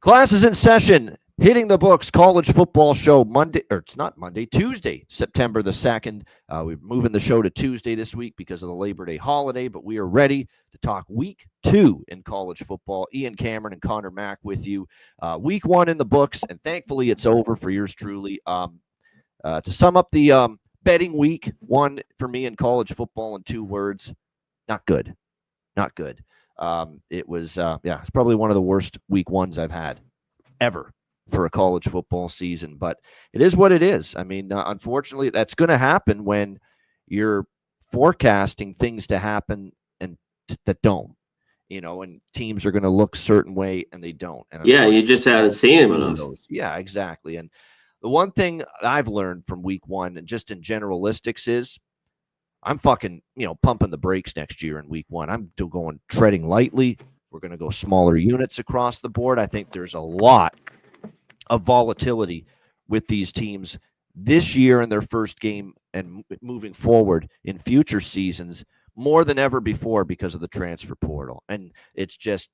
Class is in session. Hitting the books, college football show Tuesday, September the 2nd. We're moving the show to Tuesday this week because of the Labor Day holiday, but we are ready to talk week 2 in college football. Ian Cameron and Connor Mack with you. Week 1 in the books, and thankfully it's over for yours truly. To sum up the betting week 1 for me in college football in 2 words, not good. Not good. It was, it's probably one of the worst week 1s I've had ever for a college football season, but it is what it is. I mean, unfortunately, that's going to happen when you're forecasting things to happen and that don't, and teams are going to look a certain way and they don't. And you just haven't seen them enough. Yeah, exactly. And the one thing I've learned from week 1 and just in generalistics is I'm fucking, pumping the brakes next year in week 1. I'm still treading lightly. We're going to go smaller units across the board. I think there's a lot of volatility with these teams this year in their first game and moving forward in future seasons more than ever before because of the transfer portal. And it's just,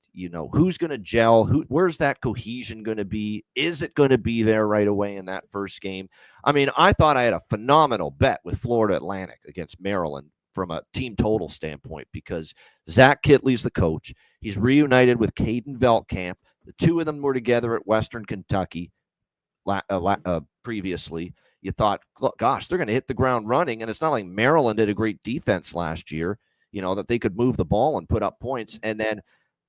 who's going to gel? Where's that cohesion going to be? Is it going to be there right away in that first game? I mean, I thought I had a phenomenal bet with Florida Atlantic against Maryland from a team total standpoint because Zach Kitley's the coach. He's reunited with Caden Veltkamp. The two of them were together at Western Kentucky previously. You thought, gosh, they're going to hit the ground running. And it's not like Maryland did a great defense last year, that they could move the ball and put up points. And then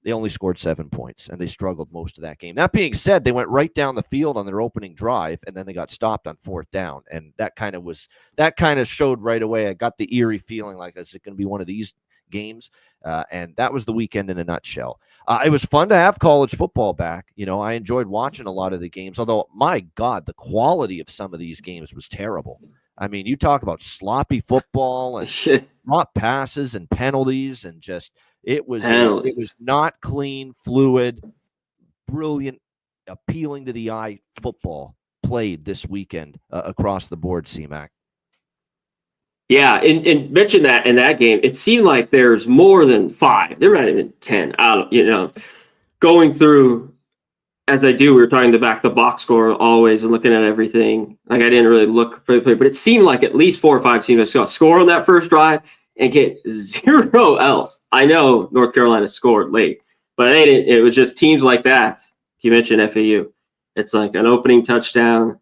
they only scored 7 points, and they struggled most of that game. That being said, they went right down the field on their opening drive, and then they got stopped on 4th down. And that kind of showed right away. I got the eerie feeling like, is it going to be one of these games? And that was the weekend in a nutshell. It was fun to have college football back. I enjoyed watching a lot of the games, although, my God, the quality of some of these games was terrible. I mean, you talk about sloppy football and drop passes and penalties and just it was not clean, fluid, brilliant, appealing to the eye football played this weekend across the board, C-Mac. Yeah, and mention that in that game, it seemed like there's more than 5. There might have been 10. Going through as I do, we were trying to back the box score always and looking at everything. Like I didn't really look for the play, but it seemed like at least 4 or 5 teams score on that first drive and get 0 else. I know North Carolina scored late, but they didn't. It was just teams like that. You mentioned FAU. It's like an opening touchdown,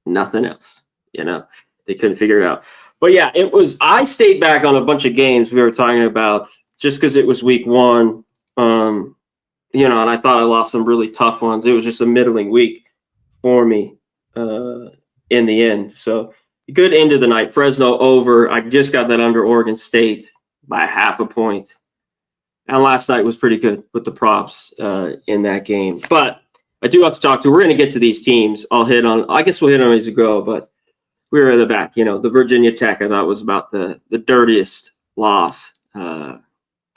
nothing else. They couldn't figure it out. But yeah, it was. I stayed back on a bunch of games we were talking about just because it was week 1. And I thought I lost some really tough ones. It was just a middling week for me in the end. So good end of the night. Fresno over. I just got that under Oregon State by 0.5 point. And last night was pretty good with the props in that game. But I do have to talk to. We're going to get to these teams. I guess we'll hit on as we go. But we were at the back. The Virginia Tech I thought was about the dirtiest loss.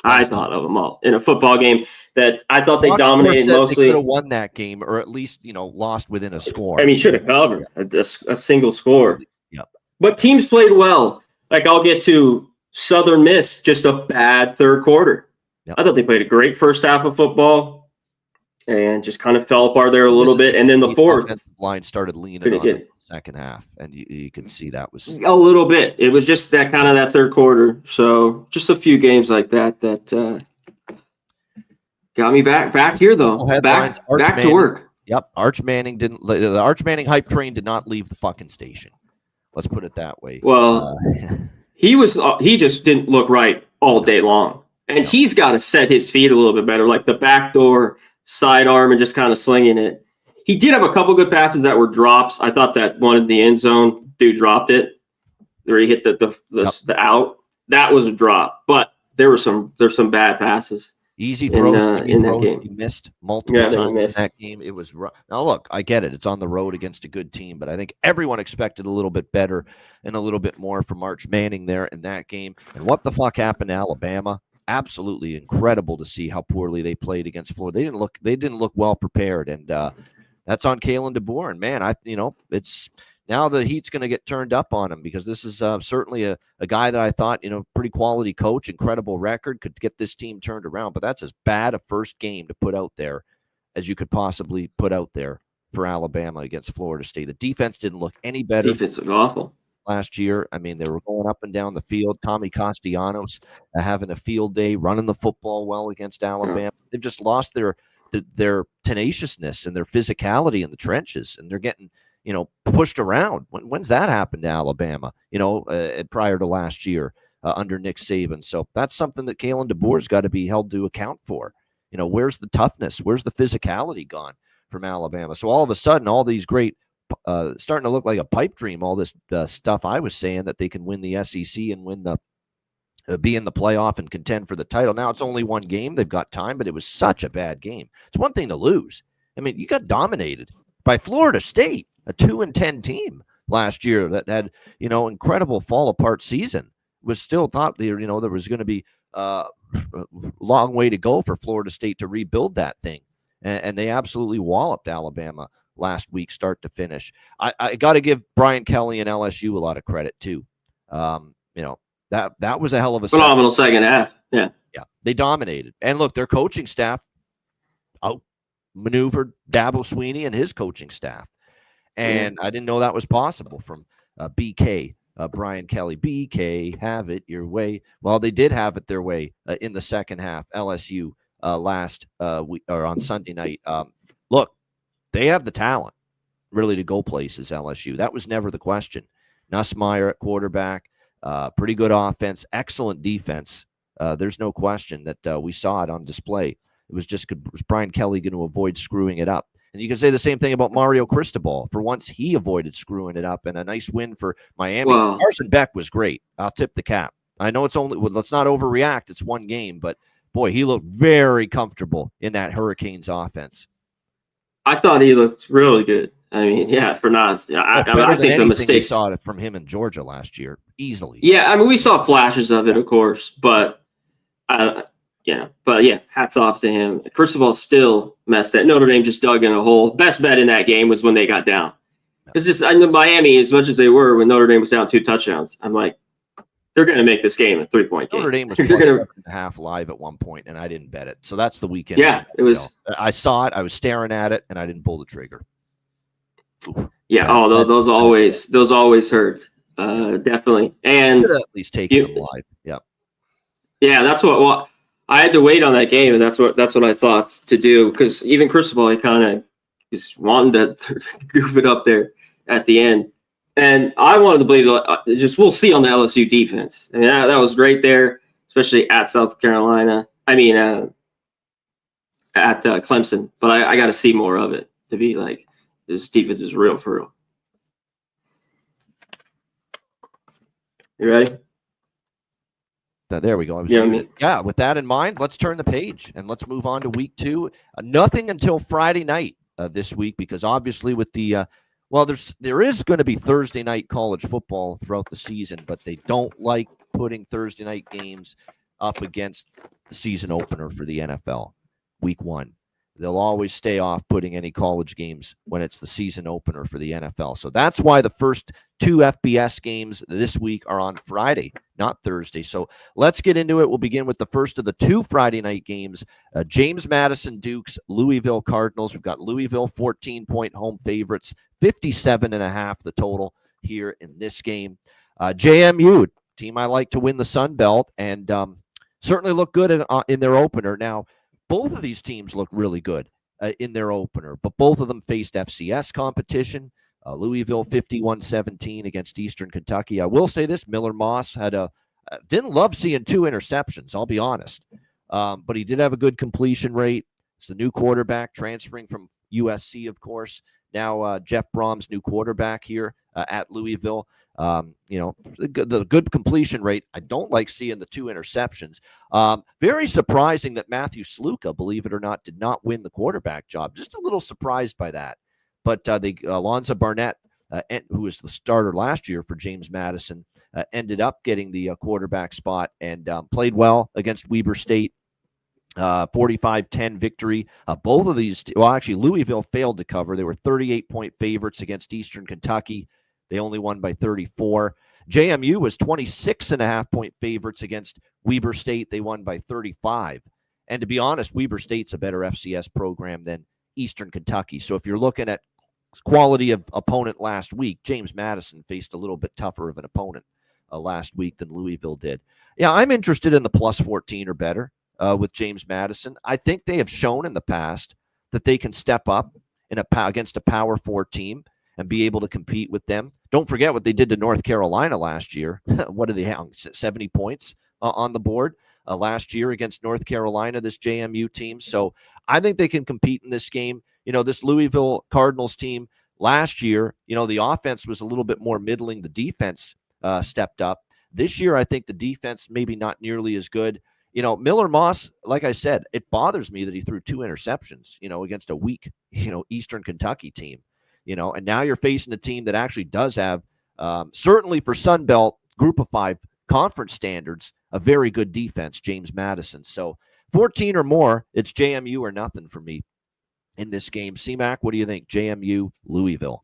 I thought of them all in a football game that I thought they dominated mostly. They could have won that game, or at least lost within a score. I mean, should have covered a single score. Yep. But teams played well. Like I'll get to Southern Miss, just a bad third quarter. Yep. I thought they played a great first half of football, and just kind of fell apart there a little bit. And then the fourth offensive line started leaning on the second half, and you can see that was a little bit. It was just that kind of that third quarter. So just a few games like that got me back here though. Back to work. Yep, Arch Manning the Arch Manning hype train did not leave the fucking station. Let's put it that way. Well, he just didn't look right all day long, and he's got to set his feet a little bit better, like the backdoor sidearm and just kind of slinging it. He did have a couple good passes that were drops. I thought that one in the end zone, dude dropped it, where he hit the out. That was a drop, but there's some bad passes. Easy throws in that game. He missed multiple times in that game. It was rough. Now look, I get it. It's on the road against a good team, but I think everyone expected a little bit better and a little bit more from Arch Manning there in that game. And what the fuck happened to Alabama? Absolutely incredible to see how poorly they played against Florida. They didn't look well prepared, and that's on Kalen DeBoer. And man, it's now the heat's going to get turned up on him because this is certainly a guy that I thought, pretty quality coach, incredible record, could get this team turned around. But that's as bad a first game to put out there as you could possibly put out there for Alabama against Florida State. The defense didn't look any better. Defense looked awful last year. I mean, they were going up and down the field. Tommy Castellanos having a field day, running the football well against Alabama. Yeah. They've just lost their tenaciousness and their physicality in the trenches, and they're getting, pushed around. When's that happened to Alabama, prior to last year under Nick Saban? So that's something that Kalen DeBoer's got to be held to account for. Where's the toughness? Where's the physicality gone from Alabama? So all of a sudden, all these great starting to look like a pipe dream, all this stuff I was saying that they can win the SEC and win the be in the playoff and contend for the title. Now it's only one game. They've got time, but it was such a bad game. It's one thing to lose. I mean, you got dominated by Florida State, a 2-10 team last year that had, incredible fall apart season. Was still thought there was going to be a long way to go for Florida State to rebuild that thing. And they absolutely walloped Alabama last week, start to finish. I got to give Brian Kelly and LSU a lot of credit too. That was a hell of a phenomenal second half. Yeah, they dominated. And look, their coaching staff outmaneuvered Dabo Swinney and his coaching staff. And I didn't know that was possible from BK, Brian Kelly. BK, have it your way. Well, they did have it their way in the second half. LSU last week or on Sunday night. Look, they have the talent really to go places. LSU. That was never the question. Nussmeier at quarterback. Pretty good offense, excellent defense. There's no question that we saw it on display. It was just, was Brian Kelly going to avoid screwing it up? And you can say the same thing about Mario Cristobal. For once, he avoided screwing it up, and a nice win for Miami. Wow. Carson Beck was great. I'll tip the cap. I know it's only, let's not overreact. It's one game, but boy, he looked very comfortable in that Hurricanes offense. I thought he looked really good. I mean, yeah, for not. I think the mistakes we saw it from him in Georgia last year easily. Yeah, I mean, we saw flashes of it, of course, but hats off to him. First of all, still messed that. Notre Dame just dug in a hole. Best bet in that game was when they got down. It's just, I know Miami, as much as they were when Notre Dame was down 2 touchdowns, I'm like, they're going to make this game a 3-point game. Notre Dame was plus 7.5 live at one point, and I didn't bet it. So that's the weekend. Yeah, it was. I saw it. I was staring at it, and I didn't pull the trigger. Oof. Yeah. Those always hurt. Definitely. And at least taking them live. Yeah. Yeah, that's what I had to wait on that game, and that's what I thought to do, because even Cristobal, he kind of just wanted to goof it up there at the end. And I wanted to believe we'll see on the LSU defense. I mean, that was great there, especially at South Carolina. I mean, at Clemson. But I got to see more of it to be like, this defense is real for real. You ready? There we go. Yeah, with that in mind, let's turn the page and let's move on to week 2. Nothing until Friday night this week, because obviously with the there is going to be Thursday night college football throughout the season, but they don't like putting Thursday night games up against the season opener for the NFL, week 1. They'll always stay off putting any college games when it's the season opener for the NFL. So that's why the first 2 FBS games this week are on Friday, not Thursday. So let's get into it. We'll begin with the first of the 2 Friday night games. James Madison Dukes, Louisville Cardinals. We've got Louisville 14-point home favorites, 57.5 the total here in this game. JMU, team I like to win the Sun Belt, and certainly look good in their opener. Now, both of these teams look really good in their opener, but both of them faced FCS competition. Louisville 51-17 against Eastern Kentucky. I will say this, Miller Moss didn't love seeing 2 interceptions, I'll be honest. But he did have a good completion rate. It's the new quarterback transferring from USC, of course. Now Jeff Brom's new quarterback here at Louisville. The good completion rate. I don't like seeing the 2 interceptions. Very surprising that Matthew Sluka, believe it or not, did not win the quarterback job. Just a little surprised by that. But Alonzo Barnett, who was the starter last year for James Madison, ended up getting the quarterback spot and played well against Weber State. 45-10 victory. Both of these, actually, Louisville failed to cover. They were 38-point favorites against Eastern Kentucky. They only won by 34. JMU was 26.5-point favorites against Weber State. They won by 35. And to be honest, Weber State's a better FCS program than Eastern Kentucky. So if you're looking at quality of opponent last week, James Madison faced a little bit tougher of an opponent last week than Louisville did. Yeah, I'm interested in the plus 14 or better with James Madison. I think they have shown in the past that they can step up against a Power 4 team and be able to compete with them. Don't forget what they did to North Carolina last year. What did they have? 70 points on the board last year against North Carolina, this JMU team. So I think they can compete in this game. This Louisville Cardinals team last year, the offense was a little bit more middling. The defense stepped up. This year, I think the defense maybe not nearly as good. Miller Moss, like I said, it bothers me that he threw 2 interceptions, against a weak, Eastern Kentucky team, and now you're facing a team that actually does have, certainly for Sun Belt Group of 5 conference standards, a very good defense, James Madison. So 14 or more, it's JMU or nothing for me in this game. C-Mac, what do you think? JMU, Louisville.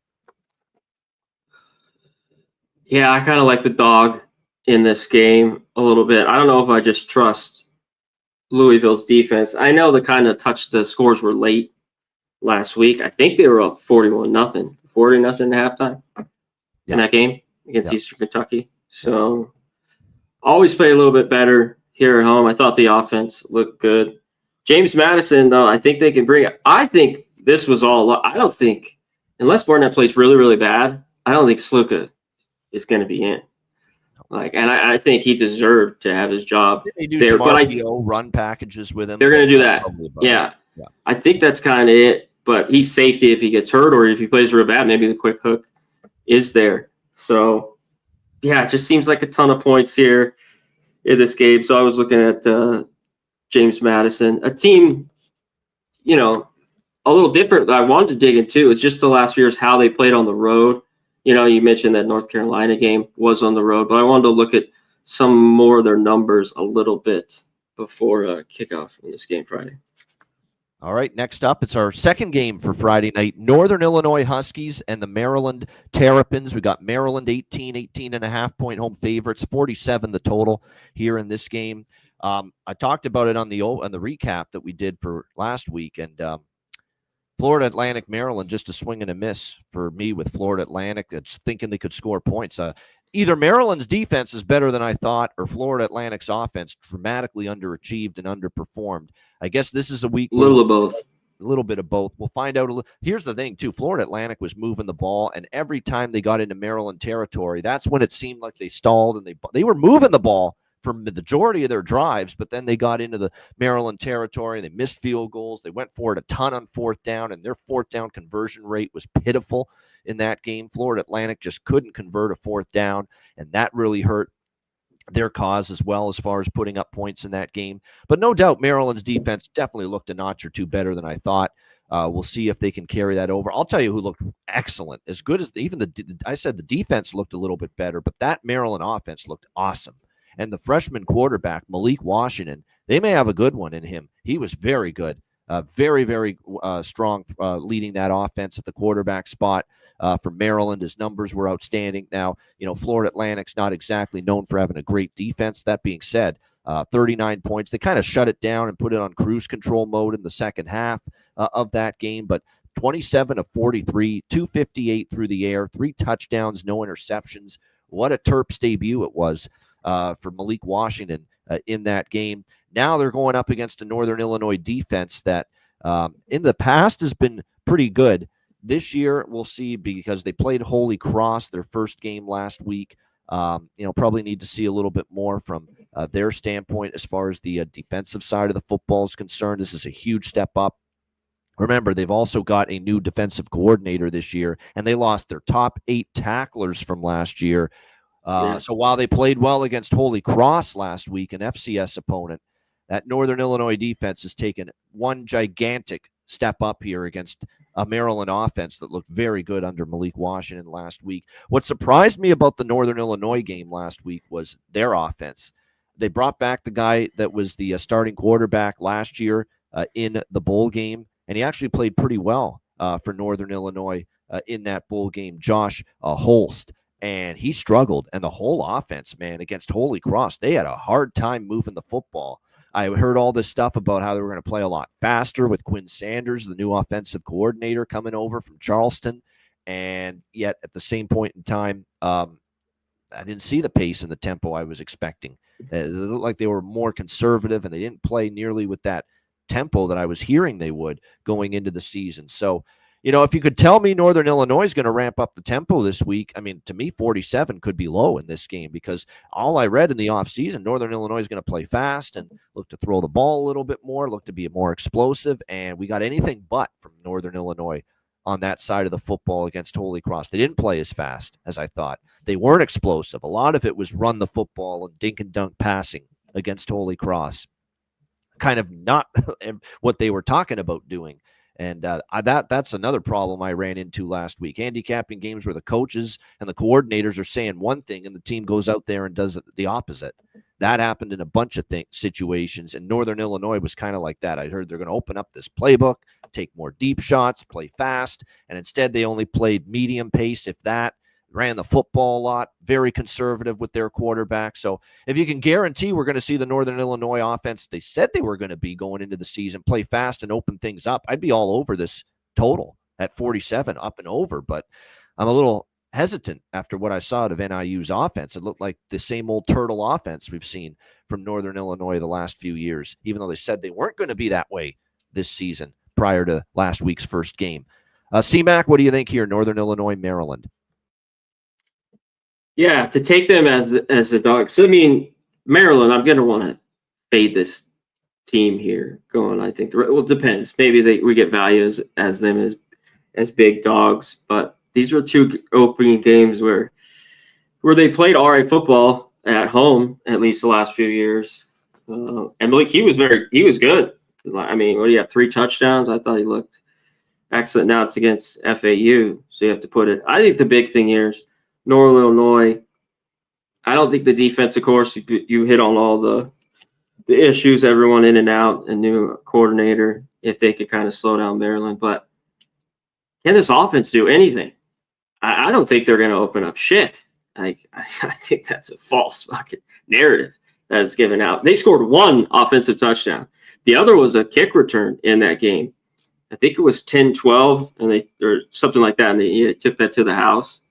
Yeah, I kind of like the dog in this game a little bit. I don't know if I just trust Louisville's defense. I know the scores were late last week. I think they were up 40-0 at halftime in that game against Eastern Kentucky. So always play a little bit better here at home. I thought the offense looked good. James Madison, though, I think they can bring it. I think this was all. I don't think, unless Barnett plays really, really bad, I don't think Sluka is going to be in. And I think he deserved to have his job they do there. Some RPO run packages with him. They're going to do that. Yeah. I think that's kind of it. But he's safety if he gets hurt or if he plays real bad, maybe the quick hook is there. So, yeah, it just seems like a ton of points here in this game. So I was looking at James Madison, a team, a little different that I wanted to dig into. It's just the last few years how they played on the road. You mentioned that North Carolina game was on the road, but I wanted to look at some more of their numbers a little bit before kickoff in this game Friday. All right, next up, it's our second game for Friday night. Northern Illinois Huskies and the Maryland Terrapins. We got Maryland 18.5-point home favorites, 47 the total here in this game. I talked about it on the recap that we did for last week, and Florida Atlantic, Maryland, just a swing and a miss for me with Florida Atlantic. That's thinking they could score points. Either Maryland's defense is better than I thought, or Florida Atlantic's offense dramatically underachieved and underperformed. I guess this is a week. A little of both. A little bit of both. We'll find out. Here's the thing, too. Florida Atlantic was moving the ball, and every time they got into Maryland territory, that's when it seemed like they stalled, and they were moving the ball for the majority of their drives, but then they got into the Maryland territory. They missed field goals. They went for it a ton on fourth down, and their fourth down conversion rate was pitiful in that game. Florida Atlantic just couldn't convert a fourth down, and that really hurt their cause as well as far as putting up points in that game. But no doubt Maryland's defense definitely looked a notch or two better than I thought. We'll see if they can carry that over. I'll tell you who looked excellent, as good as I said the defense looked a little bit better, but that Maryland offense looked awesome. And the freshman quarterback, Malik Washington, they may have a good one in him. He was very good, very, very strong leading that offense at the quarterback spot for Maryland. His numbers were outstanding. Now, Florida Atlantic's not exactly known for having a great defense. That being said, 39 points. They kind of shut it down and put it on cruise control mode in the second half of that game. But 27 of 43, 258 through the air, 3 touchdowns, no interceptions. What a Terps debut it was for Malik Washington in that game. Now they're going up against a Northern Illinois defense that in the past has been pretty good. This year we'll see, because they played Holy Cross their first game last week. Probably need to see a little bit more from their standpoint as far as the defensive side of the football is concerned. This is a huge step up. Remember, they've also got a new defensive coordinator this year, and they lost their top 8 tacklers from last year. So while they played well against Holy Cross last week, an FCS opponent, that Northern Illinois defense has taken one gigantic step up here against a Maryland offense that looked very good under Malik Washington last week. What surprised me about the Northern Illinois game last week was their offense. They brought back the guy that was the starting quarterback last year in the bowl game, and he actually played pretty well for Northern Illinois in that bowl game, Josh Holst. And he struggled, and the whole offense, man, against Holy Cross, they had a hard time moving the football. I heard all this stuff about how they were going to play a lot faster with Quinn Sanders, the new offensive coordinator, coming over from Charleston. And yet at the same point in time, I didn't see the pace and the tempo I was expecting. It looked like they were more conservative, and they didn't play nearly with that tempo that I was hearing they would going into the season. So, if you could tell me Northern Illinois is going to ramp up the tempo this week, I mean, to me, 47 could be low in this game, because all I read in the offseason, Northern Illinois is going to play fast and look to throw the ball a little bit more, look to be more explosive, and we got anything but from Northern Illinois on that side of the football against Holy Cross. They didn't play as fast as I thought. They weren't explosive. A lot of it was run the football and dink and dunk passing against Holy Cross. Kind of not what they were talking about doing. And that's another problem I ran into last week. Handicapping games where the coaches and the coordinators are saying one thing and the team goes out there and does the opposite. That happened in a bunch of situations, and Northern Illinois was kind of like that. I heard they're going to open up this playbook, take more deep shots, play fast, and instead they only played medium pace, if that, ran the football a lot, very conservative with their quarterback. So if you can guarantee we're going to see the Northern Illinois offense they said they were going to be going into the season, play fast and open things up, I'd be all over this total at 47, up and over. But I'm a little hesitant after what I saw of NIU's offense. It looked like the same old turtle offense we've seen from Northern Illinois the last few years, even though they said they weren't going to be that way this season prior to last week's first game. C-Mac, what do you think here, Northern Illinois, Maryland? Yeah, to take them as a dog. So, I mean, Maryland, I'm going to want to fade this team here going. I think, well, it depends. Maybe we get value as them as big dogs, but these were two opening games where they played all right football at home, at least the last few years. And Malik, he was good. I mean, what do you have, 3 touchdowns? I thought he looked excellent. Now it's against FAU, so you have to put it. I think the big thing here is Northern Illinois. I don't think the defense, of course, you hit on all the issues, everyone in and out, a new coordinator, if they could kind of slow down Maryland. But can this offense do anything? I don't think they're going to open up shit. I think that's a false fucking narrative that is given out. They scored 1 offensive touchdown. The other was a kick return in that game. I think it was 10-12 or something like that, and they took that to the house.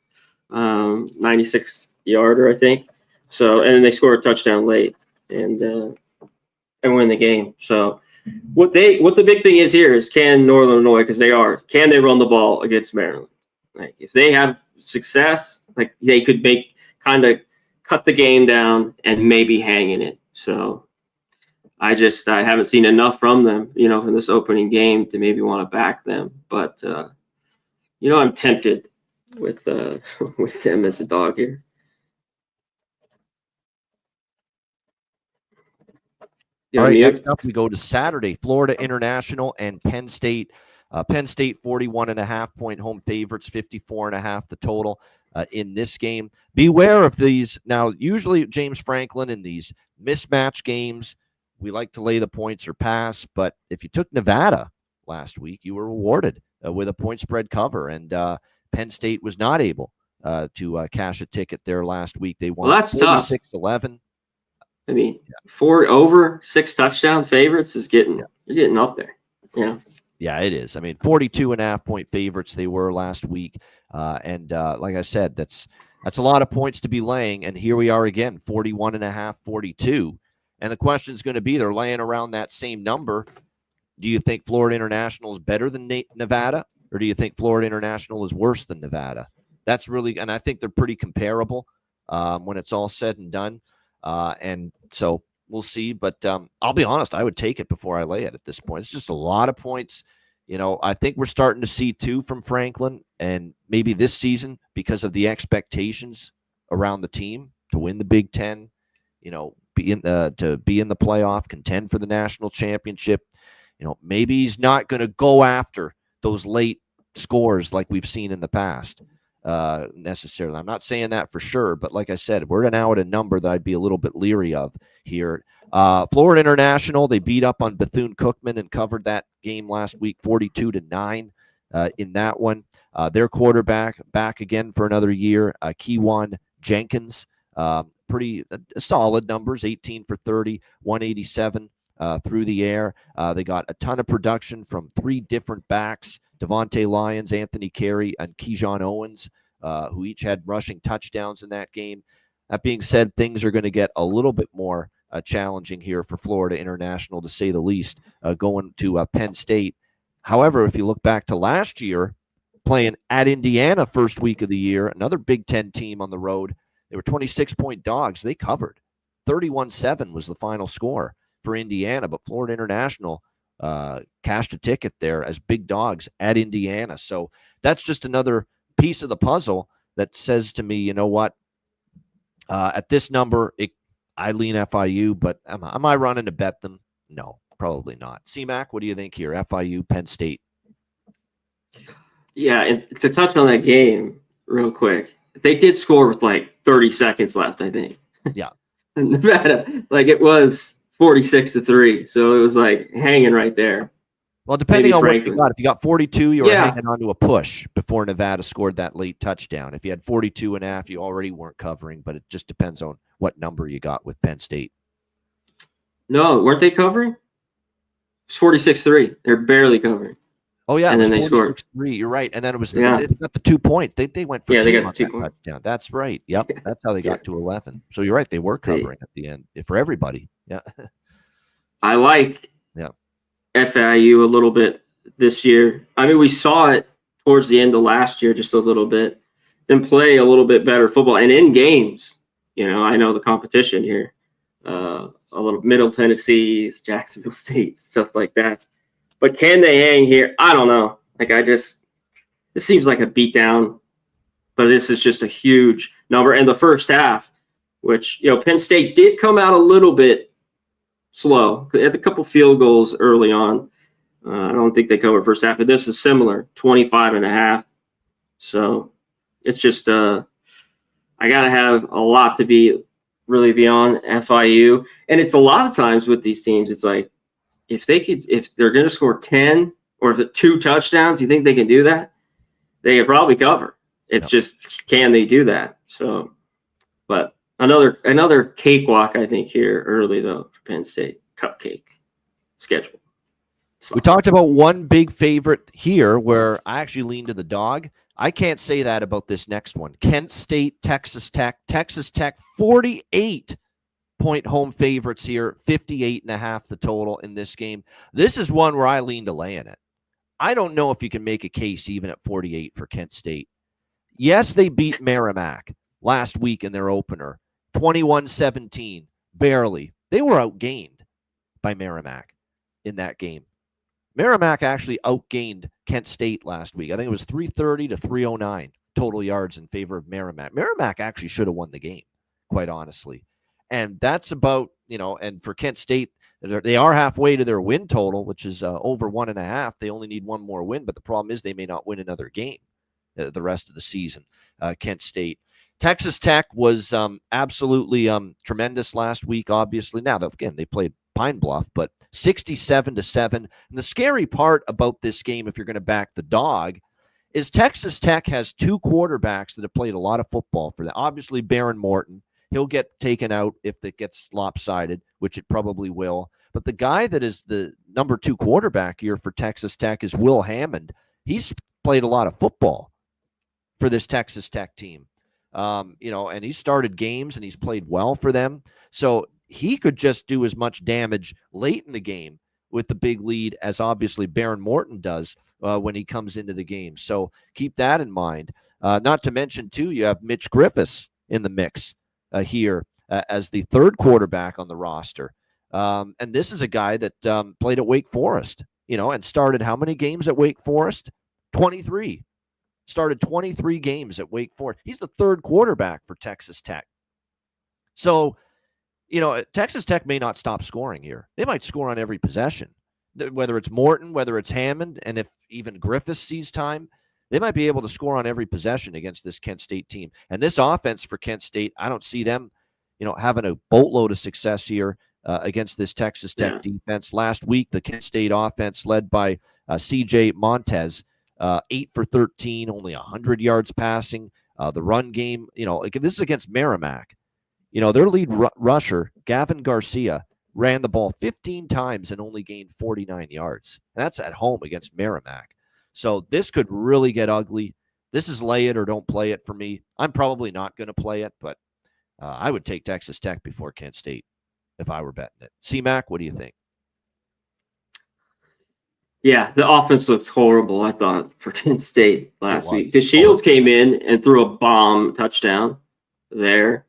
96-yarder, I think. So, and then they scored a touchdown late and win the game. So, what the big thing is here is, can Northern Illinois, can they run the ball against Maryland? Like, if they have success, like, they could kind of cut the game down and maybe hang in it. So, I haven't seen enough from them, in this opening game to maybe want to back them. But I'm tempted with them as a dog here. All right, next up we go to Saturday, Florida International and Penn State. Penn State 41.5-point home favorites, 54.5 the total in this game. Beware of these. Now, usually James Franklin in these mismatch games, we like to lay the points or pass, but if you took Nevada last week, you were rewarded with a point spread cover, and Penn State was not able to cash a ticket there last week. They won 46-11. I mean, 4 over 6 touchdown favorites is you're getting up there. Yeah. Yeah, it is. I mean, 42.5-point favorites they were last week. And like I said, that's a lot of points to be laying. And here we are again, 41.5, 42. And the question is going to be, they're laying around that same number. Do you think Florida International is better than Nevada? Or do you think Florida International is worse than Nevada? That's really, and I think they're pretty comparable when it's all said and done. And so we'll see. But I'll be honest, I would take it before I lay it at this point. It's just a lot of points. I think we're starting to see too from Franklin, and maybe this season because of the expectations around the team to win the Big Ten, to be in the playoff, contend for the national championship. Maybe he's not going to go after those late scores like we've seen in the past necessarily. I'm not saying that for sure, but like I said, we're now at a number that I'd be a little bit leery of here. Florida International, they beat up on Bethune-Cookman and covered that game last week 42-9 in that one. Their quarterback back again for another year, Kewan Jenkins, pretty solid numbers, 18 for 30, 187 through the air. They got a ton of production from 3 different backs, Devontae Lyons, Anthony Carey, and Keyshawn Owens, who each had rushing touchdowns in that game. That being said, things are going to get a little bit more challenging here for Florida International, to say the least, going to Penn State. However, if you look back to last year, playing at Indiana first week of the year, another Big Ten team on the road, they were 26-point dogs. They covered. 31-7 was the final score for Indiana, but Florida International cashed a ticket there as big dogs at Indiana. So that's just another piece of the puzzle that says to me, you know what, at this number, I lean FIU, but am I running to bet them? No, probably not. C-Mac, what do you think here? FIU, Penn State. Yeah, and to touch on that game real quick, they did score with like 30 seconds left, I think. Yeah. Nevada, like it was 46-3, so it was like hanging right there. Well, depending on what you got. If you got 42, you were hanging on to a push before Nevada scored that late touchdown. If you had 42.5, you already weren't covering, but it just depends on what number you got with Penn State. No, weren't they covering? It's 46-3. They're barely covering. Oh, yeah. And then they scored 3. You're right. And then it was they got the 2 point. They went for 2 they got on the 2 that point touchdown. That's right. Yep. That's how they got to 11. So you're right. They were covering at the end for everybody. Yeah. I like FIU a little bit this year. I mean, we saw it towards the end of last year just a little bit. Then play a little bit better football. And in games, I know the competition here. A little Middle Tennessee's, Jacksonville State, stuff like that. But can they hang here? I don't know. This seems like a beatdown, but this is just a huge number. And the first half, which, Penn State did come out a little bit slow. They had a couple field goals early on. I don't think they covered first half, but this is similar, 25.5. So it's just, I got to have a lot to be on FIU. And it's a lot of times with these teams, it's like, if they're going to score 10 or if it's 2 touchdowns, you think they can do that? They could probably cover. It's just, can they do that? So, but another cakewalk, I think, here early, though, for Penn State. Cupcake schedule. We talked about one big favorite here where I actually lean to the dog. I can't say that about this next one. Kent State, Texas Tech. Texas Tech, 48-point home favorites here, 58.5 the total in this game. This is one where I lean to laying it. I don't know if you can make a case even at 48 for Kent State. Yes, they beat Merrimack last week in their opener, 21-17, barely. They were outgained by Merrimack in that game. Merrimack actually outgained Kent State last week. I think it was 330 to 309 total yards in favor of Merrimack. Merrimack actually should have won the game, quite honestly. And that's about, and for Kent State, they are halfway to their win total, which is over 1.5. They only need one more win, but the problem is they may not win another game the rest of the season, Kent State. Texas Tech was absolutely tremendous last week, obviously. Now, again, they played Pine Bluff, but 67-7. And the scary part about this game, if you're going to back the dog, is Texas Tech has 2 quarterbacks that have played a lot of football for them. Obviously, Baron Morton, he'll get taken out if it gets lopsided, which it probably will. But the guy that is the number 2 quarterback here for Texas Tech is Will Hammond. He's played a lot of football for this Texas Tech team. And he started games and he's played well for them. So he could just do as much damage late in the game with the big lead as obviously Baron Morton does when he comes into the game. So keep that in mind. Not to mention, too, you have Mitch Griffiths in the mix here as the 3rd quarterback on the roster. And this is a guy that played at Wake Forest, and started how many games at Wake Forest? 23. Started 23 games at Wake Forest. He's the 3rd quarterback for Texas Tech. So, Texas Tech may not stop scoring here. They might score on every possession, whether it's Morton, whether it's Hammond, and if even Griffiths sees time, they might be able to score on every possession against this Kent State team. And this offense for Kent State, I don't see them, having a boatload of success here against this Texas Tech defense. Last week, the Kent State offense led by C.J. Montez, 8 for 13, only 100 yards passing. The run game, this is against Merrimack. Their lead rusher, Gavin Garcia, ran the ball 15 times and only gained 49 yards. And that's at home against Merrimack. So this could really get ugly. This is lay it or don't play it for me. I'm probably not going to play it, but I would take Texas Tech before Kent State if I were betting it. C-Mac, what do you think? Yeah, the offense looks horrible, I thought, for Penn State last week. The Shields came in and threw a bomb touchdown there.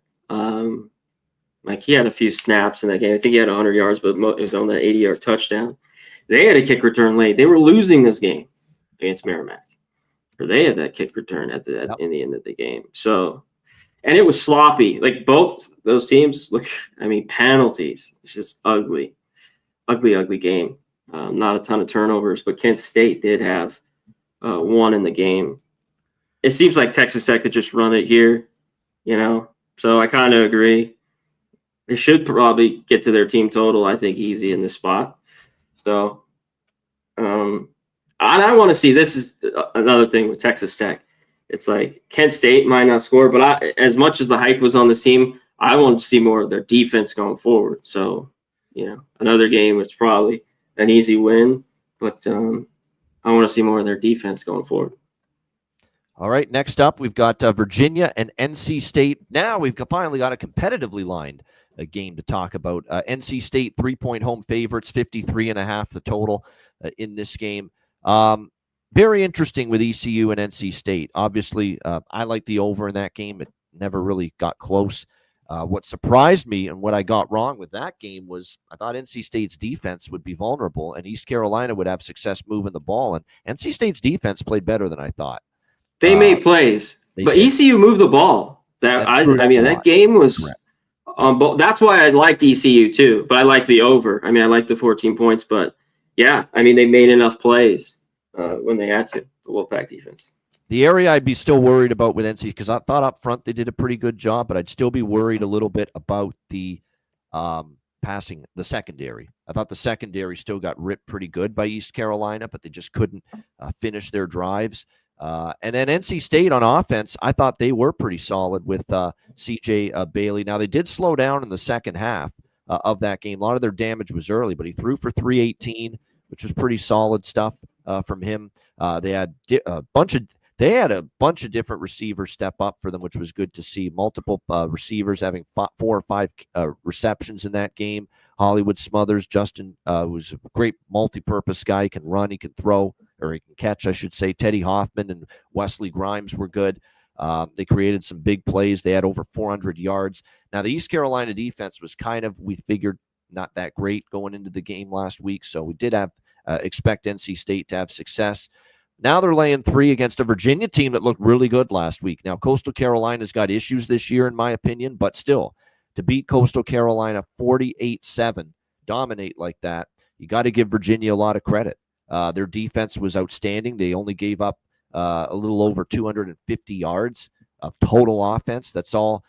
Like he had a few snaps in that game. I think he had 100 yards, but it was on that 80-yard touchdown. They had a kick return late. They were losing this game against Merrimack. Or they had that kick return in the end of the game. So, and it was sloppy. Like both those teams look, penalties. It's just ugly, ugly game. Not a ton of turnovers, but Kent State did have one in the game. It seems like Texas Tech could just run it here, So I kind of agree. They should probably get to their team total, I think, easy in this spot. So, and I want to see, this is another thing with Texas Tech. It's like Kent State might not score, but as much as the hype was on the team, I want to see more of their defense going forward. So, another game, it's probably an easy win, but I want to see more of their defense going forward. All right, next up, we've got Virginia and NC State. Now we've finally got a competitively lined game to talk about. NC State 3-point home favorites, 53.5 the total in this game. Very interesting with ECU and NC State. Obviously, I like the over in that game. It never really got close. What surprised me and what I got wrong with that game was I thought NC State's defense would be vulnerable and East Carolina would have success moving the ball. And NC State's defense played better than I thought. They made plays, but did. ECU moved the ball. That game was correct. That's why I liked ECU too, but I like the over. I like the 14 points, but yeah, they made enough plays when they had to, the Wolfpack defense. The area I'd be still worried about with NC, because I thought up front they did a pretty good job, but I'd still be worried a little bit about the passing, the secondary. I thought the secondary still got ripped pretty good by East Carolina, but they just couldn't finish their drives. And then NC State on offense, I thought they were pretty solid with C.J. Bailey. Now, they did slow down in the second half of that game. A lot of their damage was early, but he threw for 318, which was pretty solid stuff from him. They had a bunch of different receivers step up for them, which was good to see. Multiple receivers having 4 or 5 receptions in that game. Hollywood Smothers, Justin, who's a great multi-purpose guy. He can run, he can throw, or he can catch, I should say. Teddy Hoffman and Wesley Grimes were good. They created some big plays. They had over 400 yards. Now, the East Carolina defense was we figured, not that great going into the game last week. So we did have expect NC State to have success. Now they're laying 3 against a Virginia team that looked really good last week. Now, Coastal Carolina's got issues this year, in my opinion, but still, to beat Coastal Carolina 48-7, dominate like that, you got to give Virginia a lot of credit. Their defense was outstanding. They only gave up a little over 250 yards of total offense. That's all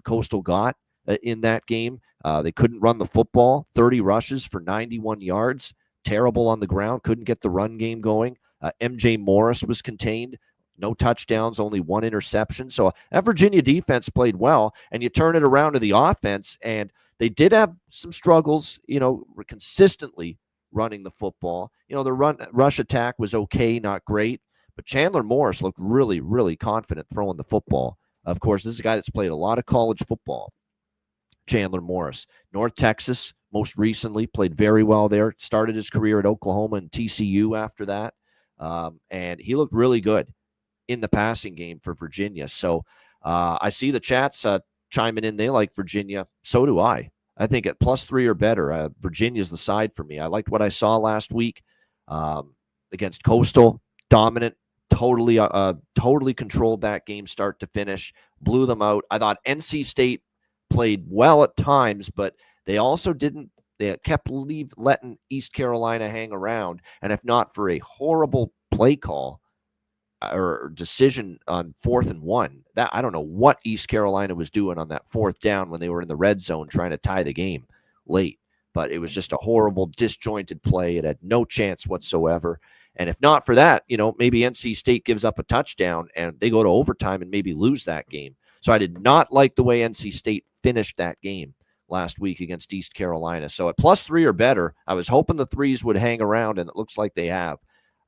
Coastal got in that game. They couldn't run the football. 30 rushes for 91 yards. Terrible on the ground. Couldn't get the run game going. MJ Morris was contained. No touchdowns, only 1 interception. So that Virginia defense played well, and you turn it around to the offense, and they did have some struggles, consistently running the football. The rush attack was okay, not great, but Chandler Morris looked really, really confident throwing the football. Of course, this is a guy that's played a lot of college football. Chandler Morris, North Texas, most recently played very well there. Started his career at Oklahoma and TCU after that, and he looked really good in the passing game for Virginia. So I see the chats chiming in. They like Virginia. So do I. I think at +3 or better, Virginia's the side for me. I liked what I saw last week against Coastal. Dominant, totally controlled that game start to finish, blew them out. I thought NC State played well at times, but they also didn't. They kept letting East Carolina hang around. And if not for a horrible play call or decision on 4th and 1, that I don't know what East Carolina was doing on that 4th down when they were in the red zone trying to tie the game late. But it was just a horrible, disjointed play. It had no chance whatsoever. And if not for that, maybe NC State gives up a touchdown and they go to overtime and maybe lose that game. So I did not like the way NC State finished that game last week against East Carolina. So at +3 or better, I was hoping the threes would hang around, and it looks like they have.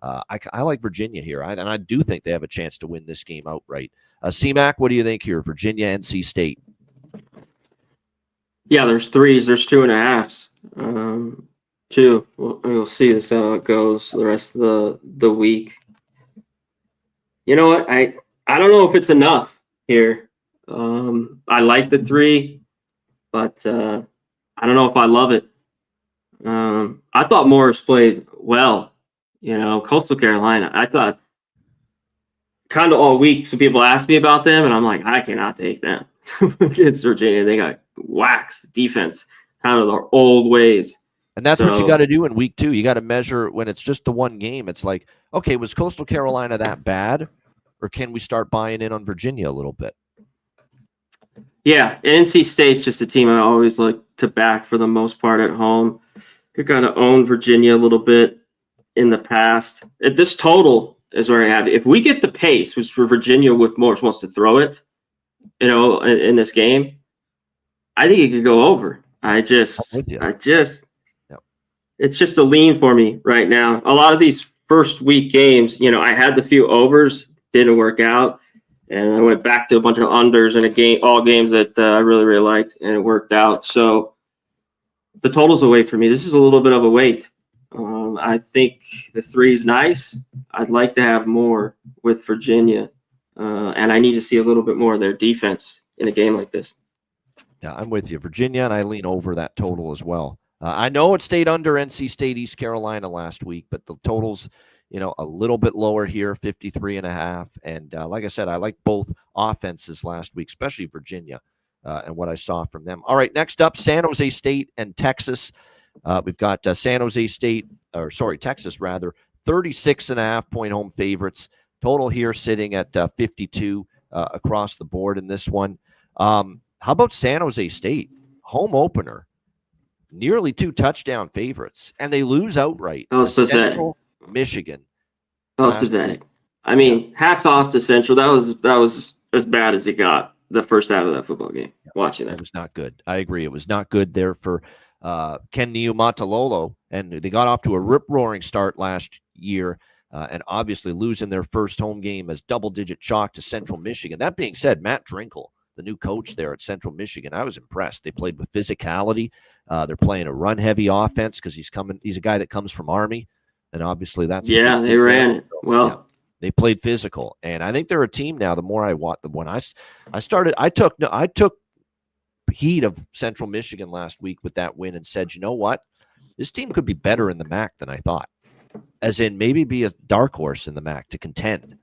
I like Virginia here, and I do think they have a chance to win this game outright. C-Mac, what do you think here? Virginia, NC State. Yeah, there's threes. There's 2.5s. Two. We'll see this how it goes the rest of the week. You know what? I don't know if it's enough here. I like the 3, but I don't know if I love it. I thought Morris played well. Coastal Carolina. I thought kind of all week, some people asked me about them, and I'm like, I cannot take them. It's Virginia. They got waxed defense, kind of their old ways. And that's what you got to do in week 2. You got to measure when it's just the one game. It's like, okay, was Coastal Carolina that bad, or can we start buying in on Virginia a little bit? Yeah, NC State's just a team I always like to back for the most part at home. You kind of own Virginia a little bit in the past. This total is where I have it. If we get the pace, which for Virginia with Morris wants to throw it, in this game, I think it could go over. It's just a lean for me right now. A lot of these first week games, I had the few overs, didn't work out. And I went back to a bunch of unders in all games that I really, really liked, and it worked out. So the total's away for me. This is a little bit of a wait. I think the 3 is nice. I'd like to have more with Virginia, and I need to see a little bit more of their defense in a game like this. Yeah, I'm with you. Virginia, and I lean over that total as well. I know it stayed under NC State, East Carolina last week, but the total's a little bit lower here, 53.5. And like I said, I like both offenses last week, especially Virginia, and what I saw from them. All right, next up, San Jose State and Texas. We've got Texas, 36.5 point home favorites. Total here sitting at 52 across the board in this one. How about San Jose State? Home opener, nearly 2 touchdown favorites, and they lose outright to Central Michigan. That was pathetic. I mean, hats off to Central. That was as bad as it got the first half of that football game. Watching that, it was not good. I agree. It was not good there for Ken Niumatalolo, and they got off to a rip-roaring start last year, and obviously losing their first home game as double-digit chalk to Central Michigan. That being said, Matt Drinkle, the new coach there at Central Michigan, I was impressed. They played with physicality. They're playing a run-heavy offense because he's a guy that comes from Army. And obviously that's they ran it well. Yeah, they played physical, and I think they're a team now. The more I watch them, when I took heat of Central Michigan last week with that win and said, you know what, this team could be better in the MAC than I thought. As in maybe be a dark horse in the MAC to contend.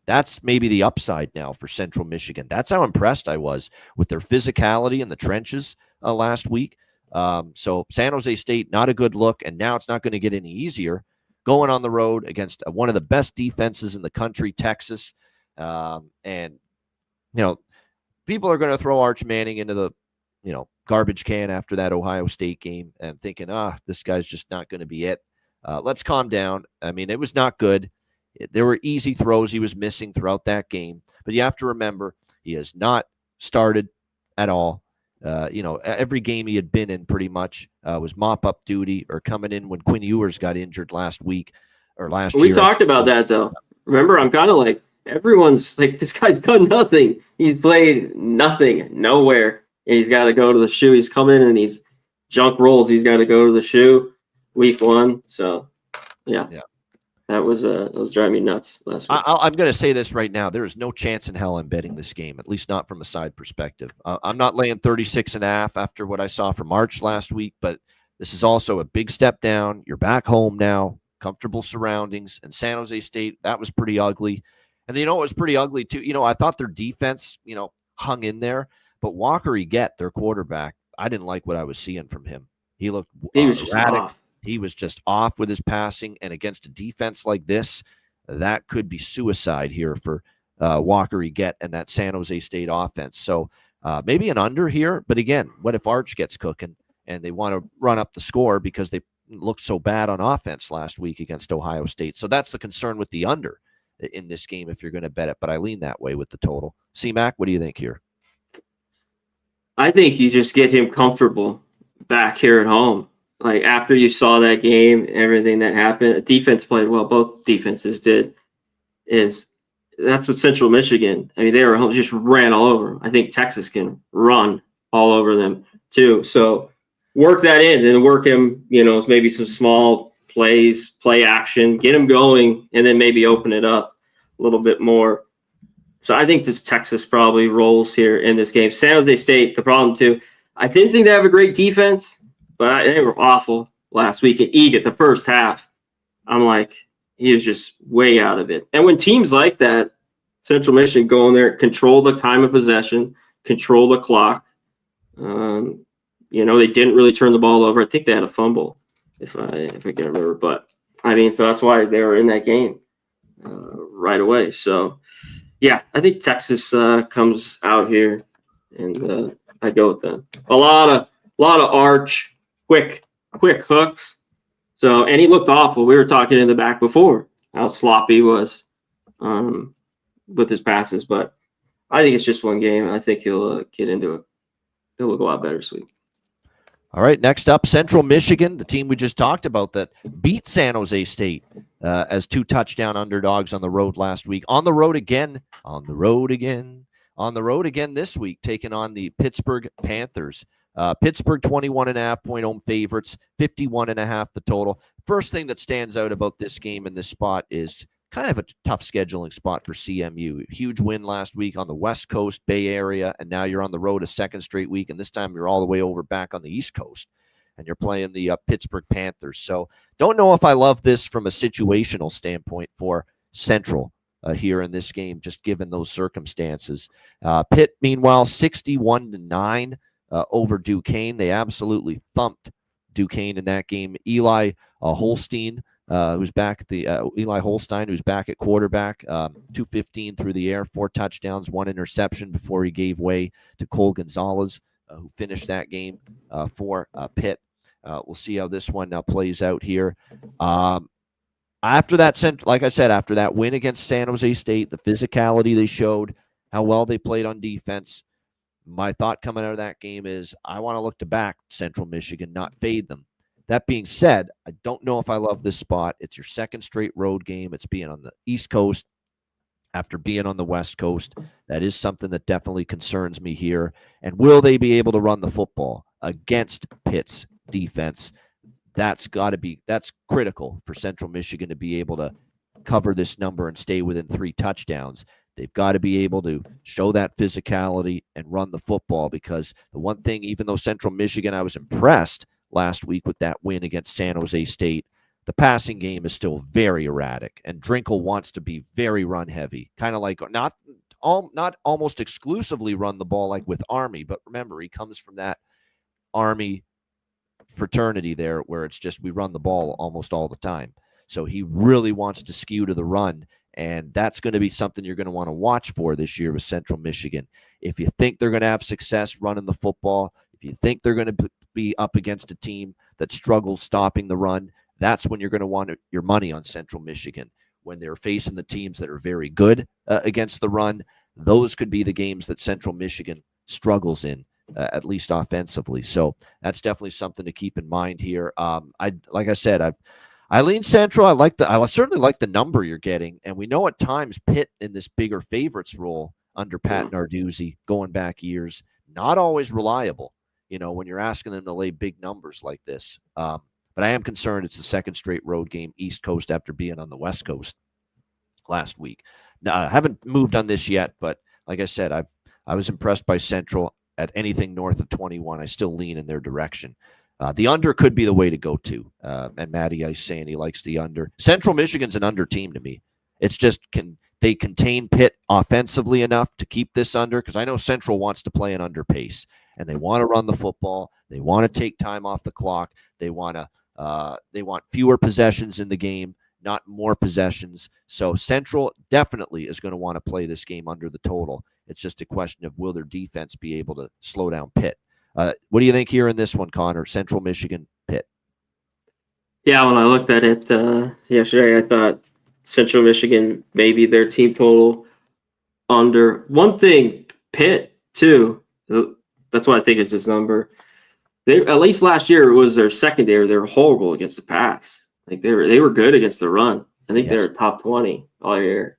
That's maybe the upside now for Central Michigan. That's how impressed I was with their physicality in the trenches last week. So San Jose State, not a good look, and now it's not going to get any easier. Going on the road against one of the best defenses in the country, Texas. And, people are going to throw Arch Manning into the, garbage can after that Ohio State game and thinking, this guy's just not going to be it. Let's calm down. I mean, it was not good. There were easy throws he was missing throughout that game. But you have to remember, he has not started at all. Every game he had been in pretty much was mop-up duty or coming in when Quinn Ewers got injured last week or last year. We talked about that, though. Remember, I'm kind of like, everyone's like, this guy's done nothing. He's played nothing, nowhere. And he's got to go to the shoe. He's coming in these junk rolls. He's got to go to the shoe week 1. So, yeah. That was driving me nuts last week. I'm going to say this right now. There is no chance in hell I'm betting this game, at least not from a side perspective. I'm not laying 36.5 after what I saw from March last week, but this is also a big step down. You're back home now, comfortable surroundings. And San Jose State, that was pretty ugly. And it was pretty ugly too. I thought their defense, hung in there. But Walker Eget, their quarterback, I didn't like what I was seeing from him. He looked erratic. He was just off with his passing, and against a defense like this, that could be suicide here for Walker Eget and that San Jose State offense. So maybe an under here, but again, what if Arch gets cooking and they want to run up the score because they looked so bad on offense last week against Ohio State? So that's the concern with the under in this game if you're going to bet it, but I lean that way with the total. C-Mac, what do you think here? I think you just get him comfortable back here at home. Like after you saw that game, everything that happened, defense played well. Both defenses did. That's what Central Michigan. I mean, they were just ran all over them. I think Texas can run all over them too. So work that in and work him. Maybe some small plays, play action, get him going, and then maybe open it up a little bit more. So I think this Texas probably rolls here in this game. San Jose State, the problem too. I didn't think they have a great defense, but they were awful last week. And Egan, the first half, I'm like, he is just way out of it. And when teams like that, Central Michigan go in there, control the time of possession, control the clock. They didn't really turn the ball over. I think they had a fumble, if I can remember. But I mean, so that's why they were in that game right away. So yeah, I think Texas comes out here, and I go with them. A lot of arch, quick hooks. So, and he looked awful. We were talking in the back before how sloppy he was with his passes, but I think it's just one game. I think he'll get into it. He'll look a lot better this week. All right, next up, Central Michigan, the team we just talked about that beat San Jose State as 2 touchdown underdogs on the road last week. On the road again this week, taking on the Pittsburgh Panthers. Pittsburgh 21.5 point home favorites, 51.5 the total. First thing that stands out about this game in this spot is kind of a tough scheduling spot for CMU. Huge win last week on the West Coast, Bay Area, and now you're on the road a second straight week, and this time you're all the way over back on the East Coast, and you're playing the Pittsburgh Panthers. So don't know if I love this from a situational standpoint for Central here in this game, just given those circumstances. Pitt, meanwhile, 61-9 over Duquesne. They absolutely thumped Duquesne in that game. Eli Holstein, who's back at Eli Holstein, who's back at quarterback, 215 through the air, 4 touchdowns, 1 interception before he gave way to Cole Gonzalez, who finished that game for Pitt. We'll see how this one plays out here. After that, like I said, after that win against San Jose State, the physicality they showed, how well they played on defense, my thought coming out of that game is I want to look to back Central Michigan, not fade them. That being said, I don't know if I love this spot. It's your second straight road game. It's being on the East Coast after being on the West Coast. That is something that definitely concerns me here. And will they be able to run the football against Pitt's defense? That's critical for Central Michigan to be able to cover this number and stay within 3 touchdowns. They've got to be able to show that physicality and run the football, because the one thing, even though Central Michigan, I was impressed last week with that win against San Jose State, the passing game is still very erratic, and Drinkle wants to be very run heavy, kind of like not almost exclusively run the ball like with Army, but remember, he comes from that Army fraternity there where it's just we run the ball almost all the time. So he really wants to skew to the run, and that's going to be something you're going to want to watch for this year with Central Michigan. If you think they're going to have success running the football, if you think they're going to be up against a team that struggles stopping the run, that's when you're going to want your money on Central Michigan. When they're facing the teams that are very good against the run, those could be the games that Central Michigan struggles in, at least offensively. So that's definitely something to keep in mind here. Like I said, I lean Central. I certainly like the number you're getting, and we know at times Pitt in this bigger favorites role under Pat Narduzzi going back years, not always reliable. When you're asking them to lay big numbers like this. But I am concerned it's the second straight road game East Coast after being on the West Coast last week. Now, I haven't moved on this yet, but like I said, I was impressed by Central. At anything north of 21, I still lean in their direction. The under could be the way to go to. And Matty is saying he likes the under. Central Michigan's an under team to me. It's just, can they contain Pitt offensively enough to keep this under? Because I know Central wants to play an under pace, and they want to run the football. They want to take time off the clock. They want fewer possessions in the game, not more possessions. So Central definitely is going to want to play this game under the total. It's just a question of will their defense be able to slow down Pitt. What do you think here in this one, Connor? Central Michigan, Pitt. Yeah, when I looked at it yesterday, I thought Central Michigan, maybe their team total under. One thing, Pitt, too, That's why I think it's his number. They, at least last year, it was their secondary. They were horrible against the pass. Like they were good against the run. I think they were top 20 all year,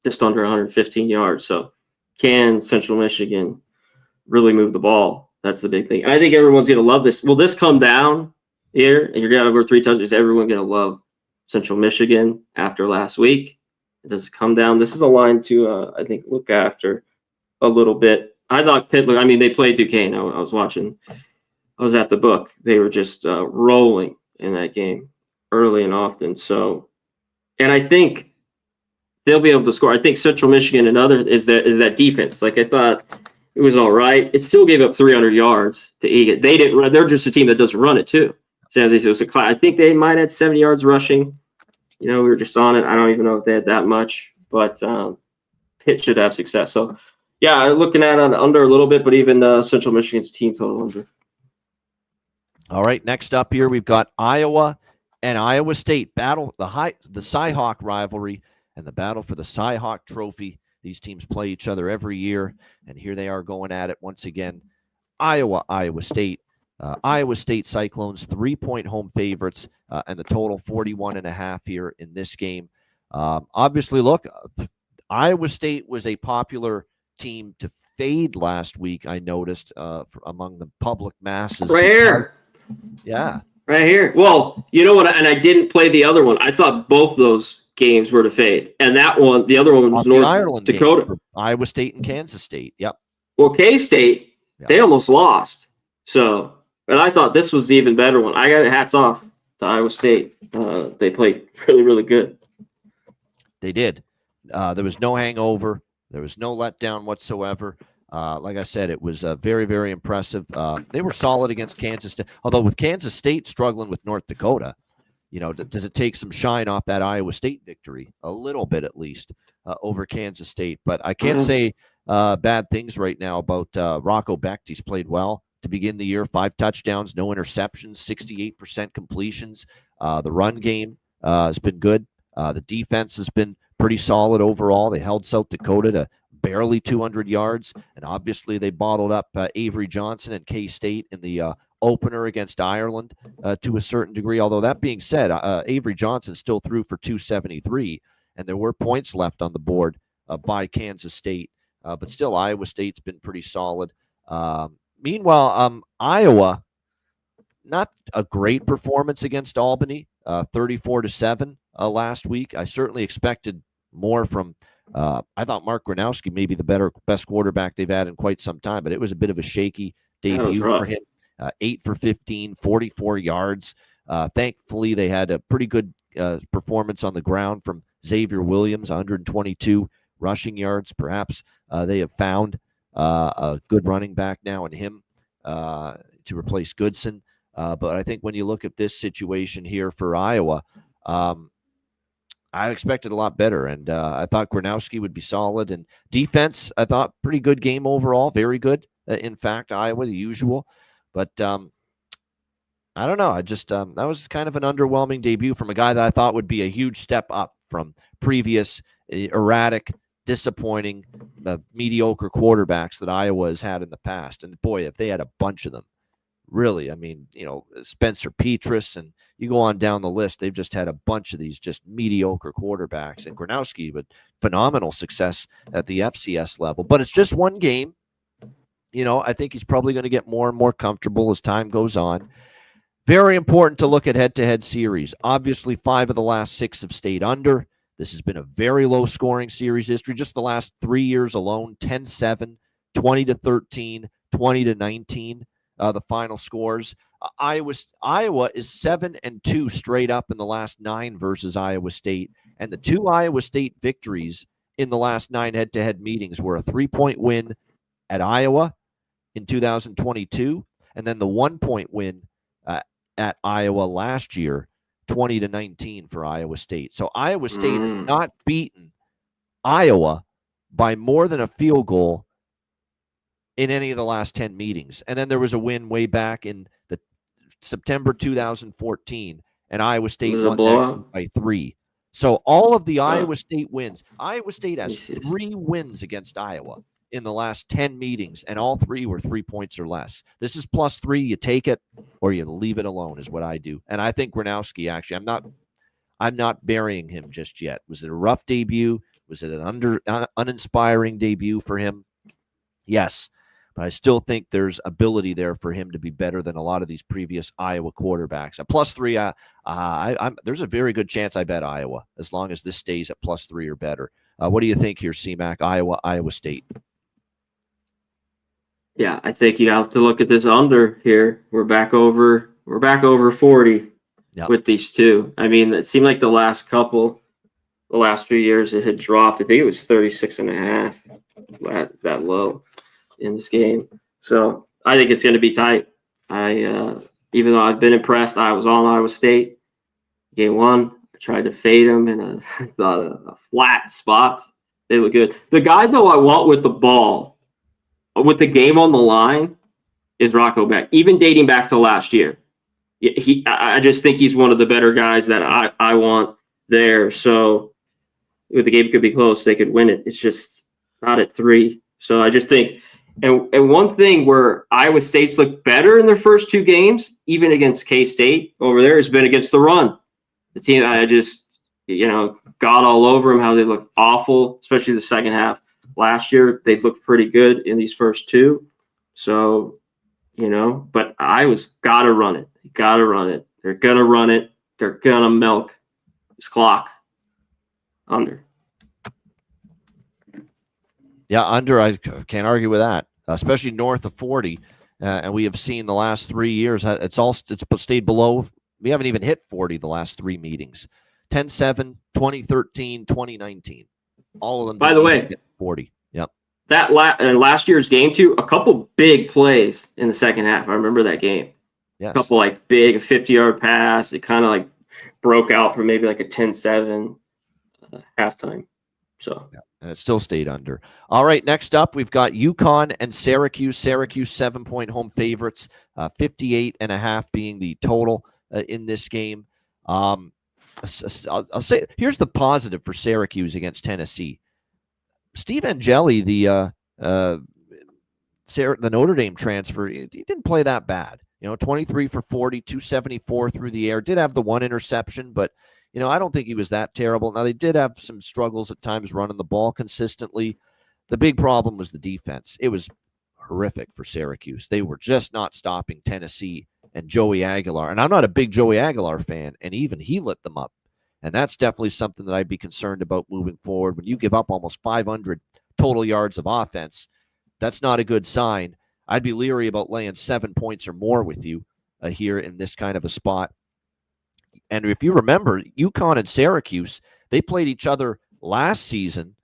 just under 115 yards. So can Central Michigan really move the ball? That's the big thing. And I think everyone's going to love this. Will this come down here and you're going to have over 3 touchdowns? Everyone going to love Central Michigan after last week? Does it come down? This is a line to, I think, look after a little bit. I thought Pitt, I mean, they played Duquesne. I was watching. I was at the book. They were just rolling in that game early and often. So, and I think they'll be able to score. I think Central Michigan and other is that defense. Like I thought it was all right. It still gave up 300 yards to Egan. They didn't run. They're just a team that doesn't run it too. San Jose was I think they might have 70 yards rushing. You know, we were just on it. I don't even know if they had that much, but Pitt should have success. So, yeah, looking at it under a little bit, but even Central Michigan's team total under. All right, next up here, we've got Iowa and Iowa State battle, the Cy-Hawk rivalry and the battle for the Cy-Hawk trophy. These teams play each other every year, and here they are going at it once again. Iowa State. Iowa State Cyclones, 3-point home favorites, and the total 41.5 here in this game. Obviously, look, Iowa State was a popular team to fade last week, I noticed, among the public masses. Right here. Yeah. Right here. Well, you know what? And I didn't play the other one. I thought both those games were to fade. And that one, the other one was North Dakota. Iowa State and Kansas State. Yep. Well, K-State, they almost lost. So, but I thought this was the even better one. I got hats off to Iowa State. They played really, really good. They did. There was no hangover. There was no letdown whatsoever. Like I said, it was very, very impressive. They were solid against Kansas State. Although with Kansas State struggling with North Dakota, you know, does it take some shine off that Iowa State victory? A little bit, at least, over Kansas State. But I can't say bad things right now about Rocco Becht. He's played well to begin the year. 5 touchdowns, no interceptions, 68% completions. The run game has been good. The defense has been pretty solid overall. They held South Dakota to barely 200 yards, and obviously they bottled up Avery Johnson and K-State in the opener against Ireland to a certain degree. Although that being said, Avery Johnson still threw for 273, and there were points left on the board by Kansas State. But still, Iowa State's been pretty solid. Meanwhile, Iowa, not a great performance against Albany, 34-7 last week. I certainly expected more from I thought Mark Gronowski may be the best quarterback they've had in quite some time, but it was a bit of a shaky debut for him. 8 for 15, 44 yards. Thankfully, they had a pretty good performance on the ground from Xavier Williams, 122 rushing yards. Perhaps they have found a good running back now in him to replace Goodson. But I think when you look at this situation here for Iowa, I expected a lot better, and I thought Gronowski would be solid. And defense, I thought pretty good game overall, very good. In fact, Iowa, the usual. But I don't know. I just that was kind of an underwhelming debut from a guy that I thought would be a huge step up from previous erratic, disappointing, mediocre quarterbacks that Iowa has had in the past. And boy, if they had a bunch of them. Really, I mean, you know, Spencer Petras, and you go on down the list, they've just had a bunch of these just mediocre quarterbacks. And Gronowski, but phenomenal success at the FCS level. But it's just one game. You know, I think he's probably going to get more and more comfortable as time goes on. Very important to look at head-to-head series. Obviously, 5 of the last 6 have stayed under. This has been a very low-scoring series history. Just the last 3 years alone, 10-7, 20-13, 20-19. The final scores. Iowa is 7-2 straight up in the last 9 versus Iowa State, and the 2 Iowa State victories in the last 9 head-to-head meetings were a 3-point win at Iowa in 2022, and then the 1-point win at Iowa last year, 20-19 for Iowa State. So Iowa State has not beaten Iowa by more than a field goal in any of the last 10 meetings. And then there was a win way back in the September 2014, and Iowa State won by 3. So all of the Iowa State wins. Iowa State has 3 wins against Iowa in the last 10 meetings, and all 3 were 3 points or less. This is +3. You take it or you leave it alone is what I do. And I think Gronowski, actually, I'm not burying him just yet. Was it a rough debut? Was it an uninspiring debut for him? Yes. But I still think there's ability there for him to be better than a lot of these previous Iowa quarterbacks. At +3, there's a very good chance I bet Iowa, as long as this stays at +3 or better. What do you think here, CMAC? Iowa State. Yeah, I think you have to look at this under here. We're back over 40 with these two. I mean, it seemed like the last few years it had dropped. I think it was 36.5 that low in this game. So I think it's going to be tight. Even though I've been impressed, I was on Iowa State game 1. I tried to fade them in a flat spot. They look good. The guy though I want with the ball, with the game on the line, is Rocco Beck. Even dating back to last year, I just think he's one of the better guys that I want there. So if the game could be close, they could win it. It's just not at 3. So I just think, and one thing where Iowa State's looked better in their first 2 games, even against K-State over there, has been against the run. The team, I just, got all over them, how they looked awful, especially the second half. Last year, they looked pretty good in these first 2. So, but Iowa's got to run it. They got to run it. They're going to run it. They're going to milk this clock. Under. Yeah, under. I can't argue with that, especially north of 40. And we have seen the last 3 years, it's stayed below. We haven't even hit 40 the last 3 meetings. 10-7, 2013, 2019. All of them. By the way, 40. Yep. That last year's game too, a couple big plays in the second half. I remember that game. Yes. A couple big 50-yard pass. It kind of broke out for maybe a 10-7 halftime. So. Yeah. And it still stayed under. All right, next up, we've got UConn and Syracuse. Syracuse 7-point home favorites, 58.5 being the total in this game. I'll say here's the positive for Syracuse against Tennessee. Steve Angeli, the Notre Dame transfer, he didn't play that bad. 23 for 40, 274 through the air. Did have the 1 interception, but I don't think he was that terrible. Now, they did have some struggles at times running the ball consistently. The big problem was the defense. It was horrific for Syracuse. They were just not stopping Tennessee and Joey Aguilar. And I'm not a big Joey Aguilar fan, and even he lit them up. And that's definitely something that I'd be concerned about moving forward. When you give up almost 500 total yards of offense, that's not a good sign. I'd be leery about laying 7 points or more with you here in this kind of a spot. And if you remember, UConn and Syracuse, they played each other last season.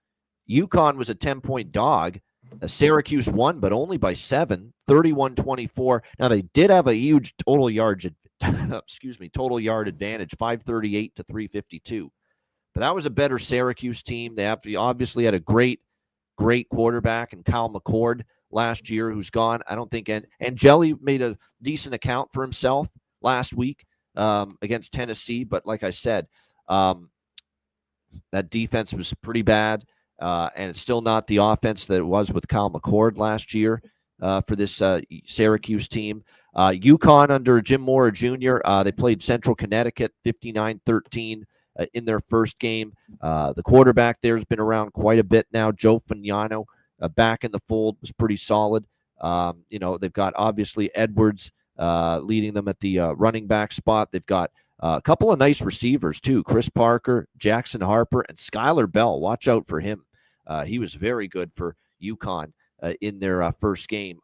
UConn was a 10-point dog. Syracuse won, but only by 7, 31-24. Now, they did have a huge total yard advantage, 538 to 352. But that was a better Syracuse team. They obviously had a great quarterback in Kyle McCord last year, who's gone. I don't think Angeli made a decent account for himself last week against Tennessee. But like I said, that defense was pretty bad. And it's still not the offense that it was with Kyle McCord last year for this Syracuse team. UConn under Jim Mora Jr., they played Central Connecticut 59-13 in their first game. The quarterback there has been around quite a bit now. Joe Fagnano back in the fold was pretty solid. They've got obviously Edwards leading them at the running back spot. They've got a couple of nice receivers too. Chris Parker, Jackson Harper, and Skylar Bell. Watch out for him. He was very good for UConn in their first game.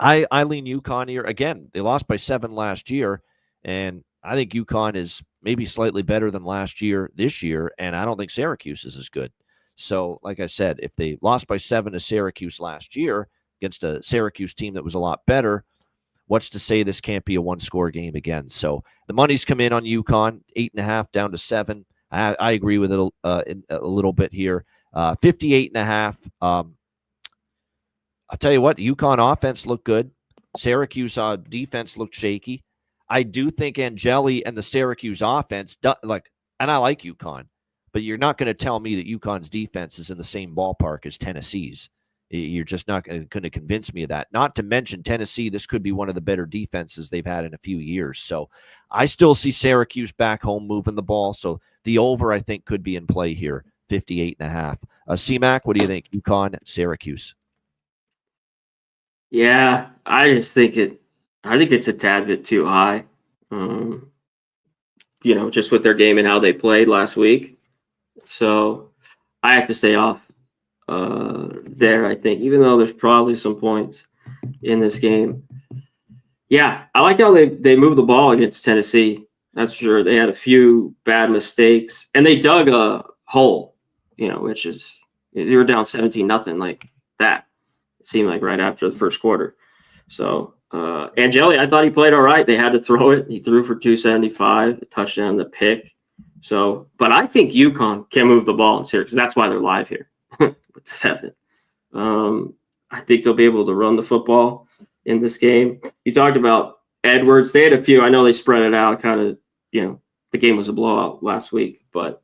I lean UConn here. Again, they lost by 7 last year, and I think UConn is maybe slightly better than last year this year, and I don't think Syracuse is as good. So, like I said, if they lost by 7 to Syracuse last year against a Syracuse team that was a lot better, what's to say this can't be a one-score game again? So the money's come in on UConn, 8.5 down to 7. I agree with it a little bit here. 58.5. I'll tell you what, the UConn offense looked good. Syracuse defense looked shaky. I do think Angeli and the Syracuse offense, and I like UConn, but but you're not going to tell me that UConn's defense is in the same ballpark as Tennessee's. You're just not going to convince me of that. Not to mention Tennessee, this could be one of the better defenses they've had in a few years. So I still see Syracuse back home moving the ball. So the over, I think, could be in play here, 58.5. C-Mac, what do you think? UConn, Syracuse. Yeah, I think it's a tad bit too high. Just with their game and how they played last week. So I have to stay off there, I think, even though there's probably some points in this game. Yeah, I like how they moved the ball against Tennessee. That's for sure. They had a few bad mistakes, and they dug a hole, which is they were down 17-0 like that. It seemed like right after the first quarter. So Angeli, I thought he played all right. They had to throw it. He threw for 275, a touchdown, the pick. So, but I think UConn can move the ball in Syracuse. That's why they're live here with 7. I think they'll be able to run the football in this game. You talked about Edwards. They had a few. I know they spread it out. Kind of, the game was a blowout last week, but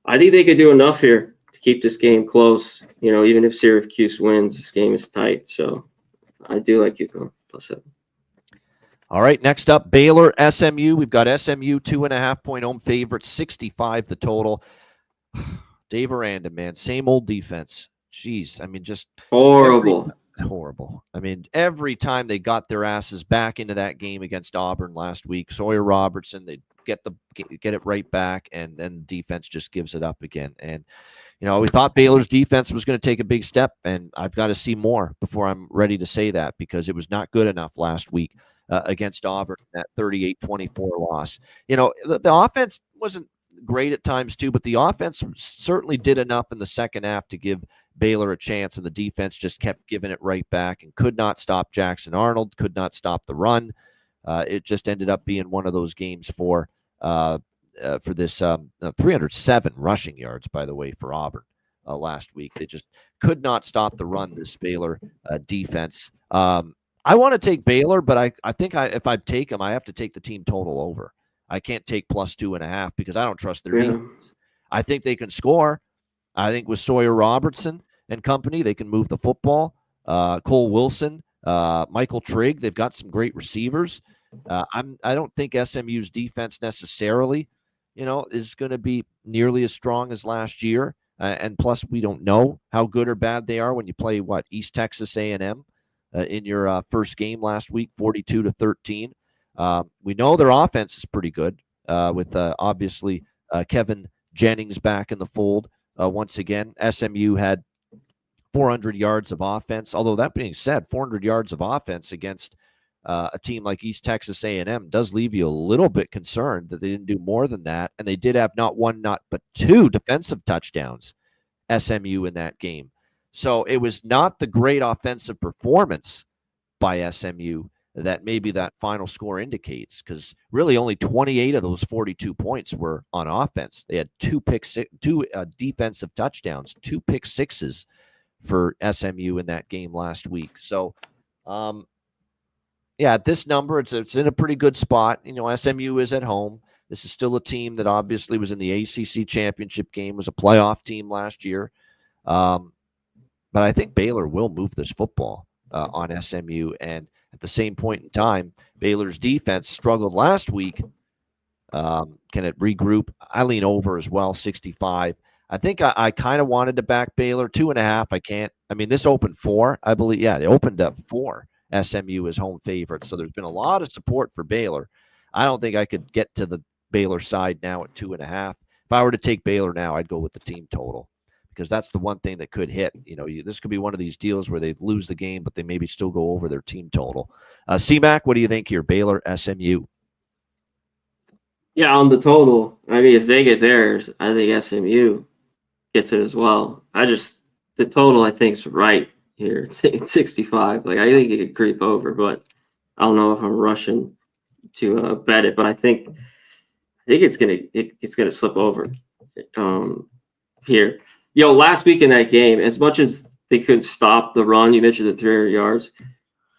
I think they could do enough here to keep this game close. Even if Syracuse wins, this game is tight. So I do like UConn +7. All right, next up, Baylor, SMU. We've got SMU 2.5-point home favorite, 65 the total. Dave Aranda, man, same old defense. Jeez, I mean, just horrible. Horrible. I mean, every time they got their asses back into that game against Auburn last week, Sawyer Robertson, they get it right back, and then defense just gives it up again. And we thought Baylor's defense was going to take a big step, and I've got to see more before I'm ready to say that, because it was not good enough last week against Auburn, that 38-24 loss. The offense wasn't great at times too, but the offense certainly did enough in the second half to give Baylor a chance, and the defense just kept giving it right back and could not stop Jackson Arnold, could not stop the run. It just ended up being one of those games for this 307 rushing yards, by the way, for Auburn last week. They just could not stop the run, this Baylor defense. I want to take Baylor, but I think if I take them, I have to take the team total over. I can't take +2.5 because I don't trust their defense. I think they can score. I think with Sawyer Robertson and company, they can move the football. Cole Wilson, Michael Trigg, they've got some great receivers. I don't think SMU's defense necessarily, is going to be nearly as strong as last year. And plus, we don't know how good or bad they are when you play East Texas A&M in your first game last week, 42-13. We know their offense is pretty good with obviously Kevin Jennings back in the fold. Once again, SMU had 400 yards of offense. Although that being said, 400 yards of offense against a team like East Texas A&M does leave you a little bit concerned that they didn't do more than that. And they did have not one, but 2 defensive touchdowns, SMU, in that game. So it was not the great offensive performance by SMU that maybe that final score indicates, because really only 28 of those 42 points were on offense. They had 2 defensive touchdowns, 2 pick sixes for SMU in that game last week. So, at this number, it's in a pretty good spot. SMU is at home. This is still a team that obviously was in the ACC championship game, was a playoff team last year. But I think Baylor will move this football on SMU. And at the same point in time, Baylor's defense struggled last week. Can it regroup? I lean over as well, 65. I think I kind of wanted to back Baylor. 2.5, I can't. I mean, this opened 4, I believe. Yeah, they opened up 4. SMU as home favorites. So there's been a lot of support for Baylor. I don't think I could get to the Baylor side now at 2.5. If I were to take Baylor now, I'd go with the team total, because that's the one thing that could hit. This could be one of these deals where they lose the game, but they maybe still go over their team total. C-Mac, what do you think here? Baylor, SMU. Yeah, on the total, I mean, if they get theirs, I think SMU gets it as well. The total, I think, is right here. It's 65. Like, I think it could creep over, but I don't know if I'm rushing to bet it. But I think it's gonna slip over here. Last week in that game, as much as they couldn't stop the run, you mentioned the 300 yards.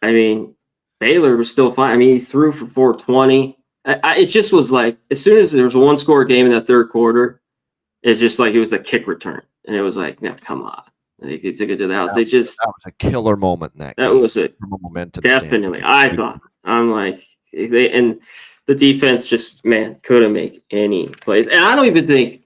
I mean, Baylor was still fine. I mean, he threw for 420. It just was like, as soon as there was a 1-score game in that third quarter, It's just like it was a kick return, and it was like, no, come on. They took it to the house. That was a killer moment in that that game. was it. From a momentum Definitely, standpoint. I thought. I'm like, and the defense just, man, couldn't make any plays. And I don't even think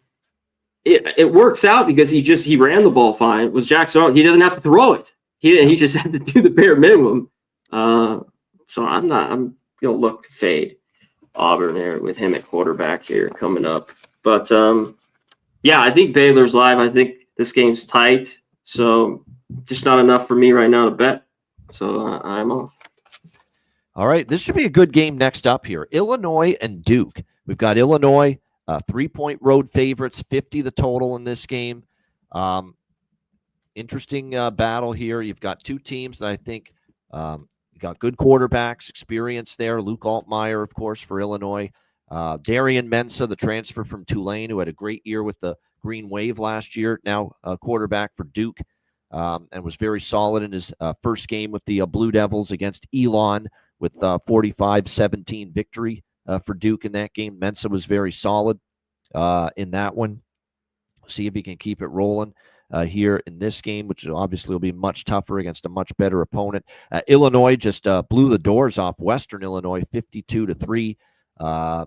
it works out because he ran the ball fine. It was Jackson. He doesn't have to throw it. He just had to do the bare minimum. So I'm gonna look to fade Auburn there with him at quarterback here coming up. But yeah, I think Baylor's live. I think this game's tight. So just not enough for me right now to bet. So I'm off. All right, this should be a good game next up here. Illinois and Duke. We've got Illinois, 3-point road favorites, 50 the total in this game. Interesting battle here. You've got two teams that I think got good quarterbacks, experience there. Luke Altmaier, of course, for Illinois. Darian Mensah, the transfer from Tulane, who had a great year with the Green Wave last year, now a quarterback for Duke, and was very solid in his first game with the Blue Devils against Elon with 45-17 victory for Duke in that game. Mensah was very solid in that one. See if he can keep it rolling here in this game, which obviously will be much tougher against a much better opponent. Illinois just blew the doors off Western Illinois 52-3.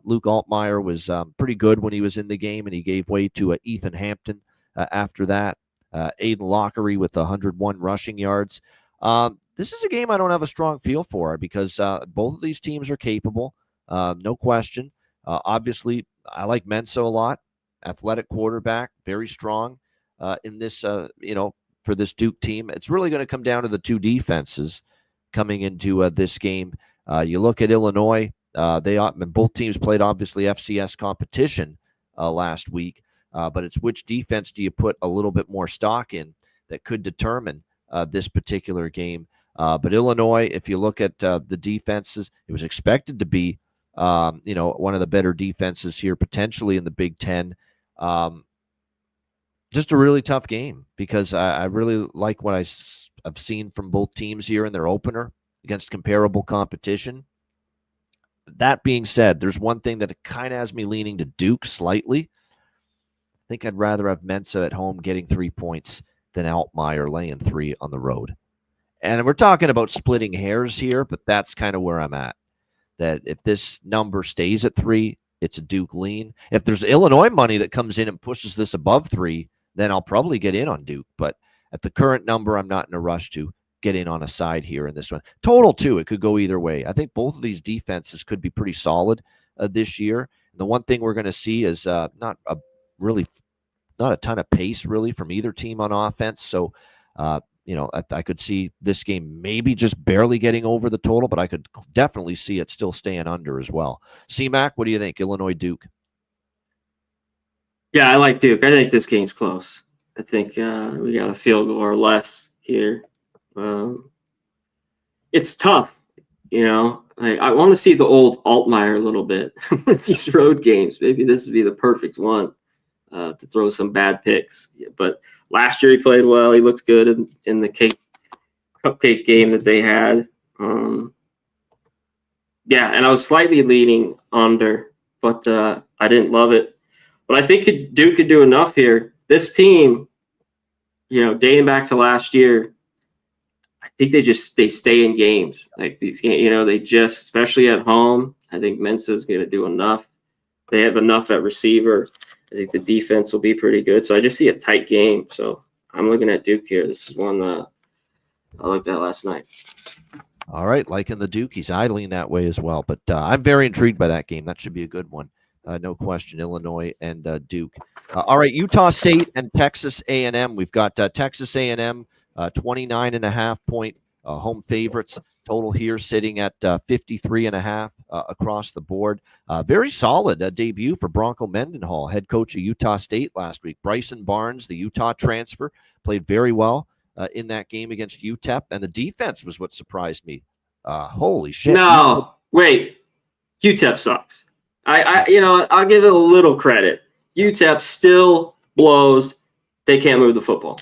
Luke Altmaier was pretty good when he was in the game, and he gave way to Ethan Hampton after that. Aiden Lockery with 101 rushing yards. This is a game I don't have a strong feel for because both of these teams are capable, no question. Obviously, I like Mensah a lot. Athletic quarterback, very strong in this, for this Duke team. It's really going to come down to the two defenses coming into this game. You look at Illinois. Both teams played obviously FCS competition last week, but it's which defense do you put a little bit more stock in that could determine this particular game. But Illinois, if you look at the defenses, it was expected to be, one of the better defenses here potentially in the Big Ten. Just a really tough game because I really like what I've seen from both teams here in their opener against comparable competition. That being said, there's one thing that kind of has me leaning to Duke slightly. I think I'd rather have Mensah at home getting 3 points than Altmaier laying 3 on the road. And we're talking about splitting hairs here, but that's kind of where I'm at. That if this number stays at 3, it's a Duke lean. If there's Illinois money that comes in and pushes this above 3, then I'll probably get in on Duke. But at the current number, I'm not in a rush to get in on a side here in this one. Total, too, it could go either way. I think both of these defenses could be pretty solid this year. And the one thing we're going to see is not a ton of pace, really, from either team on offense. So, I could see this game maybe just barely getting over the total, but I could definitely see it still staying under as well. C-Mac, what do you think? Illinois, Duke? Yeah, I like Duke. I think this game's close. I think we got a field goal or less here. It's tough, I want to see the old Altmaier a little bit with these road games. Maybe this would be the perfect one to throw some bad picks. But last year he played well. He looked good in the cupcake game that they had. Yeah, and I was slightly leaning under, but I didn't love it. But I think Duke could do enough here. This team, dating back to last year, I think they stay in games. Like these games, they just, especially at home, I think Mensah is going to do enough. They have enough at receiver. I think the defense will be pretty good. So I just see a tight game. So I'm looking at Duke here. This is one I looked at last night. All right, liking the Dukies. I lean that way as well. But I'm very intrigued by that game. That should be a good one. No question, Illinois and Duke. All right, Utah State and Texas A&M. We've got Texas A&M, 29.5-point home favorites. Total here sitting at 53.5 across the board. Very solid debut for Bronco Mendenhall, head coach of Utah State last week. Bryson Barnes, the Utah transfer, played very well in that game against UTEP, and the defense was what surprised me. Holy shit! No, wait, UTEP sucks. I'll give it a little credit. UTEP still blows. They can't move the football.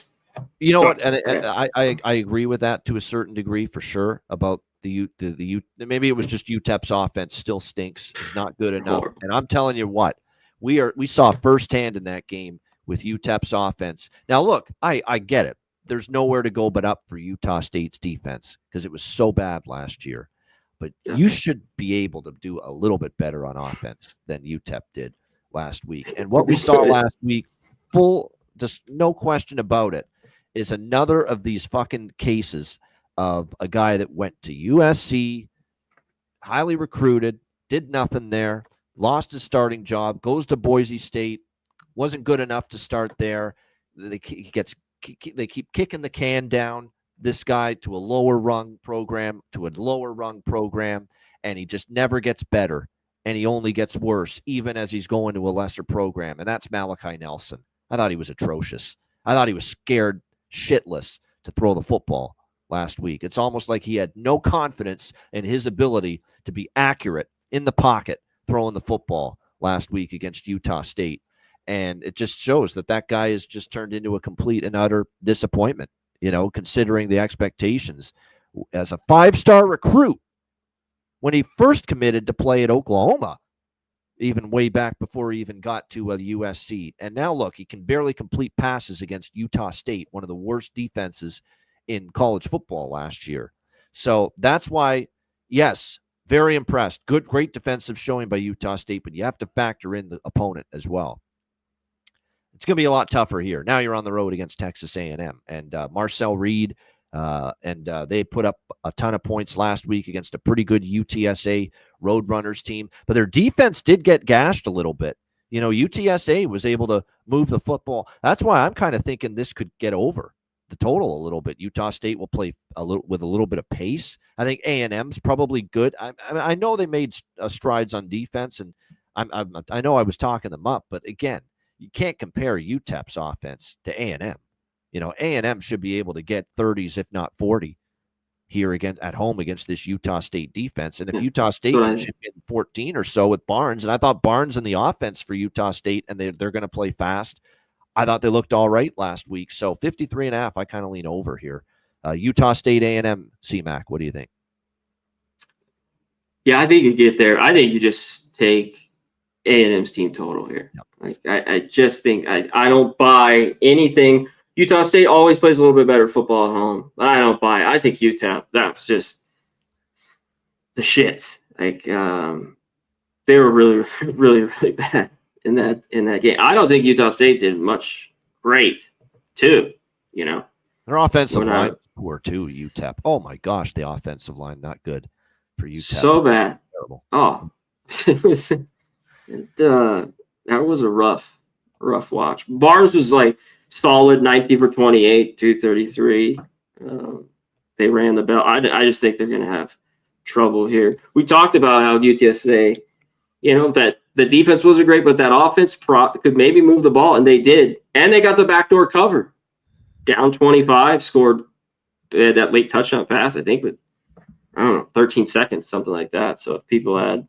You know what? And I agree with that to a certain degree for sure about the maybe it was just UTEP's offense still stinks. It's not good enough. And I'm telling you what, we saw firsthand in that game with UTEP's offense. Now, look, I get it. There's nowhere to go but up for Utah State's defense because it was so bad last year. But you should be able to do a little bit better on offense than UTEP did last week. And what we saw last week, just no question about it, is another of these fucking cases of a guy that went to USC, highly recruited, did nothing there, lost his starting job, goes to Boise State, wasn't good enough to start there. They keep kicking the can down, this guy, to a lower rung program, and he just never gets better, and he only gets worse, even as he's going to a lesser program, and that's Malachi Nelson. I thought he was atrocious. I thought he was scared shitless to throw the football last week. It's almost like he had no confidence in his ability to be accurate in the pocket throwing the football last week against Utah State. And it just shows that guy has just turned into a complete and utter disappointment, considering the expectations. As a 5-star recruit, when he first committed to play at Oklahoma, even way back before he even got to a USC. And now, look, he can barely complete passes against Utah State, one of the worst defenses in college football last year. So that's why, yes, very impressed. Great defensive showing by Utah State, but you have to factor in the opponent as well. It's going to be a lot tougher here. Now you're on the road against Texas A&M. And Marcel Reed, they put up a ton of points last week against a pretty good UTSA Roadrunners team. But their defense did get gashed a little bit. UTSA was able to move the football. That's why I'm kind of thinking this could get over the total a little bit. Utah State will play with a little bit of pace. I think A&M's probably good. I know they made strides on defense, and I know I was talking them up. But again, you can't compare UTEP's offense to A&M. A&M should be able to get 30s, if not 40, here again at home against this Utah State defense. And if Utah State can chip in 14 or so with Barnes, and I thought Barnes in the offense for Utah State, and they're going to play fast. I thought they looked all right last week. So 53.5, I kind of lean over here. Utah State, A&M, CMAC, what do you think? Yeah, I think you get there. I think you just take A&M's team total here. Yep. I just think I don't buy anything. Utah State always plays a little bit better football at home. I don't buy it. I think UTEP, that's just the shits. They were really, really, really bad in that game. I don't think Utah State did much great, too. Their offensive line poor too. UTEP. Oh my gosh, the offensive line not good for UTEP. So bad. Terrible. Oh, that was a rough watch. Barnes was solid, 19 for 28, 233. They ran the bell. I just think they're going to have trouble here. We talked about how UTSA, that the defense wasn't great, but that offense could maybe move the ball, and they did. And they got the backdoor cover. Down 25, scored that late touchdown pass, I think, with, 13 seconds, something like that. So if people had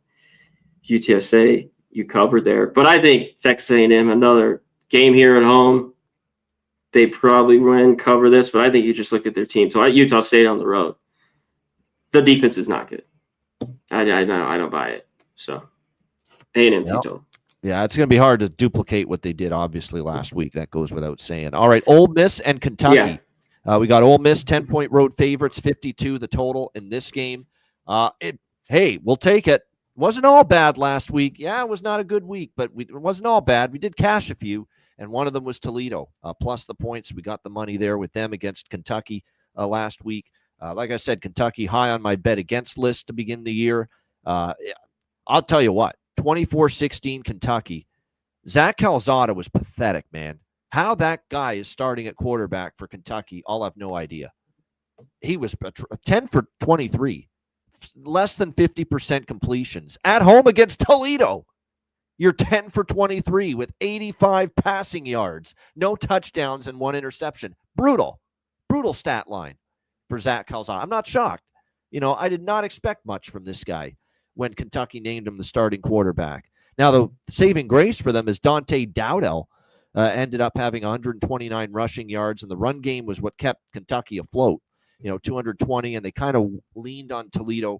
UTSA, you covered there. But I think Texas A&M, another game here at home, they probably win, cover this, but I think you just look at their team. So Utah State on the road, the defense is not good. I don't buy it. So A&M total. Yeah, it's going to be hard to duplicate what they did, obviously, last week. That goes without saying. All right, Ole Miss and Kentucky. Yeah. We got Ole Miss, 10-point road favorites, 52 the total in this game. Hey, we'll take it. Wasn't all bad last week. Yeah, it was not a good week, but it wasn't all bad. We did cash a few, and one of them was Toledo, plus the points. We got the money there with them against Kentucky last week. Like I said, Kentucky high on my bet against list to begin the year. I'll tell you what, 24-16 Kentucky. Zach Calzada was pathetic, man. How that guy is starting at quarterback for Kentucky, I'll have no idea. He was 10 for 23, less than 50% completions. At home against Toledo, you're 10 for 23 with 85 passing yards, no touchdowns, and one interception. Brutal stat line for Zach Calzada. I'm not shocked. I did not expect much from this guy when Kentucky named him the starting quarterback. Now, the saving grace for them is Dante Dowdell ended up having 129 rushing yards, and the run game was what kept Kentucky afloat, 220, and they kind of leaned on Toledo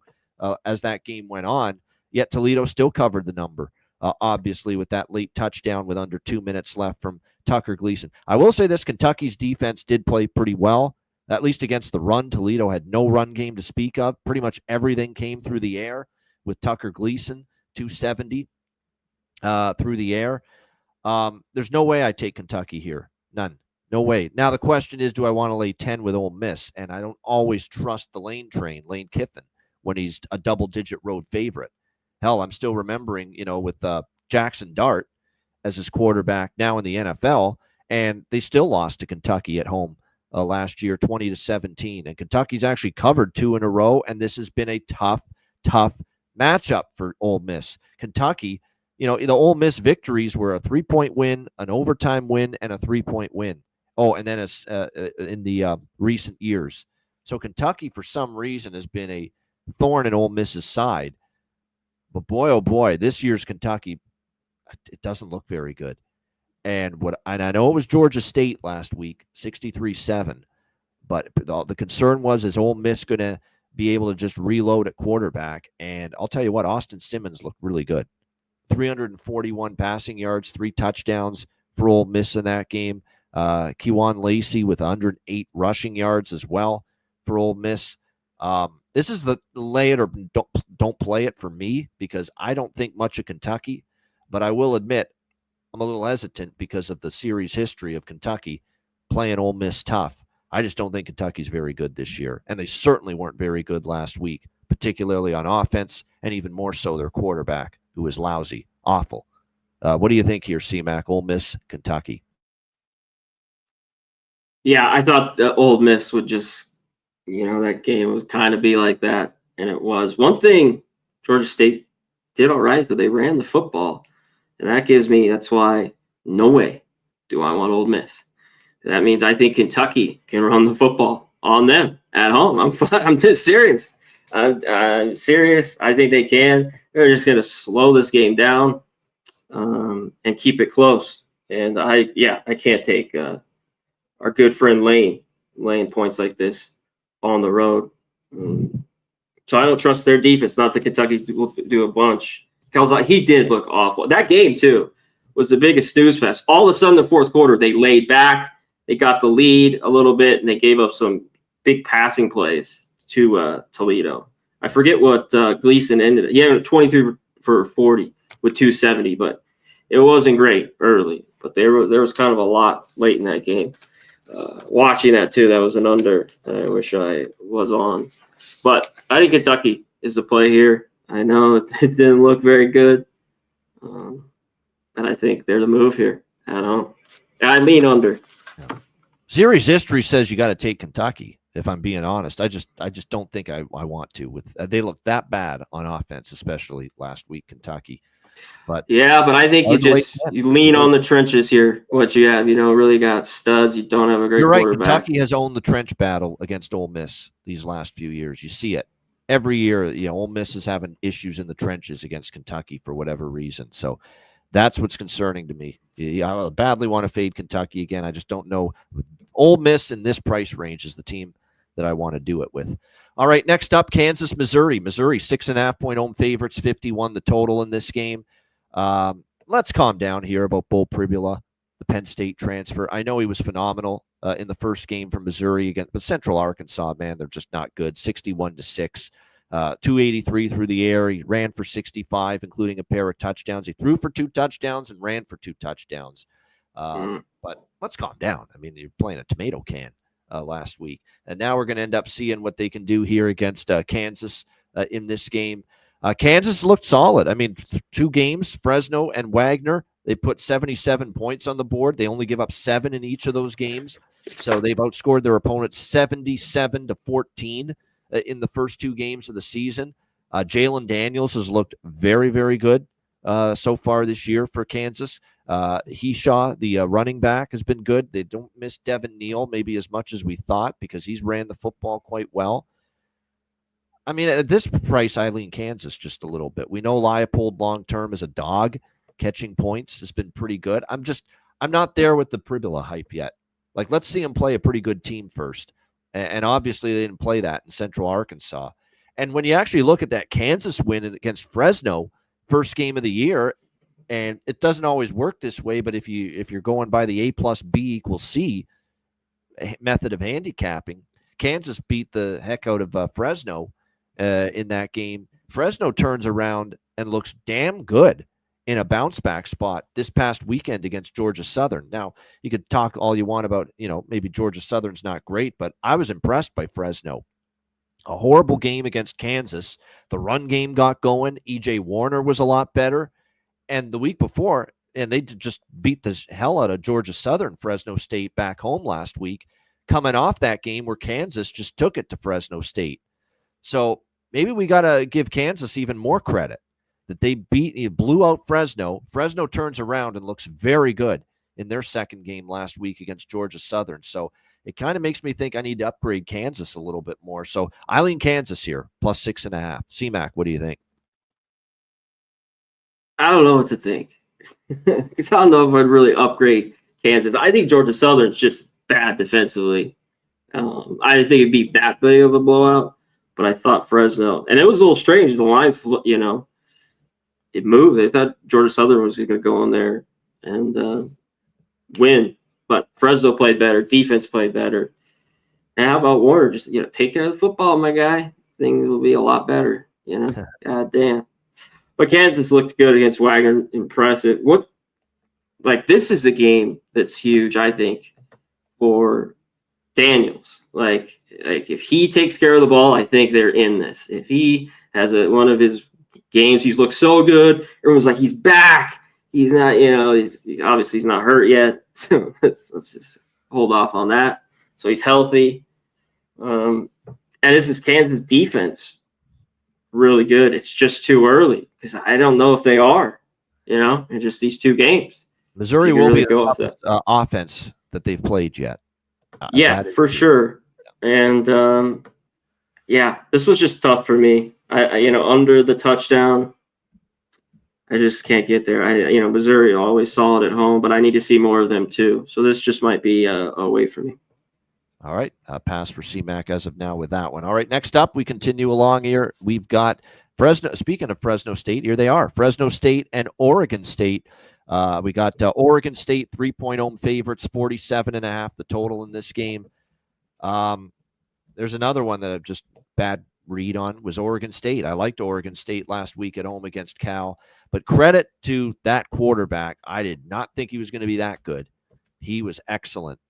as that game went on, yet Toledo still covered the number, obviously, with that late touchdown with under 2 minutes left from Tucker Gleason. I will say this, Kentucky's defense did play pretty well, at least against the run. Toledo had no run game to speak of. Pretty much everything came through the air with Tucker Gleason, 270 through the air. There's no way I take Kentucky here. None. No way. Now, the question is, do I want to lay 10 with Ole Miss? And I don't always trust the Lane train, Lane Kiffin, when he's a double-digit road favorite. Hell, I'm still remembering, with Jackson Dart as his quarterback now in the NFL, and they still lost to Kentucky at home last year, 20-17. And Kentucky's actually covered 2 in a row, and this has been a tough matchup for Ole Miss. Kentucky, the Ole Miss victories were a 3-point win, an overtime win, and a 3-point win. Oh, and then it's in the recent years. So Kentucky, for some reason, has been a thorn in Ole Miss's side. But boy, oh boy, this year's Kentucky, it doesn't look very good. And I know it was Georgia State last week, 63-7. But the concern was, is Ole Miss going to be able to just reload at quarterback? And I'll tell you what, Austin Simmons looked really good. 341 passing yards, 3 touchdowns for Ole Miss in that game. Kewan Lacey with 108 rushing yards as well for Ole Miss. This is the lay it or don't play it for me, because I don't think much of Kentucky, but I will admit I'm a little hesitant because of the series history of Kentucky playing Ole Miss tough. I just don't think Kentucky's very good this year, and they certainly weren't very good last week, particularly on offense, and even more so their quarterback, who was lousy, awful. What do you think here, C-Mac? Ole Miss, Kentucky. Yeah, I thought the Ole Miss would just, that game would kind of be like that, and it was. One thing Georgia State did all right, though, they ran the football, and that's why no way do I want Ole Miss. That means I think Kentucky can run the football on them at home. I'm just serious. I'm serious. I think they can. They're just going to slow this game down and keep it close. And I can't take our good friend Lane laying points like this on the road. So I don't trust their defense. Not that Kentucky will do a bunch. He did look awful. That game, too, was the biggest snooze fest. All of a sudden, the fourth quarter, they laid back. They got the lead a little bit, and they gave up some big passing plays to Toledo. I forget what Gleason ended. He had 23 for 40 with 270, but it wasn't great early. But there was kind of a lot late in that game. Watching that, too, that was an under. I wish I was on. But I think Kentucky is the play here. I know it didn't look very good. And I think they're the move here at home. I lean under. Series history says you got to take Kentucky, if I'm being honest. I just don't think I want to. They look that bad on offense, especially last week, Kentucky. But I think you lean on the trenches here. What you have, really got studs. You don't have a great quarterback. You're right. Kentucky has owned the trench battle against Ole Miss these last few years. You see it every year. Ole Miss is having issues in the trenches against Kentucky for whatever reason. So that's what's concerning to me. I badly want to fade Kentucky again. I just don't know. Ole Miss in this price range is the team that I want to do it with. All right, next up, Kansas, Missouri. Missouri, 6.5-point home favorites, 51 the total in this game. Let's calm down here about Bo Pribula, the Penn State transfer. I know he was phenomenal in the first game for Missouri against, but Central Arkansas, man, they're just not good. 61-6. 283 through the air. He ran for 65, including a pair of touchdowns. He threw for 2 touchdowns and ran for 2 touchdowns. But let's calm down. I mean, you're playing a tomato can last week. And now we're going to end up seeing what they can do here against Kansas in this game. Kansas looked solid. I mean, 2 games, Fresno and Wagner, they put 77 points on the board. They only give up 7 in each of those games. So they've outscored their opponents 77-14 in the first 2 games of the season. Jalen Daniels has looked very, very good so far this year for Kansas. Heshaw, the running back, has been good. They don't miss Devin Neal maybe as much as we thought because he's ran the football quite well. I mean, at this price, I lean Kansas just a little bit. We know Leipold long-term as a dog catching points has been pretty good. I'm not there with the Pribula hype yet. Like, let's see him play a pretty good team first. And obviously they didn't play that in Central Arkansas. And when you actually look at that Kansas win against Fresno, first game of the year, And it doesn't always work this way, but if you're going by the A plus B equals C method of handicapping, Kansas beat the heck out of Fresno in that game. Fresno turns around and looks damn good in a bounce back spot this past weekend against Georgia Southern. Now, you could talk all you want about, maybe Georgia Southern's not great, but I was impressed by Fresno. A horrible game against Kansas. The run game got going. E.J. Warner was a lot better. And the week before, and they just beat the hell out of Georgia Southern, Fresno State back home last week, coming off that game where Kansas just took it to Fresno State. So maybe we got to give Kansas even more credit that they blew out Fresno. Fresno turns around and looks very good in their second game last week against Georgia Southern. So it kind of makes me think I need to upgrade Kansas a little bit more. So I lean Kansas here, plus 6.5. C-Mac, what do you think? I don't know what to think. Because I don't know if I'd really upgrade Kansas. I think Georgia Southern's just bad defensively. I didn't think it'd be that big of a blowout, but I thought Fresno, and it was a little strange. The line, it moved. I thought Georgia Southern was going to go in there and win, but Fresno played better. Defense played better. And how about Warner? Just take care of the football, my guy. Things will be a lot better. God damn. But Kansas looked good against Wagner. Impressive. This is a game that's huge, I think, for Daniels. Like if he takes care of the ball, I think they're in this. If he has one of his games, he's looked so good. Everyone's like, he's back. He's not, he's obviously he's not hurt yet. So let's just hold off on that. So he's healthy. And this is Kansas defense. Really good. It's just too early because I don't know if they are, in just these two games. Missouri will be the toughest offense that they've played yet. Yeah, for sure. And this was just tough for me. I under the touchdown, I just can't get there. Missouri always solid at home, but I need to see more of them too. So this just might be a way for me. All right, pass for CMAC as of now with that one. All right, next up, we continue along here. We've got Fresno. Speaking of Fresno State, here they are, Fresno State and Oregon State. We got Oregon State 3-point home favorites, 47.5 the total in this game. There's another one that I've just bad read on was Oregon State. I liked Oregon State last week at home against Cal, but credit to that quarterback. I did not think he was going to be that good. He was excellent.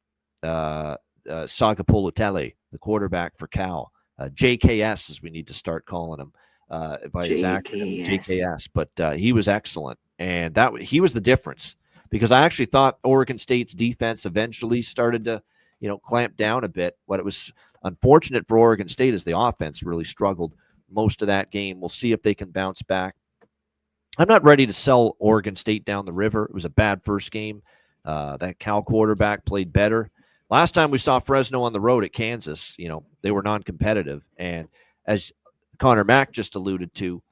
Sagapolutele, the quarterback for Cal. JKS, as we need to start calling him by his acronym, JKS. But he was excellent, and he was the difference because I actually thought Oregon State's defense eventually started to, clamp down a bit. What it was unfortunate for Oregon State is the offense really struggled most of that game. We'll see if they can bounce back. I'm not ready to sell Oregon State down the river. It was a bad first game. That Cal quarterback played better. Last time we saw Fresno on the road at Kansas, they were non-competitive. And as Connor Mack just alluded to,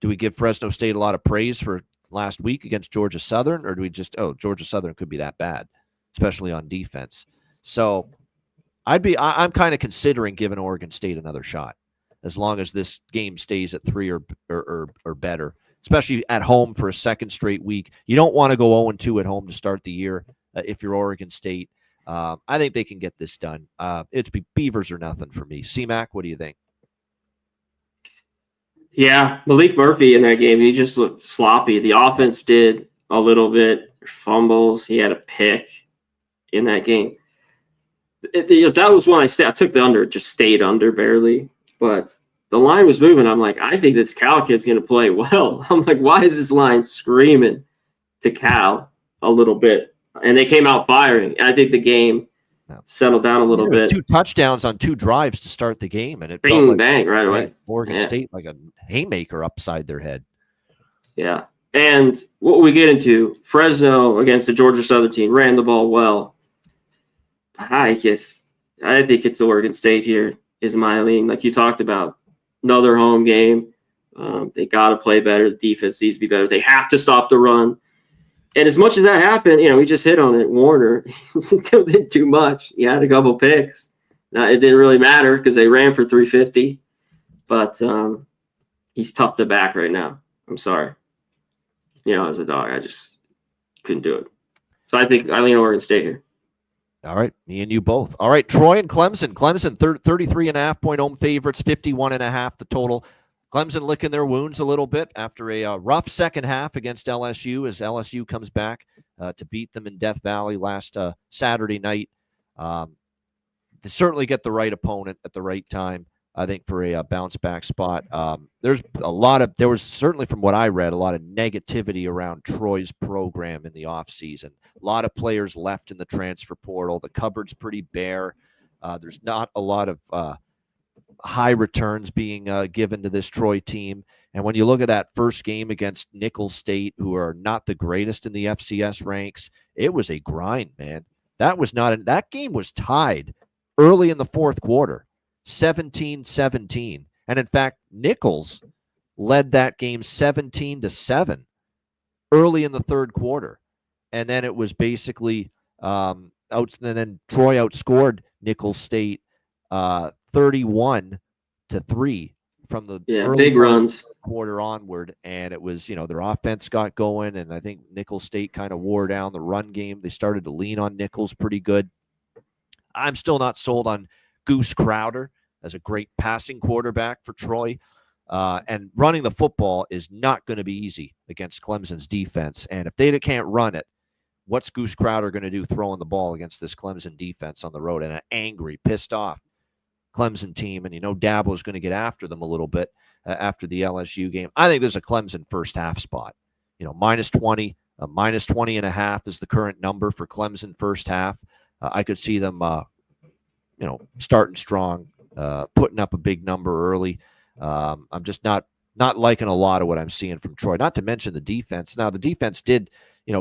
do we give Fresno State a lot of praise for last week against Georgia Southern, or do we just, Georgia Southern could be that bad, especially on defense? So I'm kind of considering giving Oregon State another shot as long as this game stays at 3 or better, especially at home for a second straight week. You don't want to go 0-2 at home to start the year if you're Oregon State. I think they can get this done. It's Beavers or nothing for me. C-Mac, what do you think? Yeah, Malik Murphy in that game, he just looked sloppy. The offense did a little bit. Fumbles. He had a pick in that game. That was when I took the under. It just stayed under barely. But the line was moving. I'm like, I think this Cal kid's going to play well. I'm like, why is this line screaming to Cal a little bit? And they came out firing. I think the game settled down a little bit. 2 touchdowns on 2 drives to start the game, and it bang, felt bang right away. Oregon State like a haymaker upside their head. Yeah. And what we get into, Fresno against the Georgia Southern team ran the ball well. I think it's Oregon State here is my lean. Like you talked about, another home game. They got to play better. The defense needs to be better. They have to stop the run. And as much as that happened, we just hit on it. Warner still didn't do much. He had a couple picks. It didn't really matter because they ran for 350. But he's tough to back right now. I'm sorry. as a dog. I just couldn't do it. So I think I lean Oregon State here. All right, me and you both. All right, Troy and Clemson. Clemson, 33.5-point home favorites, 51.5 the total. Clemson licking their wounds a little bit after a rough second half against LSU as LSU comes back to beat them in Death Valley last Saturday night. They certainly get the right opponent at the right time, I think, for a bounce back spot. There was certainly, from what I read, a lot of negativity around Troy's program in the offseason. A lot of players left in the transfer portal. The cupboard's pretty bare. There's not a lot of high returns being given to this Troy team. And when you look at that first game against Nicholls State, who are not the greatest in the FCS ranks, it was a grind, man. That game was tied early in the fourth quarter, 17-17. And in fact, Nicholls led that game 17-7 early in the third quarter. And then it was basically and then Troy outscored Nicholls State 31-3 from the early big runs quarter onward. And it was, their offense got going, and I think Nicholls State kind of wore down the run game. They started to lean on Nicholls pretty good. I'm still not sold on Goose Crowder as a great passing quarterback for Troy. And running the football is not going to be easy against Clemson's defense. And if they can't run it, what's Goose Crowder going to do throwing the ball against this Clemson defense on the road and an angry, pissed off Clemson team? And Dabo's going to get after them a little bit after the LSU game. I think there's a Clemson first half spot. Minus 20, minus 20.5 is the current number for Clemson first half. I could see them, starting strong, putting up a big number early. I'm just not liking a lot of what I'm seeing from Troy. Not to mention the defense. Now the defense did,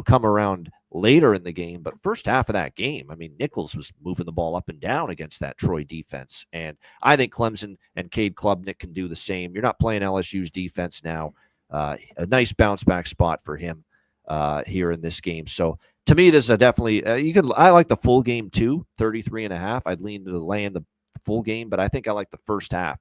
come around later in the game, but first half of that game, Nicholls was moving the ball up and down against that Troy defense. And I think Clemson and Cade Klubnik can do the same. You're not playing LSU's defense now. A nice bounce back spot for him here in this game. So to me, this is definitely, I like the full game too, 33.5. I'd lean to the laying the full game, but I think I like the first half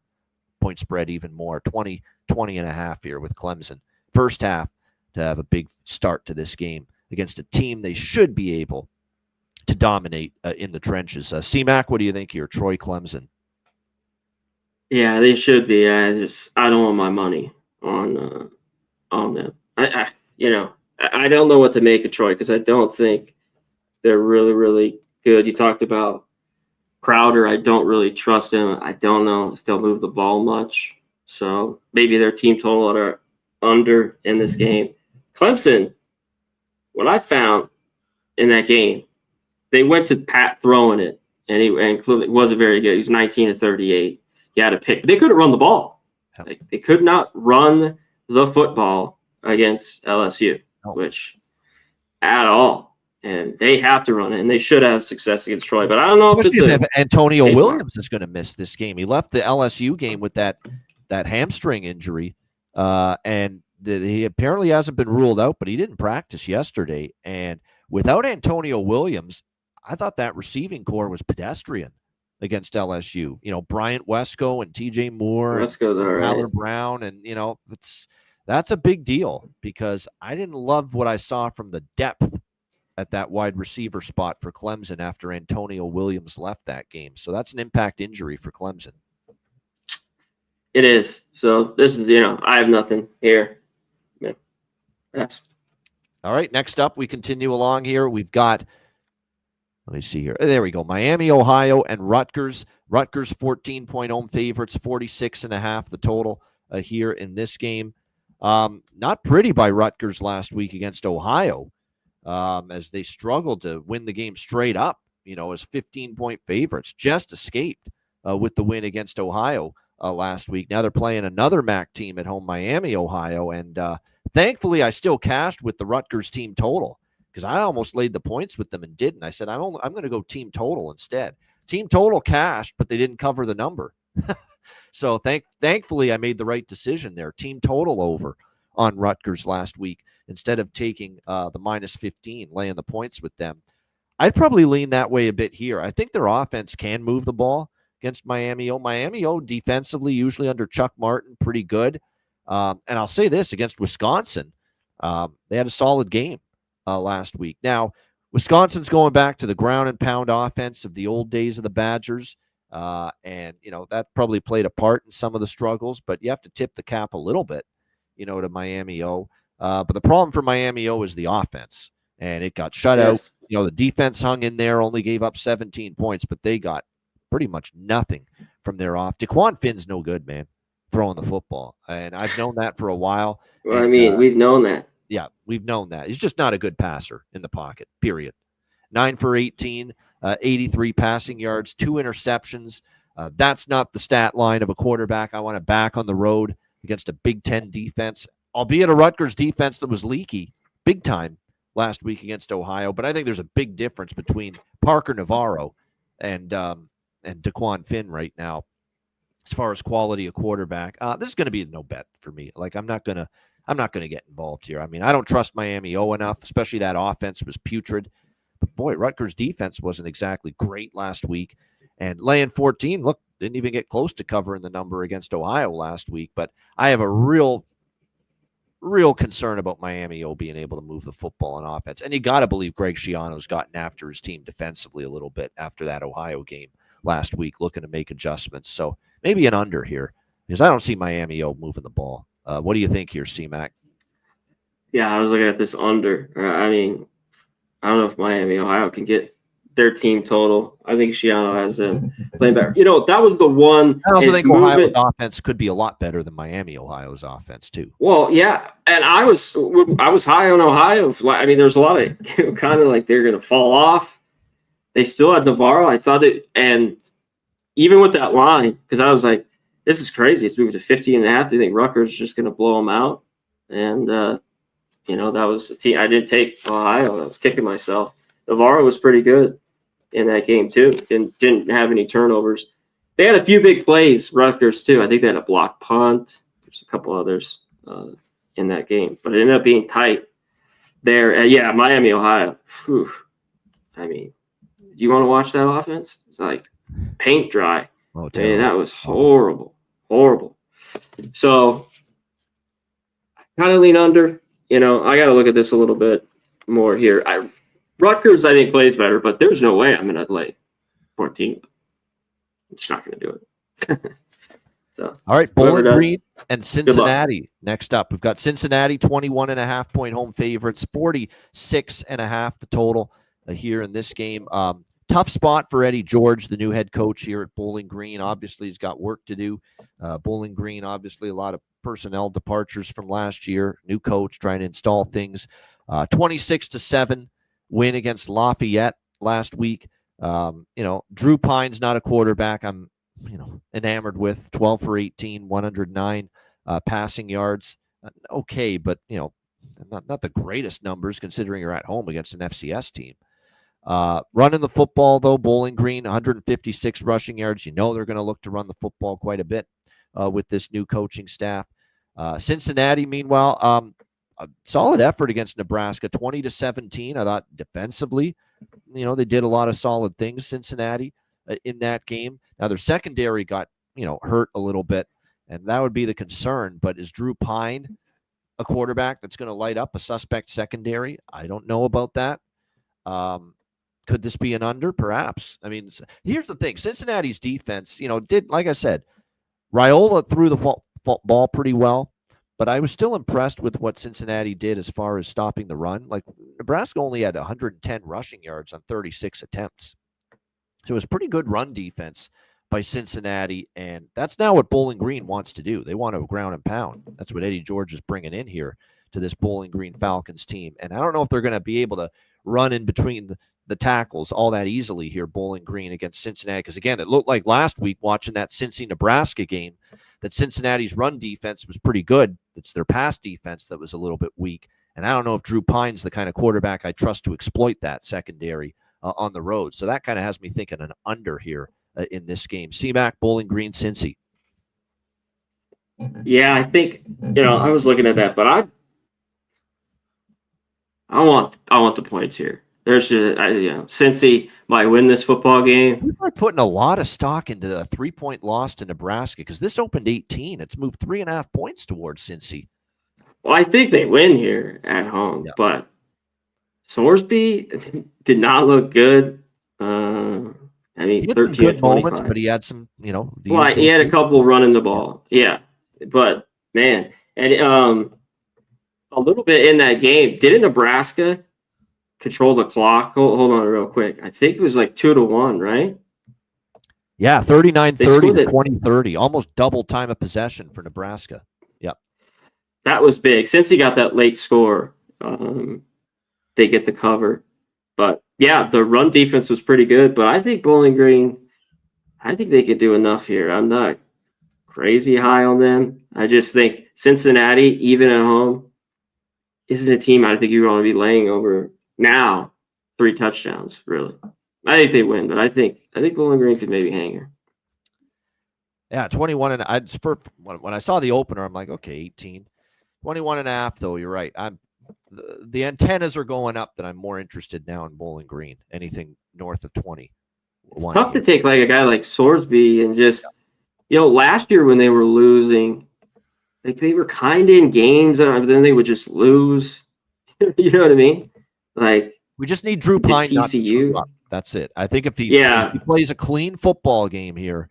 point spread even more, 20.5 here with Clemson. First half to have a big start to this game against a team they should be able to dominate in the trenches. C-Mac, what do you think here? Troy, Clemson. Yeah, they should be. I don't want my money on them. I don't know what to make of Troy because I don't think they're really, really good. You talked about Crowder. I don't really trust him. I don't know if they'll move the ball much. So maybe their team total are under in this game. Clemson, what I found in that game, they went to Pat throwing it, and it wasn't very good. He was 19-38. He had a pick. But they couldn't run the ball. They could not run the football against LSU, which at all. And they have to run it, and they should have success against Troy. But I don't know if Antonio Williams is going to miss this game. He left the LSU game with that hamstring injury, and he apparently hasn't been ruled out, but he didn't practice yesterday. And without Antonio Williams, I thought that receiving core was pedestrian against LSU. Bryant Wesco and TJ Moore, Wesco's all right. Tyler Brown, and that's a big deal because I didn't love what I saw from the depth at that wide receiver spot for Clemson after Antonio Williams left that game. So that's an impact injury for Clemson. It is. So this is, I have nothing here. Yeah. Yes. All right. Next up, we continue along here. We've got, let me see here. There we go. Miami, Ohio, and Rutgers. Rutgers 14-point home favorites, 46.5 the total here in this game. Not pretty by Rutgers last week against Ohio, as they struggled to win the game straight up, as 15-point favorites. Just escaped with the win against Ohio last week. Now they're playing another MAC team at home, Miami, Ohio, and thankfully I still cashed with the Rutgers team total because I almost laid the points with them and didn't. I said I'm going to go team total instead. Team total cashed, but they didn't cover the number. So thankfully I made the right decision there. Team total over on Rutgers last week instead of taking the minus 15, laying the points with them. I'd probably lean that way a bit here. I think their offense can move the ball against Miami. Miami defensively, usually under Chuck Martin, pretty good. And I'll say this against Wisconsin. They had a solid game last week. Now, Wisconsin's going back to the ground and pound offense of the old days of the Badgers. And, that probably played a part in some of the struggles, but you have to tip the cap a little bit, to Miami O. But the problem for Miami O is the offense, and it got shut out. The defense hung in there, only gave up 17 points, but they got pretty much nothing from their off. DeQuan Finn's no good, man, throwing the football. And I've known that for a while. Well, we've known that. Yeah, we've known that. He's just not a good passer in the pocket, period. 9 for 18, 83 passing yards, 2 interceptions. That's not the stat line of a quarterback I want to back on the road against a Big Ten defense, albeit a Rutgers defense that was leaky big time last week against Ohio. But I think there's a big difference between Parker Navarro and DeQuan Finn right now as far as quality of quarterback. This is going to be a no bet for me. Like, I'm not going to get involved here. I don't trust Miami O enough, especially that offense was putrid. But boy, Rutgers defense wasn't exactly great last week. And laying 14, look, didn't even get close to covering the number against Ohio last week. But I have a real concern about Miami O being able to move the football on offense. And you got to believe Greg Schiano's gotten after his team defensively a little bit after that Ohio game last week, looking to make adjustments. So maybe an under here, because I don't see Miami O moving the ball. What do you think here, C-Mac? Yeah, I was looking at this under. I don't know if Miami, Ohio can get their team total. I think Schiano has them playing better. That was the one. I also think Ohio's offense could be a lot better than Miami, Ohio's offense too. Well, yeah, and I was high on Ohio. There's a lot of kind of like they're going to fall off. They still had Navarro. I thought it, and even with that line, because I was like, this is crazy. It's moved to 50.5. They think Rutgers is just going to blow them out. And, that was a team. I didn't take Ohio. I was kicking myself. Navarro was pretty good in that game, too. Didn't have any turnovers. They had a few big plays, Rutgers, too. I think they had a block punt. There's a couple others in that game. But it ended up being tight there. Miami, Ohio. Whew. Do you want to watch that offense? It's like paint dry. Oh, that was horrible. So I kind of lean under. I got to look at this a little bit more here. Rutgers, I think, plays better, but there's no way I'm going to lay 14. I'm just not going to do it. So, all right, Bowling Green and Cincinnati next up. We've got Cincinnati, 21.5-point home favorites, 46.5 the total here in this game. Tough spot for Eddie George, the new head coach here at Bowling Green. Obviously, he's got work to do. Bowling Green, obviously, a lot of personnel departures from last year. New coach trying to install things. 26-7 win against Lafayette last week. Drew Pine's not a quarterback I'm, enamored with. 12 for 18, 109 passing yards. Okay, but, not the greatest numbers considering you're at home against an FCS team. Running the football, though, Bowling Green, 156 rushing yards. They're going to look to run the football quite a bit with this new coaching staff. Cincinnati, meanwhile, a solid effort against Nebraska, 20-17. I thought defensively, they did a lot of solid things, Cincinnati, in that game. Now, their secondary got, hurt a little bit, and that would be the concern. But is Drew Pine a quarterback that's going to light up a suspect secondary? I don't know about that. Could this be an under? Perhaps. Here's the thing. Cincinnati's defense, did, like I said, Raiola threw the ball pretty well, but I was still impressed with what Cincinnati did as far as stopping the run. Like, Nebraska only had 110 rushing yards on 36 attempts. So it was pretty good run defense by Cincinnati, and that's now what Bowling Green wants to do. They want to ground and pound. That's what Eddie George is bringing in here to this Bowling Green Falcons team. And I don't know if they're going to be able to run in between the tackles all that easily here, Bowling Green against Cincinnati. Because, again, it looked like last week watching that Cincy-Nebraska game that Cincinnati's run defense was pretty good. It's their pass defense that was a little bit weak. And I don't know if Drew Pine's the kind of quarterback I trust to exploit that secondary on the road. So that kind of has me thinking an under here in this game. C-Mac, Bowling Green, Cincy. Yeah, I think, I was looking at that, but I want the points here. There's just, Cincy might win this football game. People are putting a lot of stock into a 3-point loss to Nebraska because this opened 18. It's moved 3.5 points towards Cincy. Well, I think they win here at home, but Sorsby did not look good. I mean, He had some 13 good of moments, 25. but he had some, the Well, he usual had a couple running the Yeah. ball. Yeah. But, man, and a little bit in that game, didn't Nebraska control the clock? Hold on real quick. I think it was like 2-1, right? Yeah, 39-30 to it. 20-30, almost double time of possession for Nebraska. Yep. That was big. Since he got that late score, they get the cover. But, yeah, the run defense was pretty good. But I think Bowling Green, I think they could do enough here. I'm not crazy high on them. I just think Cincinnati, even at home, isn't a team I think you want to be laying over now 3 touchdowns, really. I think they win, but I think Bowling Green could maybe hang here. Yeah, 21 and when I saw the opener, I'm like, okay, 18. 21 and a half, though, you're right. The antennas are going up that I'm more interested now in Bowling Green. Anything north of 20. It's tough to take like a guy like Sorsby and just, last year when they were losing, like they were kind of in games and then they would just lose. You know what I mean? Like we just need Drew Pine not to screw up. That's it. I think if he plays a clean football game here,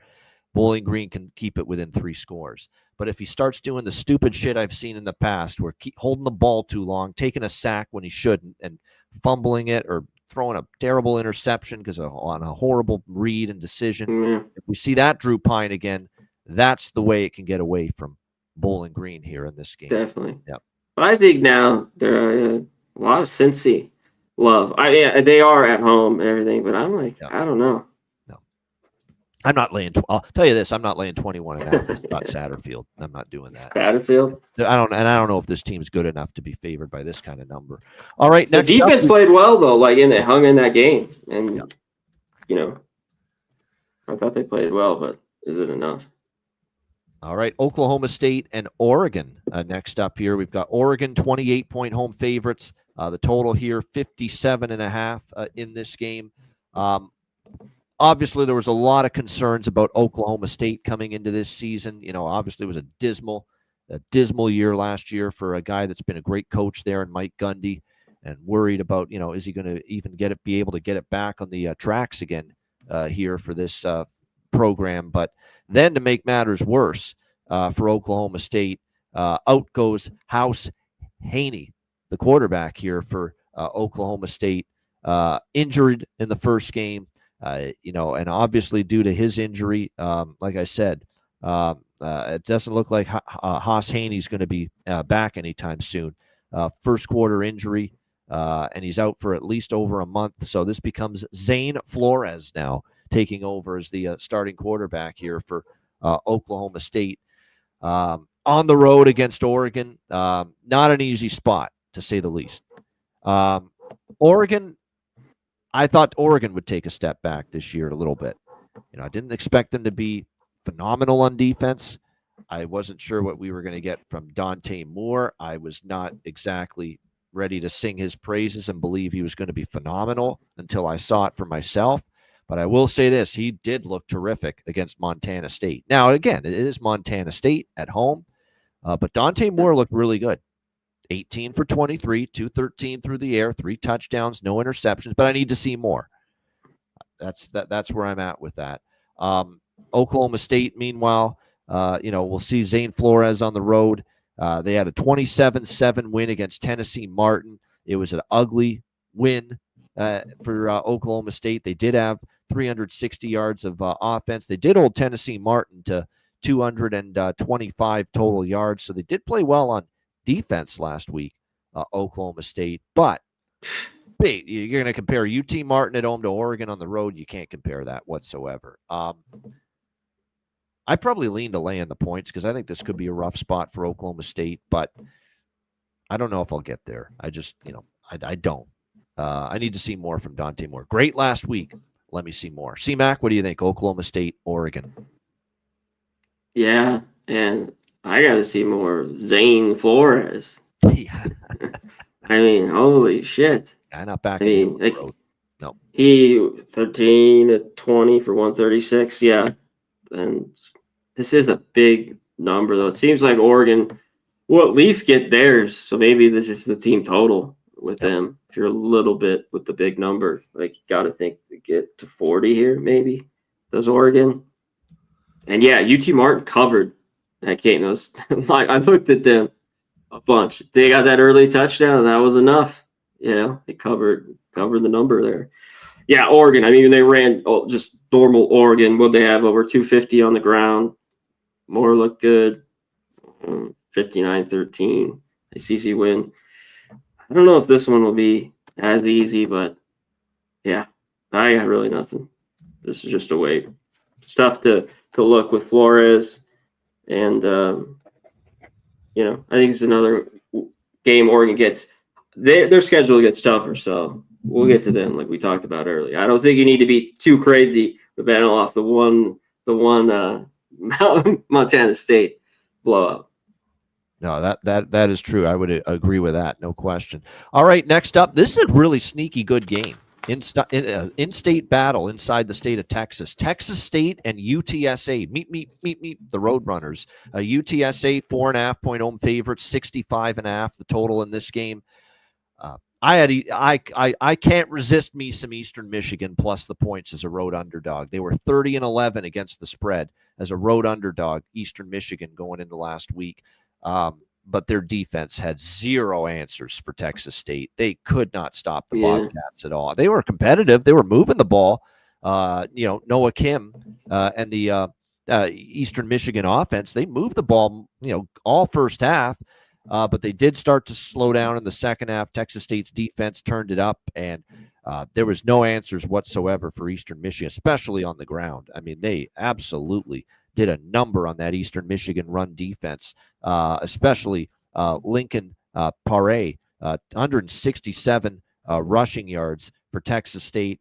Bowling Green can keep it within 3 scores. But if he starts doing the stupid shit I've seen in the past, where keep holding the ball too long, taking a sack when he shouldn't, and fumbling it or throwing a terrible interception because on a horrible read and decision, if we see that Drew Pine again, that's the way it can get away from Bowling Green here in this game. Definitely. Yep. But I think now there are a lot of Cincy love. They are at home and everything, but I'm like, I don't know. I'm not laying. I'll tell you this: I'm not laying 21 and a half. It's not Satterfield. I'm not doing that. Satterfield. I don't know if this team's good enough to be favored by this kind of number. All right, the defense played well though. Like they hung in that game, and I thought they played well, but is it enough? All right, Oklahoma State and Oregon next up here. We've got Oregon 28-point home favorites. The total here 57.5 in this game. Obviously, there was a lot of concerns about Oklahoma State coming into this season. Obviously, it was a dismal year last year for a guy that's been a great coach there, and Mike Gundy, and worried about, is he going to even be able to get it back on the tracks again here for this program. But then to make matters worse for Oklahoma State, out goes House Haney, the quarterback here for Oklahoma State, injured in the first game. And obviously due to his injury, like I said, it doesn't look like Haas Haney's going to be back anytime soon. First quarter injury, and he's out for at least over a month. So this becomes Zane Flores now taking over as the starting quarterback here for Oklahoma State. On the road against Oregon, not an easy spot, to say the least. I thought Oregon would take a step back this year a little bit. I didn't expect them to be phenomenal on defense. I wasn't sure what we were going to get from Dante Moore. I was not exactly ready to sing his praises and believe he was going to be phenomenal until I saw it for myself. But I will say this, he did look terrific against Montana State. Now, again, it is Montana State at home, but Dante Moore looked really good. 18 for 23, 213 through the air, 3 touchdowns, no interceptions, but I need to see more. That's where I'm at with that. Oklahoma State, meanwhile, we'll see Zane Flores on the road. They had a 27-7 win against Tennessee Martin. It was an ugly win for Oklahoma State. They did have 360 yards of offense. They did hold Tennessee Martin to 225 total yards, so they did play well on defense last week, Oklahoma State. But wait, you're going to compare UT Martin at home to Oregon on the road? You can't compare that whatsoever. I probably lean to laying the points because I think this could be a rough spot for Oklahoma State, but I don't know if I'll get there. I just, I don't. I need to see more from Dante Moore. Great last week. Let me see more. C-Mac, what do you think? Oklahoma State, Oregon. Yeah, and I got to see more Zane Flores. Yeah. I mean, holy shit. I'm not back. No. He 13 to 20 for 136. Yeah. And this is a big number, though. It seems like Oregon will at least get theirs. So maybe this is the team total with them. If you're a little bit with the big number, like you got to think to get to 40 here, maybe. Does Oregon? And yeah, UT Martin covered that game. Like I looked at them a bunch. They got that early touchdown, and that was enough. They covered the number there. Yeah, Oregon. I mean, they ran just normal Oregon. What they have over 250 on the ground. Moore looked good. 59-13. ACC win. I don't know if this one will be as easy, but yeah, I got really nothing. This is just a wait. It's tough to look with Flores, and I think it's another game Oregon gets. Their schedule gets tougher, so we'll get to them like we talked about earlier. I don't think you need to be too crazy to battle off the one Montana State blowout. No, that is true. I would agree with that. No question. All right, next up, this is a really sneaky good game. In-state battle inside the state of Texas. Texas State and UTSA. Meet the Roadrunners. UTSA 4.5-point home favorites, 65.5 the total in this game. I can't resist me some Eastern Michigan plus the points as a road underdog. They were 30-11 against the spread as a road underdog, Eastern Michigan, going into last week. But their defense had zero answers for Texas State. They could not stop the Bobcats at all. They were competitive. They were moving the ball. Noah Kim and the Eastern Michigan offense, they moved the ball, all first half. But they did start to slow down in the second half. Texas State's defense turned it up, and there was no answers whatsoever for Eastern Michigan, especially on the ground. I mean, they absolutely did a number on that Eastern Michigan run defense, especially Lincoln Paré, 167 rushing yards for Texas State.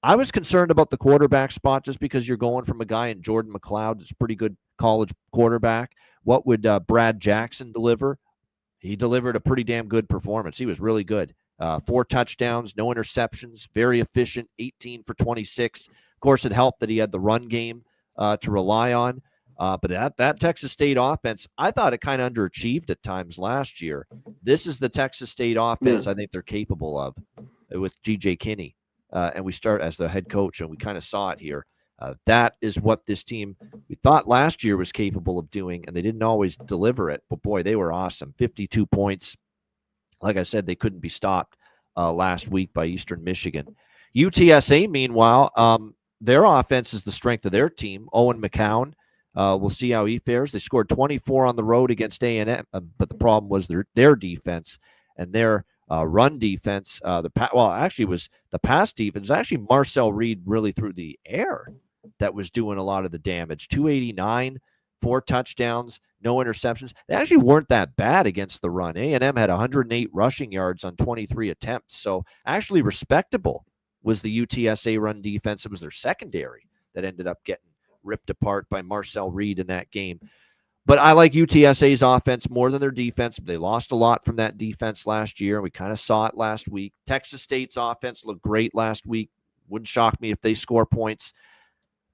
I was concerned about the quarterback spot just because you're going from a guy in Jordan McLeod that's a pretty good college quarterback. What would Brad Jackson deliver? He delivered a pretty damn good performance. He was really good. 4 touchdowns, no interceptions, very efficient, 18 for 26. Of course, it helped that he had the run game to rely on. But that Texas State offense, I thought it kind of underachieved at times last year. This is the Texas State offense I think they're capable of with G.J. Kinney. And we start as the head coach, and we kind of saw it here. That is what this team we thought last year was capable of doing, and they didn't always deliver it. But, boy, they were awesome. 52 points. Like I said, they couldn't be stopped last week by Eastern Michigan. UTSA, meanwhile, their offense is the strength of their team. Owen McCown, we'll see how he fares. They scored 24 on the road against A&M, but the problem was their defense and their run defense. Was the pass defense. Actually, Marcel Reed really through the air that was doing a lot of the damage. 289, 4 touchdowns, no interceptions. They actually weren't that bad against the run. A&M had 108 rushing yards on 23 attempts. So actually respectable was the UTSA run defense. It was their secondary that ended up getting ripped apart by Marcel Reed in that game. But I like UTSA's offense more than their defense. They lost a lot from that defense last year. We kind of saw it last week. Texas State's offense looked great last week. Wouldn't shock me if they score points.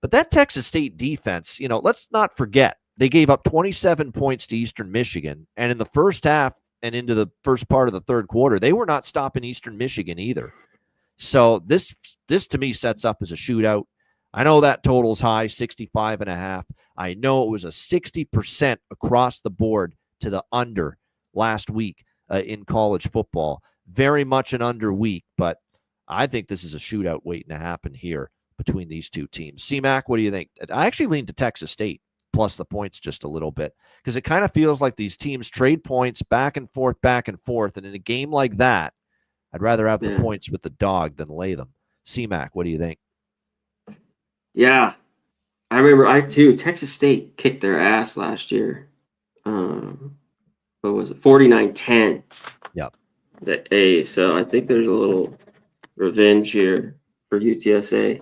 But that Texas State defense, let's not forget, they gave up 27 points to Eastern Michigan. And in the first half and into the first part of the third quarter, they were not stopping Eastern Michigan either. So this to me sets up as a shootout. I know that total's high, 65.5. I know it was a 60% across the board to the under last week in college football. Very much an under week, but I think this is a shootout waiting to happen here between these two teams. C-Mac, what do you think? I actually lean to Texas State plus the points just a little bit because it kind of feels like these teams trade points back and forth. And in a game like that, I'd rather have the points with the dog than lay them. C-Mac, what do you think? Yeah, I remember Texas State kicked their ass last year. What was it? 49-10. Yep. So I think there's a little revenge here for UTSA.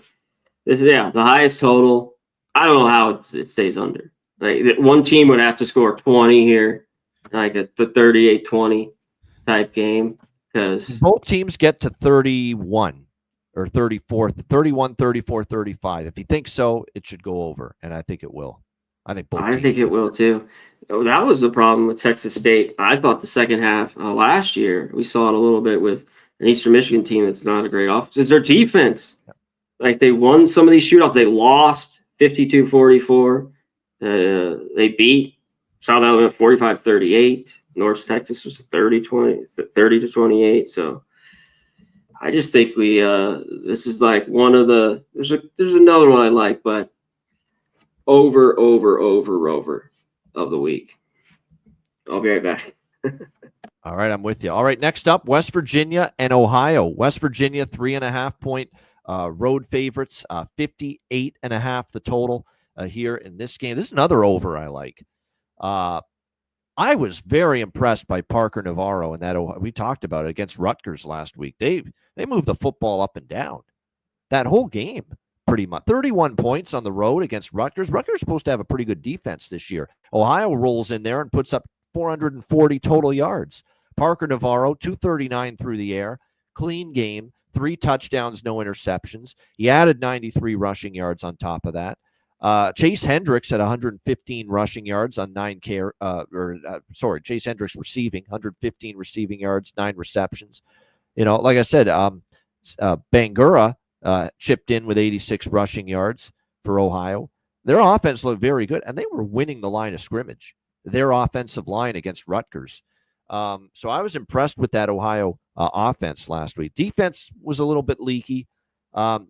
This is the highest total. I don't know how it stays under. Like one team would have to score 20 here, like the 38-20 type game, because both teams get to 31. Or 34, 31, 34, 35. If you think so, it should go over, and I think it will. I think both I teams think it will too. Oh, that was the problem with Texas State. I thought the second half last year, we saw it a little bit with an Eastern Michigan team that's not a great offense. It's their defense. Like they won some of these shootouts. They lost 52-44. They beat South Alabama 45-38. North Texas was 30-28. So I just think this is like one of the there's another one I like, but over of the week. I'll be right back. All right, I'm with you. All right, next up, West Virginia and Ohio. West Virginia, 3.5-point road favorites, 58.5 the total here in this game. This is another over I like. I was very impressed by Parker Navarro and that we talked about it against Rutgers last week. They moved the football up and down that whole game, pretty much. 31 points on the road against Rutgers. Rutgers is supposed to have a pretty good defense this year. Ohio rolls in there and puts up 440 total yards. Parker Navarro, 239 through the air, clean game, 3 touchdowns, no interceptions. He added 93 rushing yards on top of that. Chase Hendricks had 115 rushing yards on Chase Hendricks receiving, 115 receiving yards, 9 receptions. Like I said, Bangura chipped in with 86 rushing yards for Ohio. Their offense looked very good, and they were winning the line of scrimmage, their offensive line against Rutgers. So I was impressed with that Ohio offense last week. Defense was a little bit leaky.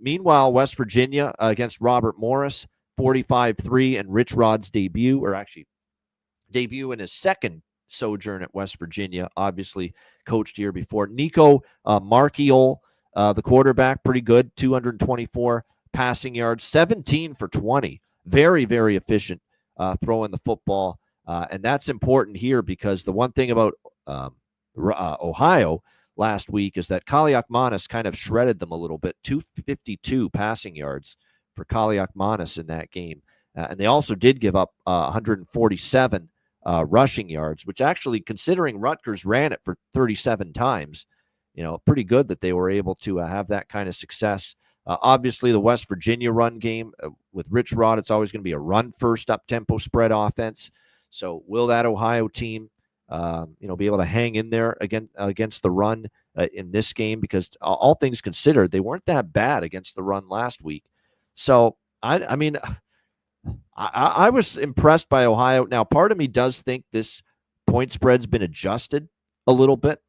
Meanwhile, West Virginia against Robert Morris, 45-3, and Rich Rod's debut in his second sojourn at West Virginia, obviously coached here before. Nico Marchiol, the quarterback, pretty good, 224 passing yards, 17 for 20. Very, very efficient throwing the football. And that's important here because the one thing about Ohio last week is that Kaliakmanis kind of shredded them a little bit, 252 passing yards for Kaliakmanis in that game. And they also did give up 147 rushing yards, which actually, considering Rutgers ran it for 37 times, pretty good that they were able to have that kind of success. Obviously, the West Virginia run game with Rich Rod, it's always going to be a run-first up-tempo spread offense. So will that Ohio team, be able to hang in there against the run in this game? Because all things considered, they weren't that bad against the run last week. So, I was impressed by Ohio. Now, part of me does think this point spread's been adjusted a little bit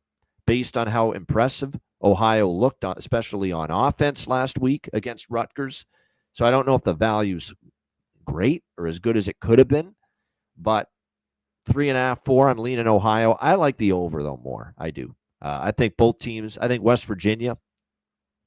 based on how impressive Ohio looked, especially on offense last week against Rutgers. So I don't know if the value's great or as good as it could have been. But 3.5, 4, I'm leaning Ohio. I like the over, though, more. I do. I think both teams, I think West Virginia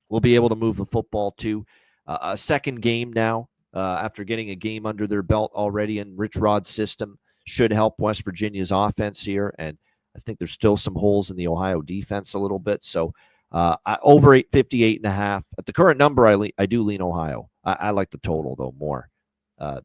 will be able to move the football to a second game now after getting a game under their belt already in Rich Rod's system should help West Virginia's offense here. And I think there's still some holes in the Ohio defense a little bit. So over 58.5. At the current number, I do lean Ohio. I like the total, though, more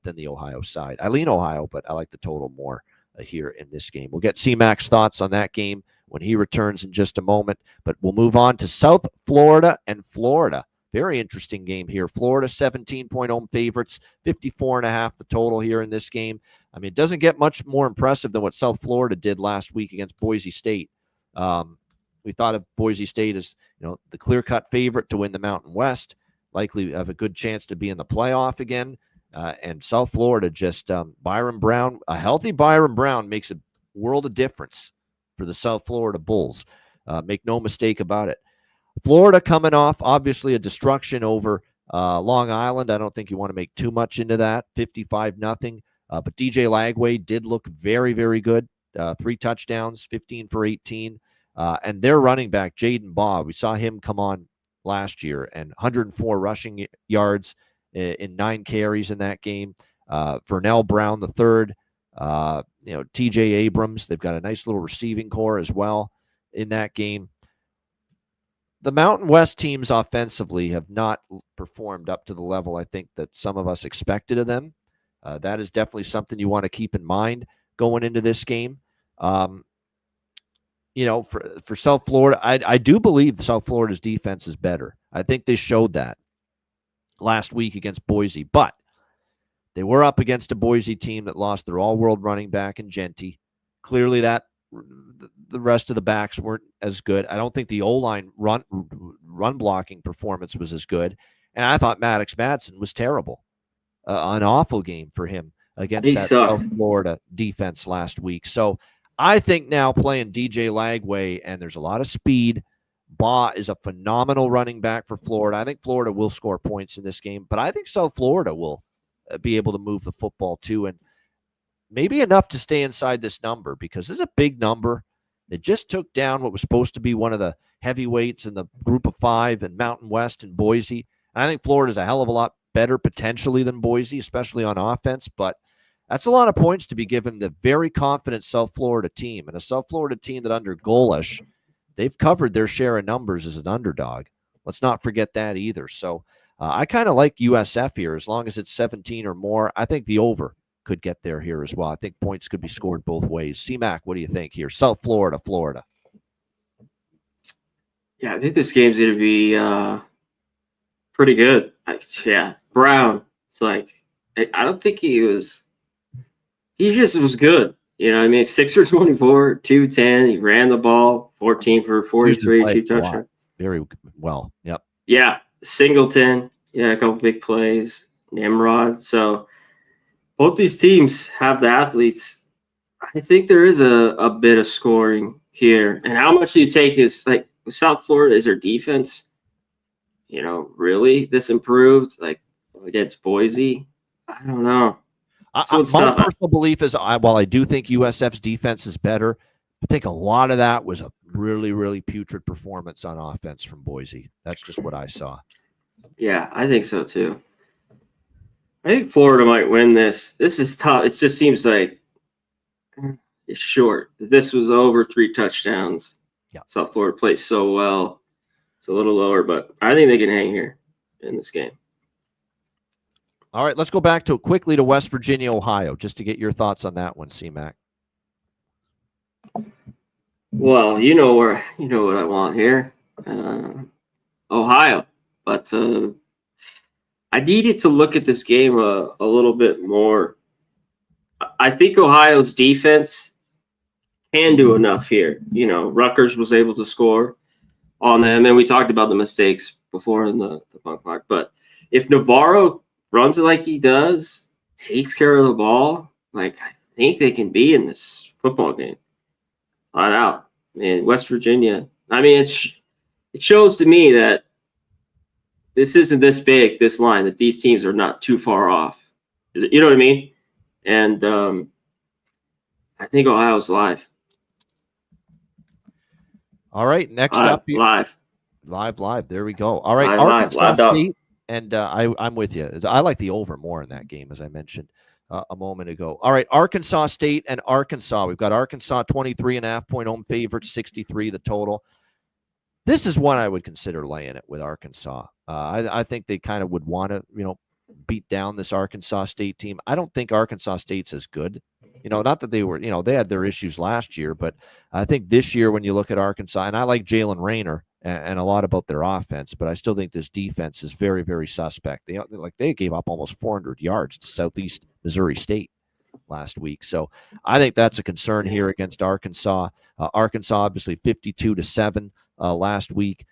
than the Ohio side. I lean Ohio, but I like the total more here in this game. We'll get C-Mac's thoughts on that game when he returns in just a moment, but we'll move on to South Florida and Florida. Very interesting game here. Florida 17-point home favorites, 54.5 the total here in this game. I mean, it doesn't get much more impressive than what South Florida did last week against Boise State. We thought of Boise State as the clear-cut favorite to win the Mountain West, likely have a good chance to be in the playoff again. And South Florida just Byron Brown, a healthy Byron Brown makes a world of difference for the South Florida Bulls. Make no mistake about it. Florida coming off, obviously, a destruction over Long Island. I don't think you want to make too much into that, 55-0. But DJ Lagway did look very, very good. 3 touchdowns, 15 for 18. And their running back, Jaden Baugh, we saw him come on last year and 104 rushing yards in 9 carries in that game. Vernell Brown the third, TJ Abrams. They've got a nice little receiving core as well in that game. The Mountain West teams offensively have not performed up to the level I think that some of us expected of them. That is definitely something you want to keep in mind going into this game. For South Florida, I do believe South Florida's defense is better. I think they showed that last week against Boise. But They were up against a Boise team that lost their all-world running back in Genty. Clearly, the rest of the backs weren't as good. I don't think the O-line run blocking performance was as good. And I thought Madison was terrible. An awful game for him against that South Florida defense last week. So I think now playing DJ Lagway, and there's a lot of speed. Baugh is a phenomenal running back for Florida. I think Florida will score points in this game, but I think South Florida will be able to move the football too, and maybe enough to stay inside this number, because this is a big number. It just took down what was supposed to be one of the heavyweights in the group of 5 in Mountain West and Boise. And I think Florida's a hell of a lot better potentially than Boise, especially on offense, but that's a lot of points to be given the very confident South Florida team, and a South Florida team that under Golish, they've covered their share of numbers as an underdog. Let's not forget that either. So I kind of like USF here as long as it's 17 or more. I think the over could get there here as well. I think points could be scored both ways. C-Mac, what do you think here? South Florida, Florida. Yeah, I think this game's going to be pretty good. Brown. It's like, I don't think he just was good. You know what I mean? 6 for 24, 210. He ran the ball, 14 for 43, 2 touchdowns. Very well. Yep. Yeah. Singleton. Yeah, a couple big plays. Nimrod. So both these teams have the athletes. I think there is a bit of scoring here. And how much do you take is like South Florida, is their defense, really this improved like against Boise? I don't know. My personal belief is, while I do think USF's defense is better, I think a lot of that was a really, really putrid performance on offense from Boise. That's just what I saw. Yeah, I think so too. I think Florida might win this. This is tough. It just seems like it's short. This was over 3 touchdowns. Yeah. South Florida plays so well. It's a little lower, but I think they can hang here in this game. All right, let's go back quickly to West Virginia, Ohio, just to get your thoughts on that one, C-Mac. Well, you know what I want here, Ohio. But I needed to look at this game a little bit more. I think Ohio's defense can do enough here. Rutgers was able to score on them, and we talked about the mistakes before in the punk block. But if Navarro runs it like he does, takes care of the ball, like I think they can be in this football game. Flat out. And West Virginia, I mean, it shows to me that this isn't this big, this line, that these teams are not too far off. You know what I mean? And I think Ohio's live. All right, next up. Live. There we go. All right, Arkansas State. And I'm with you. I like the over more in that game, as I mentioned a moment ago. All right, Arkansas State and Arkansas. We've got Arkansas 23.5-point home favorite, 63 the total. This is one I would consider laying it with Arkansas. I think they kind of would want to, beat down this Arkansas State team. I don't think Arkansas State's as good. Not that they were, they had their issues last year, but I think this year when you look at Arkansas, and I like Jalen Rayner and a lot about their offense, but I still think this defense is very, very suspect. They gave up almost 400 yards to Southeast Missouri State last week. So I think that's a concern here against Arkansas. Arkansas, obviously 52-7 last week.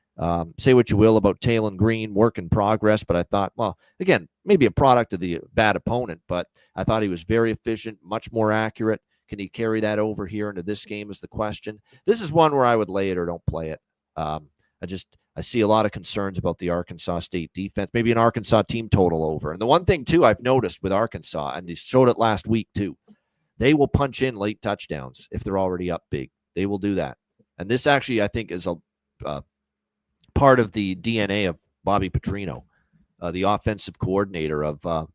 Say what you will about Talon Green, work in progress, but I thought, well, again, maybe a product of the bad opponent, but I thought he was very efficient, much more accurate. Can he carry that over here into this game is the question. This is one where I would lay it or don't play it. I see a lot of concerns about the Arkansas State defense, maybe an Arkansas team total over. And the one thing, too, I've noticed with Arkansas, and they showed it last week, too, they will punch in late touchdowns if they're already up big. They will do that. And this actually, I think, is a part of the DNA of Bobby Petrino, the offensive coordinator of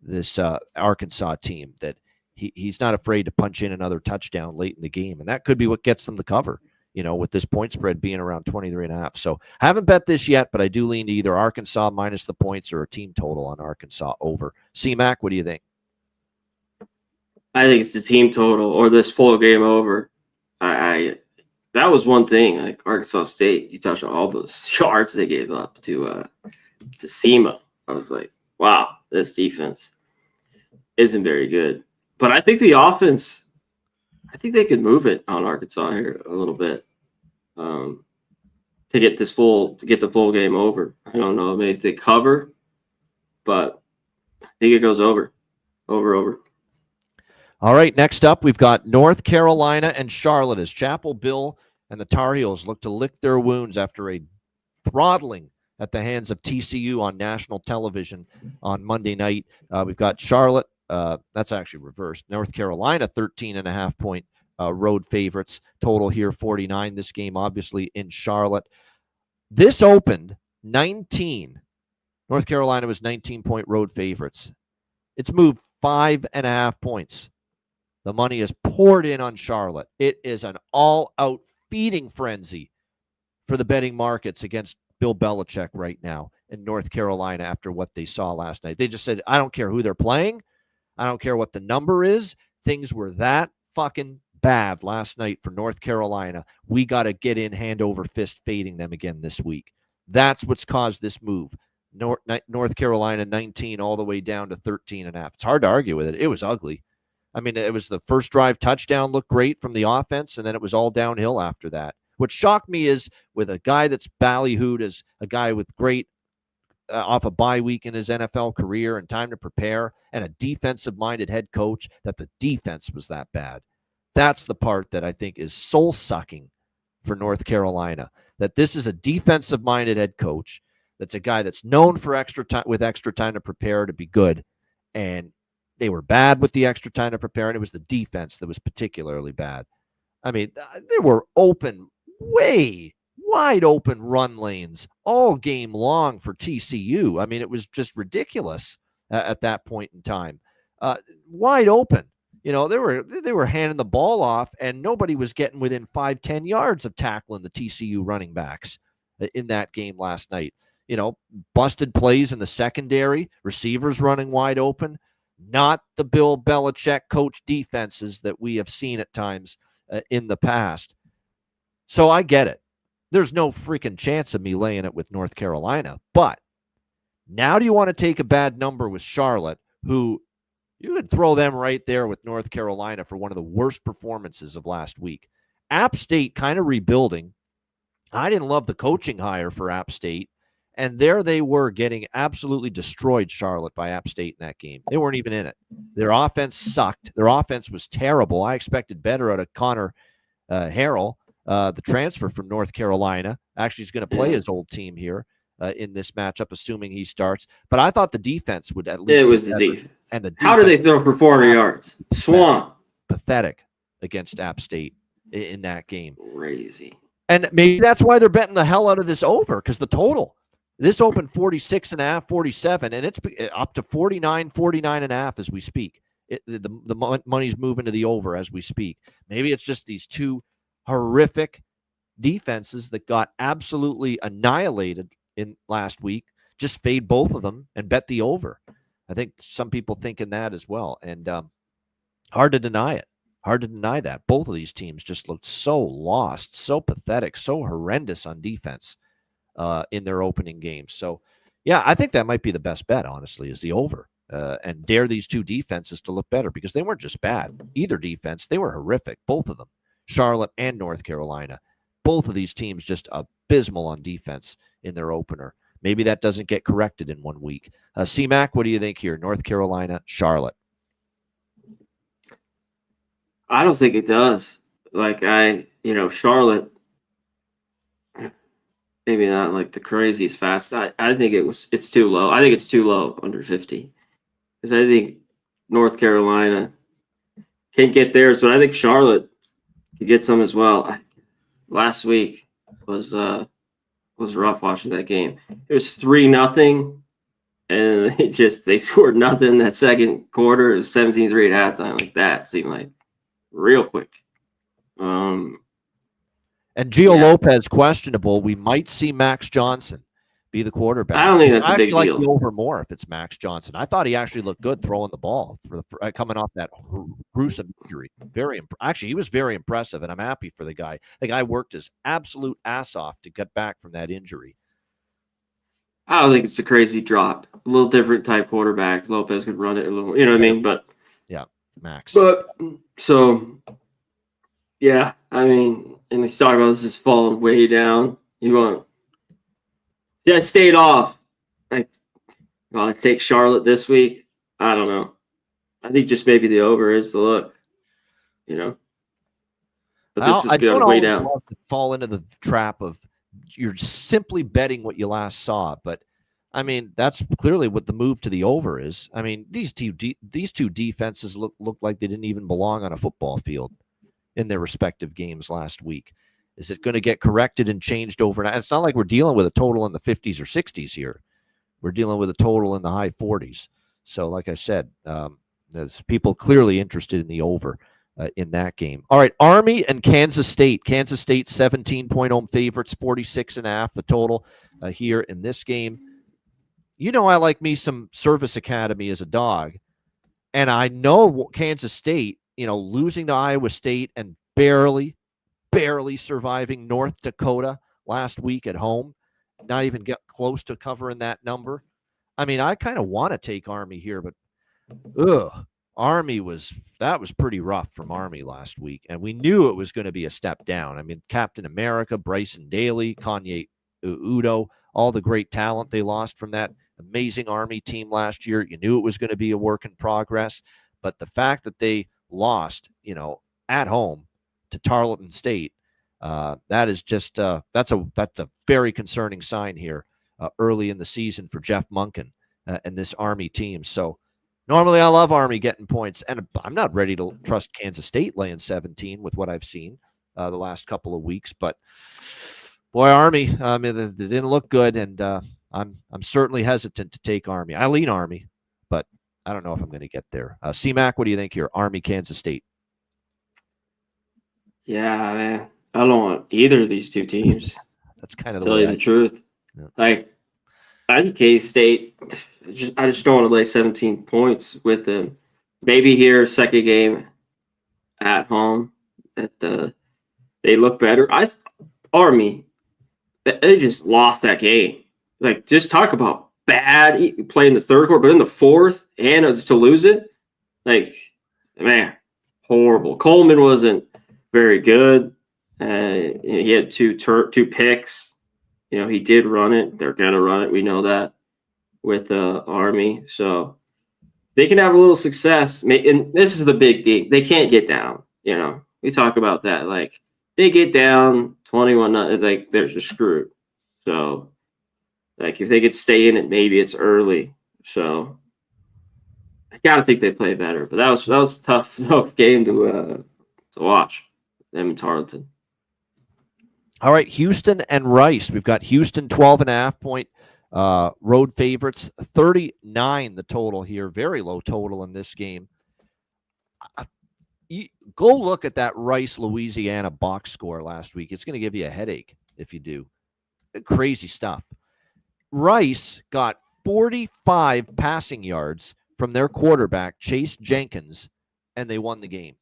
this Arkansas team, that he's not afraid to punch in another touchdown late in the game. And that could be what gets them the cover, with this point spread being around 23.5. So I haven't bet this yet, but I do lean to either Arkansas minus the points or a team total on Arkansas over. C-Mac, what do you think? I think it's the team total or this full game over. That was one thing, like Arkansas State, you touched on all those yards they gave up to SEMA. I was like, wow, this defense. isn't very good. But I think the offense, I think they could move it on Arkansas here a little bit to get the full game over. I don't know, maybe if they cover, but I think it goes over. All right, next up, we've got North Carolina and Charlotte as Chapel Bill and the Tar Heels look to lick their wounds after a throttling at the hands of TCU on national television on Monday night. We've got Charlotte. That's actually reversed. North Carolina, 13.5-point road favorites. Total here, 49. This game, obviously, in Charlotte. This opened 19. North Carolina was 19-point road favorites. It's moved 5.5 points. The money is poured in on Charlotte. It is an all-out feeding frenzy for the betting markets against Bill Belichick right now in North Carolina after what they saw last night. They just said, I don't care who they're playing. I don't care what the number is. Things were that fucking bad last night for North Carolina. We got to get in hand over fist fading them again this week. That's what's caused this move. North Carolina 19 all the way down to 13.5. It's hard to argue with it. It was ugly. I mean, it was the first drive touchdown looked great from the offense, and then it was all downhill after that. What shocked me is with a guy that's ballyhooed as a guy with great off a bye week in his NFL career and time to prepare and a defensive-minded head coach, that the defense was that bad. That's the part that I think is soul-sucking for North Carolina, that this is a defensive-minded head coach that's a guy that's known for extra time to prepare to be good, and they were bad with the extra time to prepare, and it was the defense that was particularly bad. I mean, they were open, way wide open run lanes all game long for TCU. I mean, it was just ridiculous at that point in time. Wide open. You know, they were handing the ball off, and nobody was getting within 5-10 yards of tackling the TCU running backs in that game last night. You know, busted plays in the secondary, receivers running wide open. Not the Bill Belichick coach defenses that we have seen at times in the past. So I get it. There's no freaking chance of me laying it with North Carolina. But now do you want to take a bad number with Charlotte, who you could throw them right there with North Carolina for one of the worst performances of last week. App State kind of rebuilding. I didn't love the coaching hire for App State. And there they were getting absolutely destroyed, Charlotte, by App State in that game. They weren't even in it. Their offense sucked. Their offense was terrible. I expected better out of Connor Harrell, the transfer from North Carolina. Actually, he's going to play his old team here in this matchup, assuming he starts. But I thought the defense would at least. It was the defense. And the how did they throw for 400 yards? Swamp. Pathetic against App State in that game. Crazy. And maybe that's why they're betting the hell out of this over, because the total. This opened 46.5, 47, and it's up to 49, 49.5 as we speak. The money's moving to the over as we speak. Maybe it's just these two horrific defenses that got absolutely annihilated in last week. Just fade both of them and bet the over. I think some people thinking that as well, and hard to deny it. Hard to deny that. Both of these teams just looked so lost, so pathetic, so horrendous on defense in their opening games. So, yeah, I think that might be the best bet, honestly, is the over. And dare these two defenses to look better, because they weren't just bad. Either defense, they were horrific, both of them. Charlotte and North Carolina. Both of these teams just abysmal on defense in their opener. Maybe that doesn't get corrected in 1 week. C-Mac, what do you think here? North Carolina, Charlotte. I don't think it does. Charlotte, maybe not like the craziest fast. I think it's too low. I think it's too low, under 50. Because I think North Carolina can get theirs, but I think Charlotte can get some as well. Last week was rough watching that game. It was 3-0, and they scored nothing in that second quarter. It was 17-3 at halftime. Like that seemed like real quick. And Gio Lopez questionable. We might see Max Johnson be the quarterback. I don't think that's a big deal. I deal. like the over more if it's Max Johnson. I thought he actually looked good throwing the ball for coming off that gruesome injury. Actually, he was very impressive, and I'm happy for the guy. The guy worked his absolute ass off to get back from that injury. I don't think it's a crazy drop. A little different type quarterback. Lopez could run it a little, you know what I mean? But yeah, Max. But so yeah, I mean, and he's talking about this is falling way down. You want? Yeah, I stayed off. Like, well, I take Charlotte this week. I don't know. I think just maybe the over is the look. You know. But this is I going don't way always down. love to fall into the trap of you're simply betting what you last saw, but I mean that's clearly what the move to the over is. I mean these two defenses look like they didn't even belong on a football field in their respective games last week. Is it going to get corrected and changed overnight? It's not like we're dealing with a total in the 50s or 60s here. We're dealing with a total in the high 40s. So, like I said, there's people clearly interested in the over in that game. All right, Army and Kansas State. Kansas State 17-point home favorites, 46.5 the total here in this game. You know I like me some Service Academy as a dog, and I know Kansas State, losing to Iowa State and barely surviving North Dakota last week at home, not even get close to covering that number. I mean, I kind of want to take Army here, but Army was pretty rough from Army last week, and we knew it was going to be a step down. I mean, Captain America, Bryson Daly, Kanye Udo, all the great talent they lost from that amazing Army team last year. You knew it was going to be a work in progress, but the fact that they lost, at home to Tarleton State, that is just that's a very concerning sign here early in the season for Jeff Monken and this Army team. So normally I love Army getting points, and I'm not ready to trust Kansas State laying 17 with what I've seen the last couple of weeks. But boy, Army, they didn't look good, and I'm certainly hesitant to take Army. I lean Army, but I don't know if I'm going to get there. C-Mac, what do you think here? Army, Kansas State. Yeah, man. I don't want either of these two teams. That's kind of to tell you the truth. Yeah. Like, I think K-State, I just don't want to lay 17 points with them. Maybe here, second game at home, that they look better. Army, they just lost that game. Like, just talk about bad playing the third quarter, but in the fourth, and to lose it, like, man, horrible. Coleman wasn't very good. He had two picks. He did run it. They're going to run it. We know that with Army. So they can have a little success. And this is the big thing. They can't get down. We talk about that. Like, they get down 21, like, they're just screwed. So, like, if they could stay in it, maybe it's early. So I got to think they play better. But that was a tough game to watch, them in Tarleton. All right, Houston and Rice. We've got Houston 12.5-point road favorites, 39 the total here. Very low total in this game. Go look at that Rice Louisiana box score last week. It's going to give you a headache if you do. Crazy stuff. Rice got 45 passing yards from their quarterback, Chase Jenkins, and they won the game.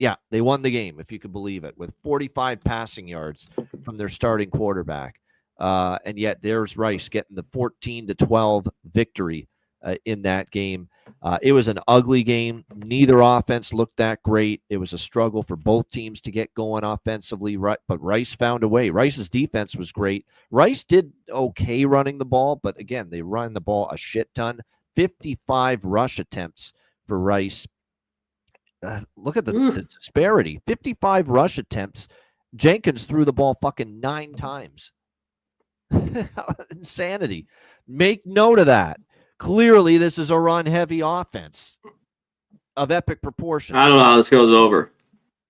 Yeah, they won the game, if you could believe it, with 45 passing yards from their starting quarterback. And yet there's Rice getting the 14-12 victory in that game. It was an ugly game. Neither offense looked that great. It was a struggle for both teams to get going offensively, but Rice found a way. Rice's defense was great. Rice did okay running the ball, but again, they run the ball a shit ton. 55 rush attempts for Rice. Look at the disparity. 55 rush attempts. Jenkins threw the ball fucking 9 times. Insanity. Make note of that. Clearly, this is a run-heavy offense of epic proportions. I don't know how this goes over.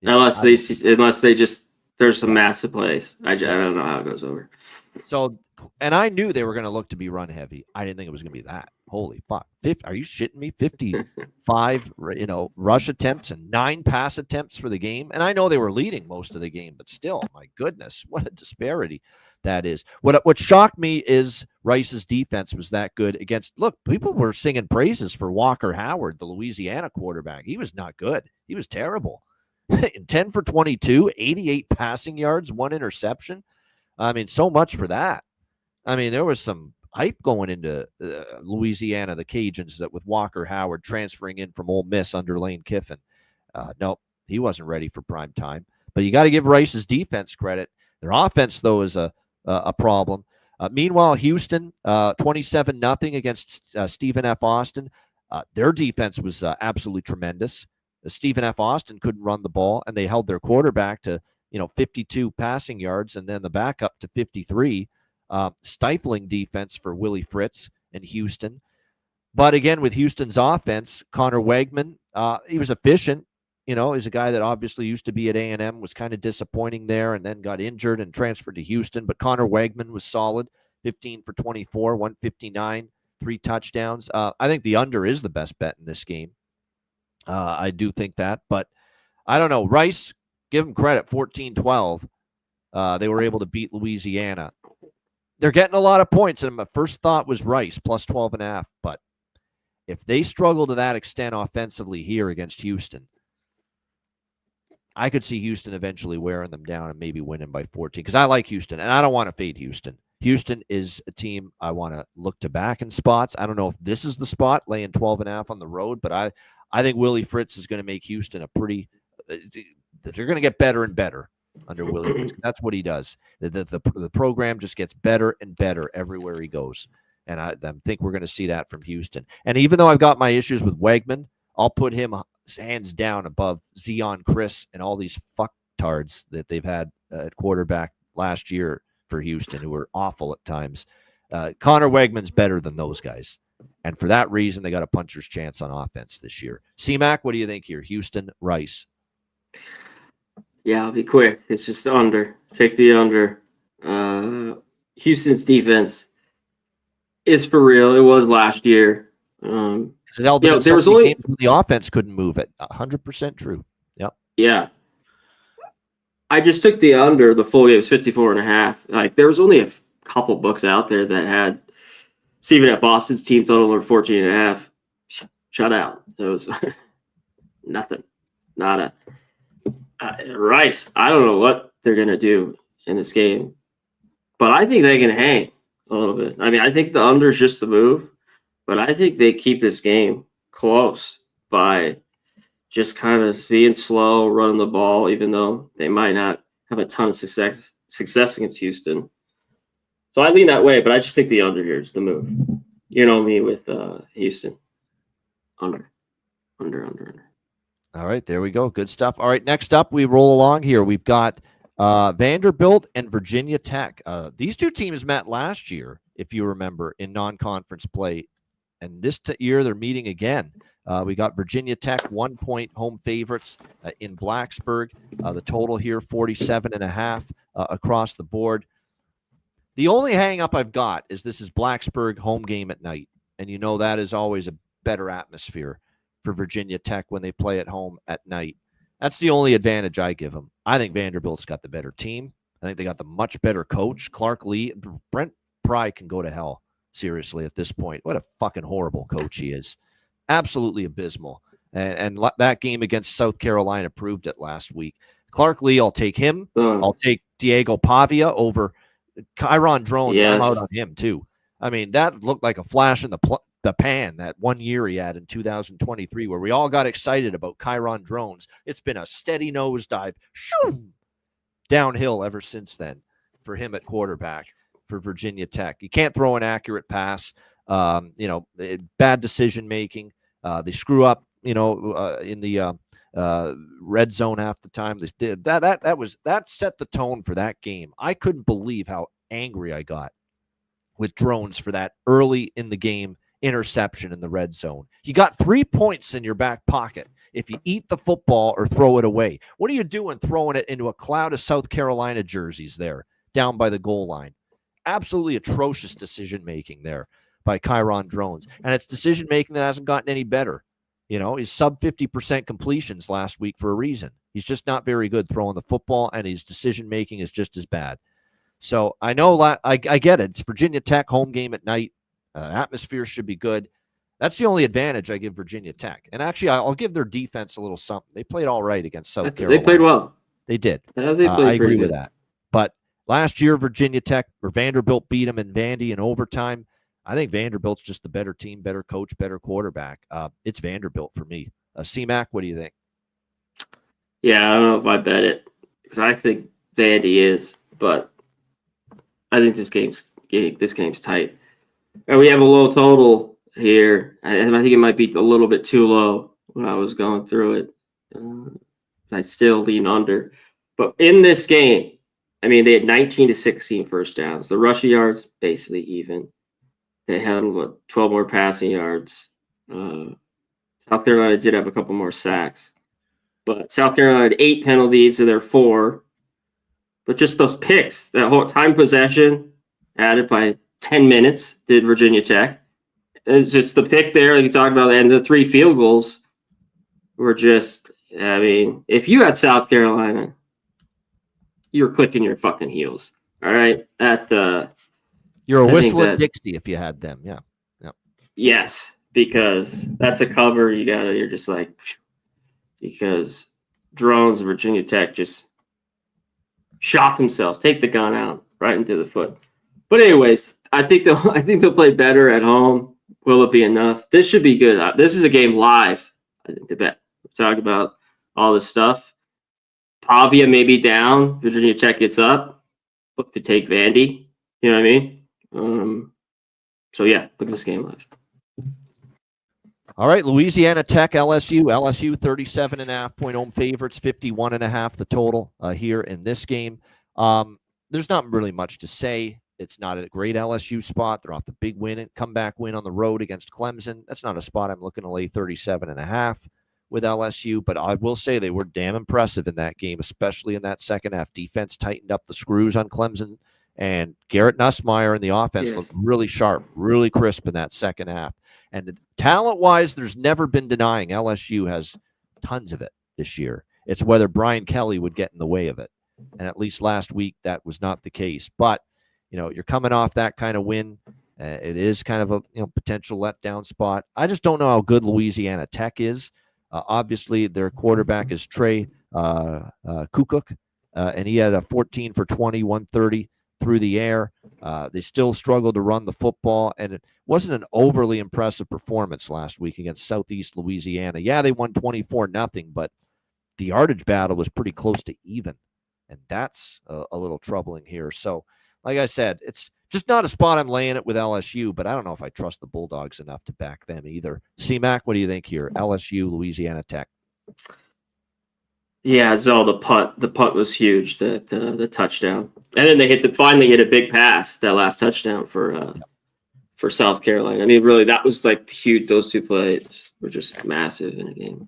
Unless they just, there's some massive plays. I don't know how it goes over. So, and I knew they were going to look to be run-heavy. I didn't think it was going to be that. Holy fuck. Are you shitting me? 55, rush attempts and 9 pass attempts for the game. And I know they were leading most of the game, but still, my goodness, what a disparity that is. What shocked me is Rice's defense was that good against, look, people were singing praises for Walker Howard, the Louisiana quarterback. He was not good. He was terrible. 10 for 22, 88 passing yards, 1 interception. I mean, so much for that. I mean, there was some hype going into Louisiana, the Cajuns, that with Walker Howard transferring in from Ole Miss under Lane Kiffin. Nope, he wasn't ready for prime time. But you got to give Rice's defense credit. Their offense, though, is a problem. Meanwhile, Houston, 27-0 against Stephen F. Austin. Their defense was absolutely tremendous. Stephen F. Austin couldn't run the ball, and they held their quarterback to 52 passing yards, and then the backup to 53. Stifling defense for Willie Fritz and Houston. But again, with Houston's offense, Connor Wegman, he was efficient. He's a guy that obviously used to be at A&M, was kind of disappointing there, and then got injured and transferred to Houston. But Connor Wegman was solid, 15 for 24, 159, 3 touchdowns. I think the under is the best bet in this game. I do think that, but I don't know. Rice, give them credit, 14-12. They were able to beat Louisiana. They're getting a lot of points, and my first thought was Rice, plus 12.5. But if they struggle to that extent offensively here against Houston, I could see Houston eventually wearing them down and maybe winning by 14, because I like Houston, and I don't want to fade Houston. Houston is a team I want to look to back in spots. I don't know if this is the spot, laying 12.5 on the road, but I think Willie Fritz is going to make Houston a pretty they're going to get better and better under Willie Fritz. That's what he does. The program just gets better and better everywhere he goes. And I think we're going to see that from Houston. And even though I've got my issues with Wegman, I'll put him hands down above Zion Chris and all these fucktards that they've had at quarterback last year for Houston, who were awful at times. Connor Wegman's better than those guys. And for that reason, they got a puncher's chance on offense this year. C-Mac, what do you think here? Houston, Rice. Yeah, I'll be quick. It's just under. Take the under. Houston's defense is for real. It was last year. There was only games when the offense couldn't move it. 100% true. Yep. Yeah. I just took the under. The full game was 54.5. Like, there was only a couple books out there that had Stephen F. Austin's team total over 14.5. Shut out. There was nothing. Nada. Rice, I don't know what they're going to do in this game, but I think they can hang a little bit. I mean, I think the under is just the move, but I think they keep this game close by just kind of being slow, running the ball, even though they might not have a ton of success against Houston. So I lean that way, but I just think the under here is the move. You know me with Houston. Under. All right, there we go. Good stuff. All right, next up, we roll along here. We've got Vanderbilt and Virginia Tech. These two teams met last year, if you remember, in non-conference play. And this year, they're meeting again. We got Virginia Tech 1-point home favorites in Blacksburg. The total here, 47.5 across the board. The only hang-up I've got is this is Blacksburg home game at night. And you know that is always a better atmosphere for Virginia Tech when they play at home at night. That's the only advantage I give them. I think Vanderbilt's got the better team. I think they got the much better coach, Clark Lee. Brent Pry can go to hell, seriously, at this point. What a fucking horrible coach he is. Absolutely abysmal. And that game against South Carolina proved it last week. Clark Lee, I'll take him. I'll take Diego Pavia over Kyron Drones. Yes. I'm out on him, too. I mean, that looked like a flash in the pan that 1 year he had in 2023, where we all got excited about Kyron Drones. It's been a steady nosedive downhill ever since then for him at quarterback for Virginia Tech. You can't throw an accurate pass. Bad decision making. They screw up, in the red zone half the time. They did that set the tone for that game. I couldn't believe how angry I got with Drones for that early in the game interception in the red zone. You got 3 points in your back pocket if you eat the football or throw it away. What are you doing throwing it into a cloud of South Carolina jerseys there down by the goal line? Absolutely atrocious decision-making there by Kyron Drones. And it's decision-making that hasn't gotten any better. He's sub 50% completions last week for a reason. He's just not very good throwing the football, and his decision-making is just as bad. So I know I get it. It's Virginia Tech home game at night. Atmosphere should be good. That's the only advantage I give Virginia Tech. And actually, I'll give their defense a little something. They played all right against South Carolina. They played well. They did. I agree with that. But last year, Virginia Tech or Vanderbilt beat them in Vandy in overtime. I think Vanderbilt's just the better team, better coach, better quarterback. It's Vanderbilt for me. C-Mac, what do you think? Yeah, I don't know if I bet it because I think Vandy is, but I think this game's tight. And we have a low total here. I think it might be a little bit too low when I was going through it. I still lean under. But in this game, I mean, they had 19 to 16 first downs. The rushing yards, basically even. They had 12 more passing yards. South Carolina did have a couple more sacks. But South Carolina had 8 penalties to their 4. But just those picks, that whole time possession added by 10 minutes did Virginia Tech. It's just the pick there, like you talked about, and the 3 field goals were just, I mean, if you had South Carolina, you were clicking your fucking heels. All right. You're a whistling Dixie if you had them. Yeah. Yeah. Yes, because that's a cover. You're just like, because drones, Virginia Tech just shot themselves, take the gun out right into the foot. But anyways, I think they'll play better at home. Will it be enough? This should be good. This is a game live. I think to bet. We're talking about all this stuff. Pavia may be down. Virginia Tech gets up. Look to take Vandy. You know what I mean? So yeah, look at this game live. All right, Louisiana Tech, LSU. LSU 37.5-point home favorites, 51.5 the total here in this game. There's not really much to say. It's not a great LSU spot. They're off the big comeback win on the road against Clemson. That's not a spot I'm looking to lay 37.5 with LSU, but I will say they were damn impressive in that game, especially in that second half. Defense tightened up the screws on Clemson, and Garrett Nussmeier and the offense looked really sharp, really crisp in that second half. And talent-wise, there's never been denying LSU has tons of it this year. It's whether Brian Kelly would get in the way of it. And at least last week, that was not the case. But, you're coming off that kind of win. It is kind of a potential letdown spot. I just don't know how good Louisiana Tech is. Obviously, their quarterback is Trey Kukuk, and he had a 14 for 20, 130 through the air. They still struggled to run the football, and it wasn't an overly impressive performance last week against Southeast Louisiana. Yeah, they won 24-0, but the yardage battle was pretty close to even, and that's a little troubling here. So, like I said, it's just not a spot I'm laying it with LSU, but I don't know if I trust the Bulldogs enough to back them either. C-Mac, what do you think here? LSU, Louisiana Tech. Yeah, Zell, the punt was huge. The touchdown, and then they finally hit a big pass. That last touchdown for South Carolina. I mean, really, that was like huge. Those 2 plays were just massive in a game.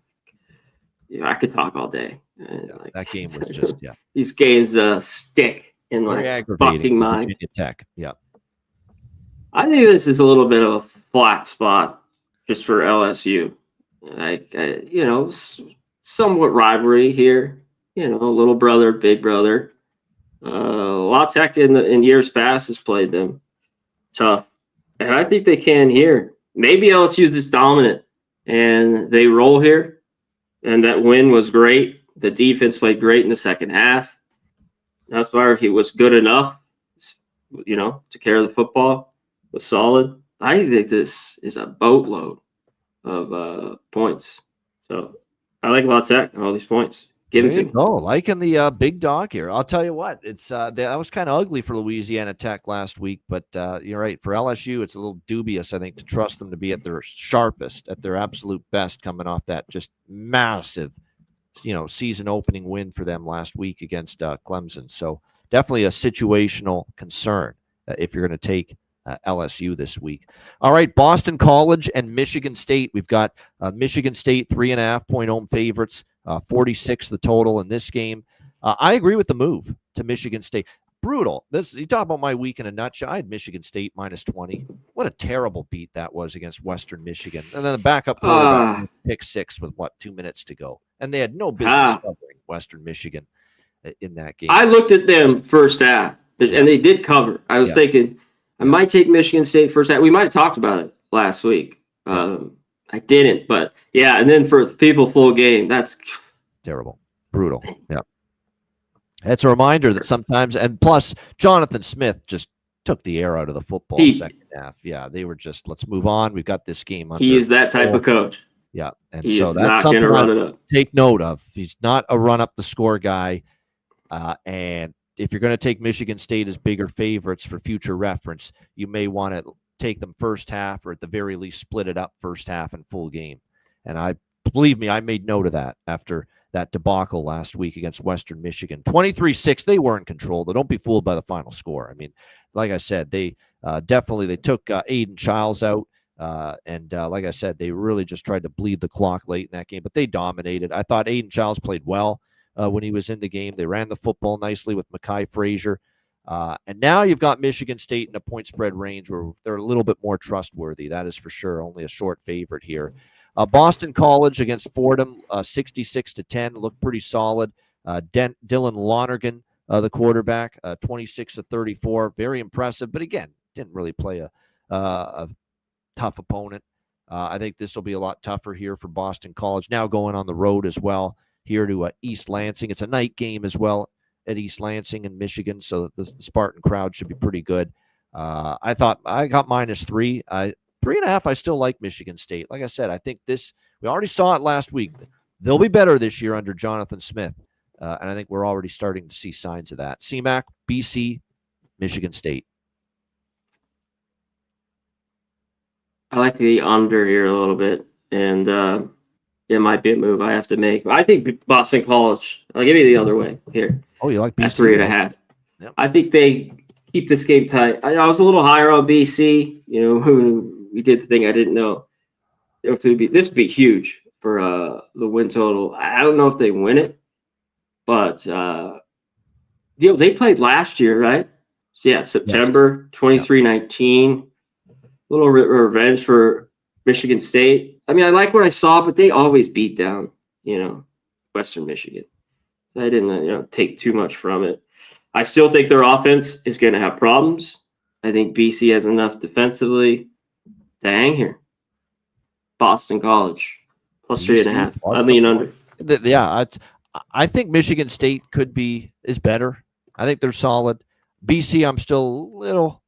I could talk all day. That game was just These games stick in my fucking mind. Virginia Tech. Yeah. I think this is a little bit of a flat spot just for LSU. Somewhat rivalry here. Little brother, big brother. La Tech in years past has played them tough, and I think they can here. Maybe LSU is just dominant, and they roll here. And that win was great. The defense played great in the second half. That's why he was good enough, to carry the football. Was solid. I think this is a boatload of points. So I like La Tech and all these points. Give it to me. Oh, liking the big dog here. I'll tell you what, it's that was kind of ugly for Louisiana Tech last week, but you're right. For LSU, it's a little dubious, I think, to trust them to be at their sharpest, at their absolute best, coming off that just massive, season opening win for them last week against Clemson. So definitely a situational concern if you're going to take LSU this week. All right, Boston College and Michigan State. We've got Michigan State 3.5-point home favorites, 46 the total in this game. I agree with the move to Michigan State. Brutal. You talk about my week in a nutshell. I had Michigan State -20. What a terrible beat that was against Western Michigan. And then the backup quarterback pick 6 with 2 minutes to go. And they had no business covering Western Michigan in that game. I looked at them first half, and they did cover. I was thinking, I might take Michigan State first half. We might have talked about it last week. I didn't, but yeah. And then for people full game, that's terrible, brutal. Yeah. It's a reminder that sometimes, and plus Jonathan Smith just took the air out of the football second half. Yeah, they were just, let's move on. We've got this game under. He is that type of coach. Yeah, and He so is that's not something going to run it up. Take note of. He's not a run up the score guy, and if you're going to take Michigan State as bigger favorites for future reference, you may want to take them first half, or at the very least split it up first half and full game. And believe me, I made note of that after that debacle last week against Western Michigan. 23-6, they were in control. But don't be fooled by the final score. I mean, like I said, they definitely took Aiden Childs out. And like I said, they really just tried to bleed the clock late in that game, but they dominated. I thought Aiden Childs played well when he was in the game. They ran the football nicely with Mekhi Frazier. And now you've got Michigan State in a point spread range where they're a little bit more trustworthy. That is for sure. Only a short favorite here. Boston College against Fordham, 66-10, looked pretty solid. Dylan Lonergan, the quarterback, 26-34, very impressive. But again, didn't really play a tough opponent. I think this will be a lot tougher here for Boston College. Now going on the road as well here to East Lansing. It's a night game as well at East Lansing in Michigan, so the Spartan crowd should be pretty good. I thought I got -3. 3.5, I still like Michigan State. Like I said, I think we already saw it last week. They'll be better this year under Jonathan Smith, and I think we're already starting to see signs of that. CMAC, BC, Michigan State. I like the under here a little bit, and it might be a move I have to make. I think Boston College. I'll give you the other way here. Oh, you like BC? At 3.5. Yep. I think they keep this game tight. I was a little higher on BC. We did the thing I didn't know. This would be huge for the win total. I don't know if they win it, but they played last year, right? So yeah, September 23-19. Little revenge for Michigan State. I mean, I like what I saw, but they always beat down, Western Michigan. I didn't, take too much from it. I still think their offense is going to have problems. I think BC has enough defensively to hang here. Boston College, plus 3.5. I lean under. Yeah, I think Michigan State is better. I think they're solid. BC, I'm still a little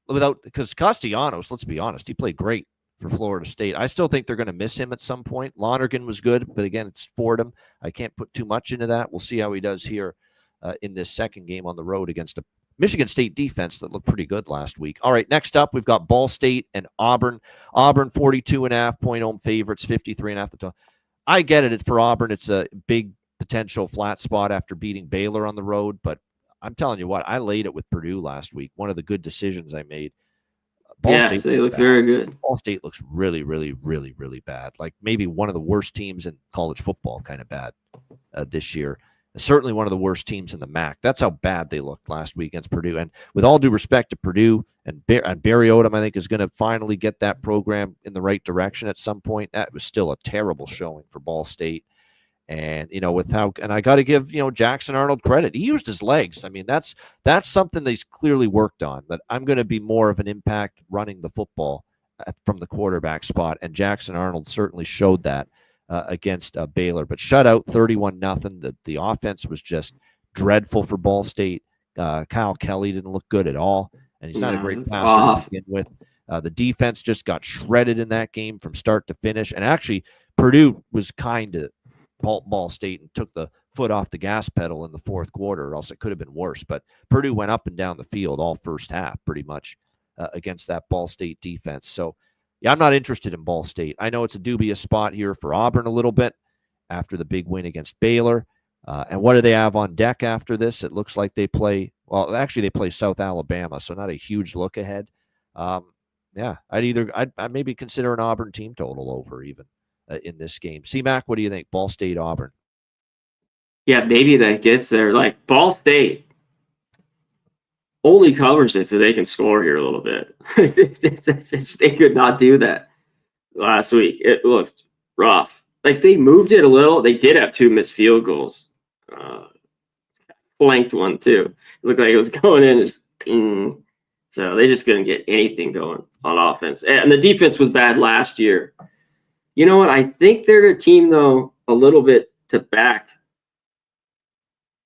because Castellanos, let's be honest, he played great for Florida State. I still think they're going to miss him at some point. Lonergan was good, but again, it's Fordham. I can't put too much into that. We'll see how he does here in this second game on the road against a Michigan State defense that looked pretty good last week. All right, next up, we've got Ball State and Auburn. Auburn, 42.5 point home favorites, 53.5 the total. I get it. It's for Auburn. It's a big potential flat spot after beating Baylor on the road, but I'm telling you what, I laid it with Purdue last week. One of the good decisions I made. Yes, they look very good. Ball State looks really, really, really, really bad. Like maybe one of the worst teams in college football, kind of bad this year. Certainly one of the worst teams in the MAC. That's how bad they looked last week against Purdue. And with all due respect to Purdue and Barry Odom, I think is going to finally get that program in the right direction at some point. That was still a terrible showing for Ball State. And, I got to give, Jackson Arnold credit. He used his legs. I mean, that's something that he's clearly worked on, that I'm going to be more of an impact running the football from the quarterback spot. And Jackson Arnold certainly showed that against Baylor, but shut out 31-0. The offense was just dreadful for Ball State. Kyle Kelly didn't look good at all. And he's not a great passer to begin with. The defense just got shredded in that game from start to finish. And actually Purdue was kind to Ball State and took the foot off the gas pedal in the fourth quarter, or else it could have been worse. But Purdue went up and down the field all first half pretty much against that Ball State defense. So, yeah, I'm not interested in Ball State. I know it's a dubious spot here for Auburn a little bit after the big win against Baylor. And what do they have on deck after this? It looks like they play South Alabama, so not a huge look ahead. Yeah, I'd maybe consider an Auburn team total over even. In this game. CMAC, what do you think? Ball State, Auburn. Yeah, maybe that gets there. Like Ball State only covers if they can score here a little bit. They could not do that last week. It looked rough. Like they moved it a little. They did have 2 missed field goals. Flanked one too. It looked like it was going in. Just ding. So they just couldn't get anything going on offense. And the defense was bad last year. You know what? I think they're a team, though, a little bit to back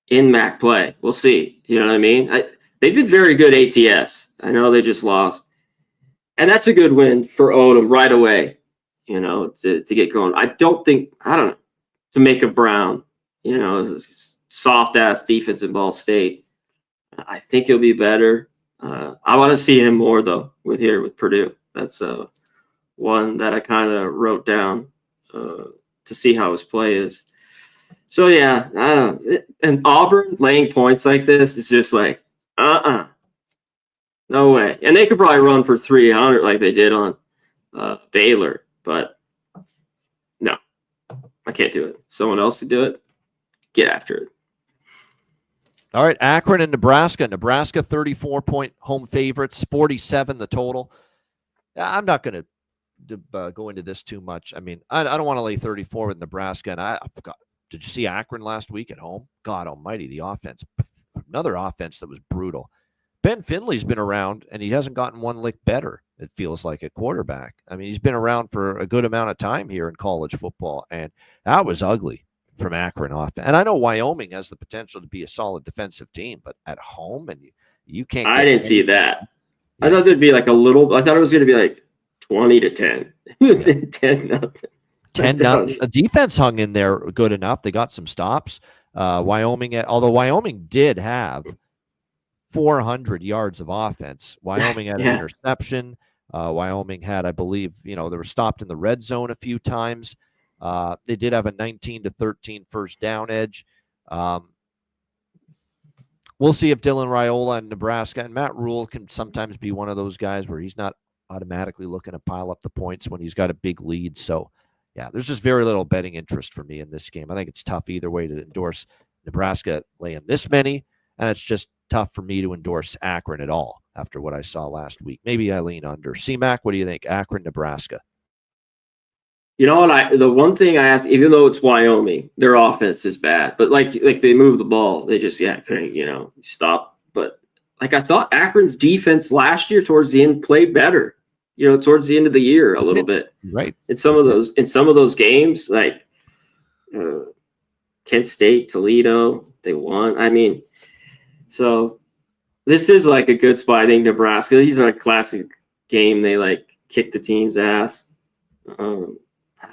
in MAC play. We'll see. You know what I mean? they've been very good ATS. I know they just lost. And that's a good win for Odom right away, to get going. I don't know, Jamaica Brown, soft-ass defense in Ball State. I think he'll be better. I want to see him more, though, with Purdue. That's one that I kind of wrote down to see how his play is. So, yeah, I don't know. And Auburn laying points like this is just like, no way. And they could probably run for 300 like they did on Baylor. But no, I can't do it. Someone else to do it. Get after it. All right, Akron and Nebraska. Nebraska 34-point home favorites, 47 the total. I'm not going to go into this too much. I mean, I don't want to lay 34 with Nebraska. And did you see Akron last week at home? God almighty, the offense. Another offense that was brutal. Ben Finley's been around, and he hasn't gotten one lick better, it feels like, at quarterback. I mean, he's been around for a good amount of time here in college football, and that was ugly from Akron off. And I know Wyoming has the potential to be a solid defensive team, but at home, and you can't. I didn't see that. Yeah. I thought there'd be like a little. I thought it was going to be like 20-10. It was 10-0. 10-0. The defense hung in there good enough. They got some stops. Although Wyoming did have 400 yards of offense. Wyoming had an interception. Wyoming had, I believe, they were stopped in the red zone a few times. They did have a 19-13 first down edge. We'll see if Dylan Raiola and Nebraska, and Matt Rule can sometimes be one of those guys where he's not automatically looking to pile up the points when he's got a big lead. So, yeah, there's just very little betting interest for me in this game. I think it's tough either way to endorse Nebraska laying this many, and it's just tough for me to endorse Akron at all after what I saw last week. Maybe I lean under. C-Mac, what do you think? Akron, Nebraska. The one thing I ask, even though it's Wyoming, their offense is bad, but like they move the ball, they just couldn't, stop. But like I thought Akron's defense last year towards the end played better, towards the end of the year a little bit. Right. In some of those games, like Kent State, Toledo, they won. I mean, so this is like a good spot. I think Nebraska, these are a classic game. They like kick the team's ass.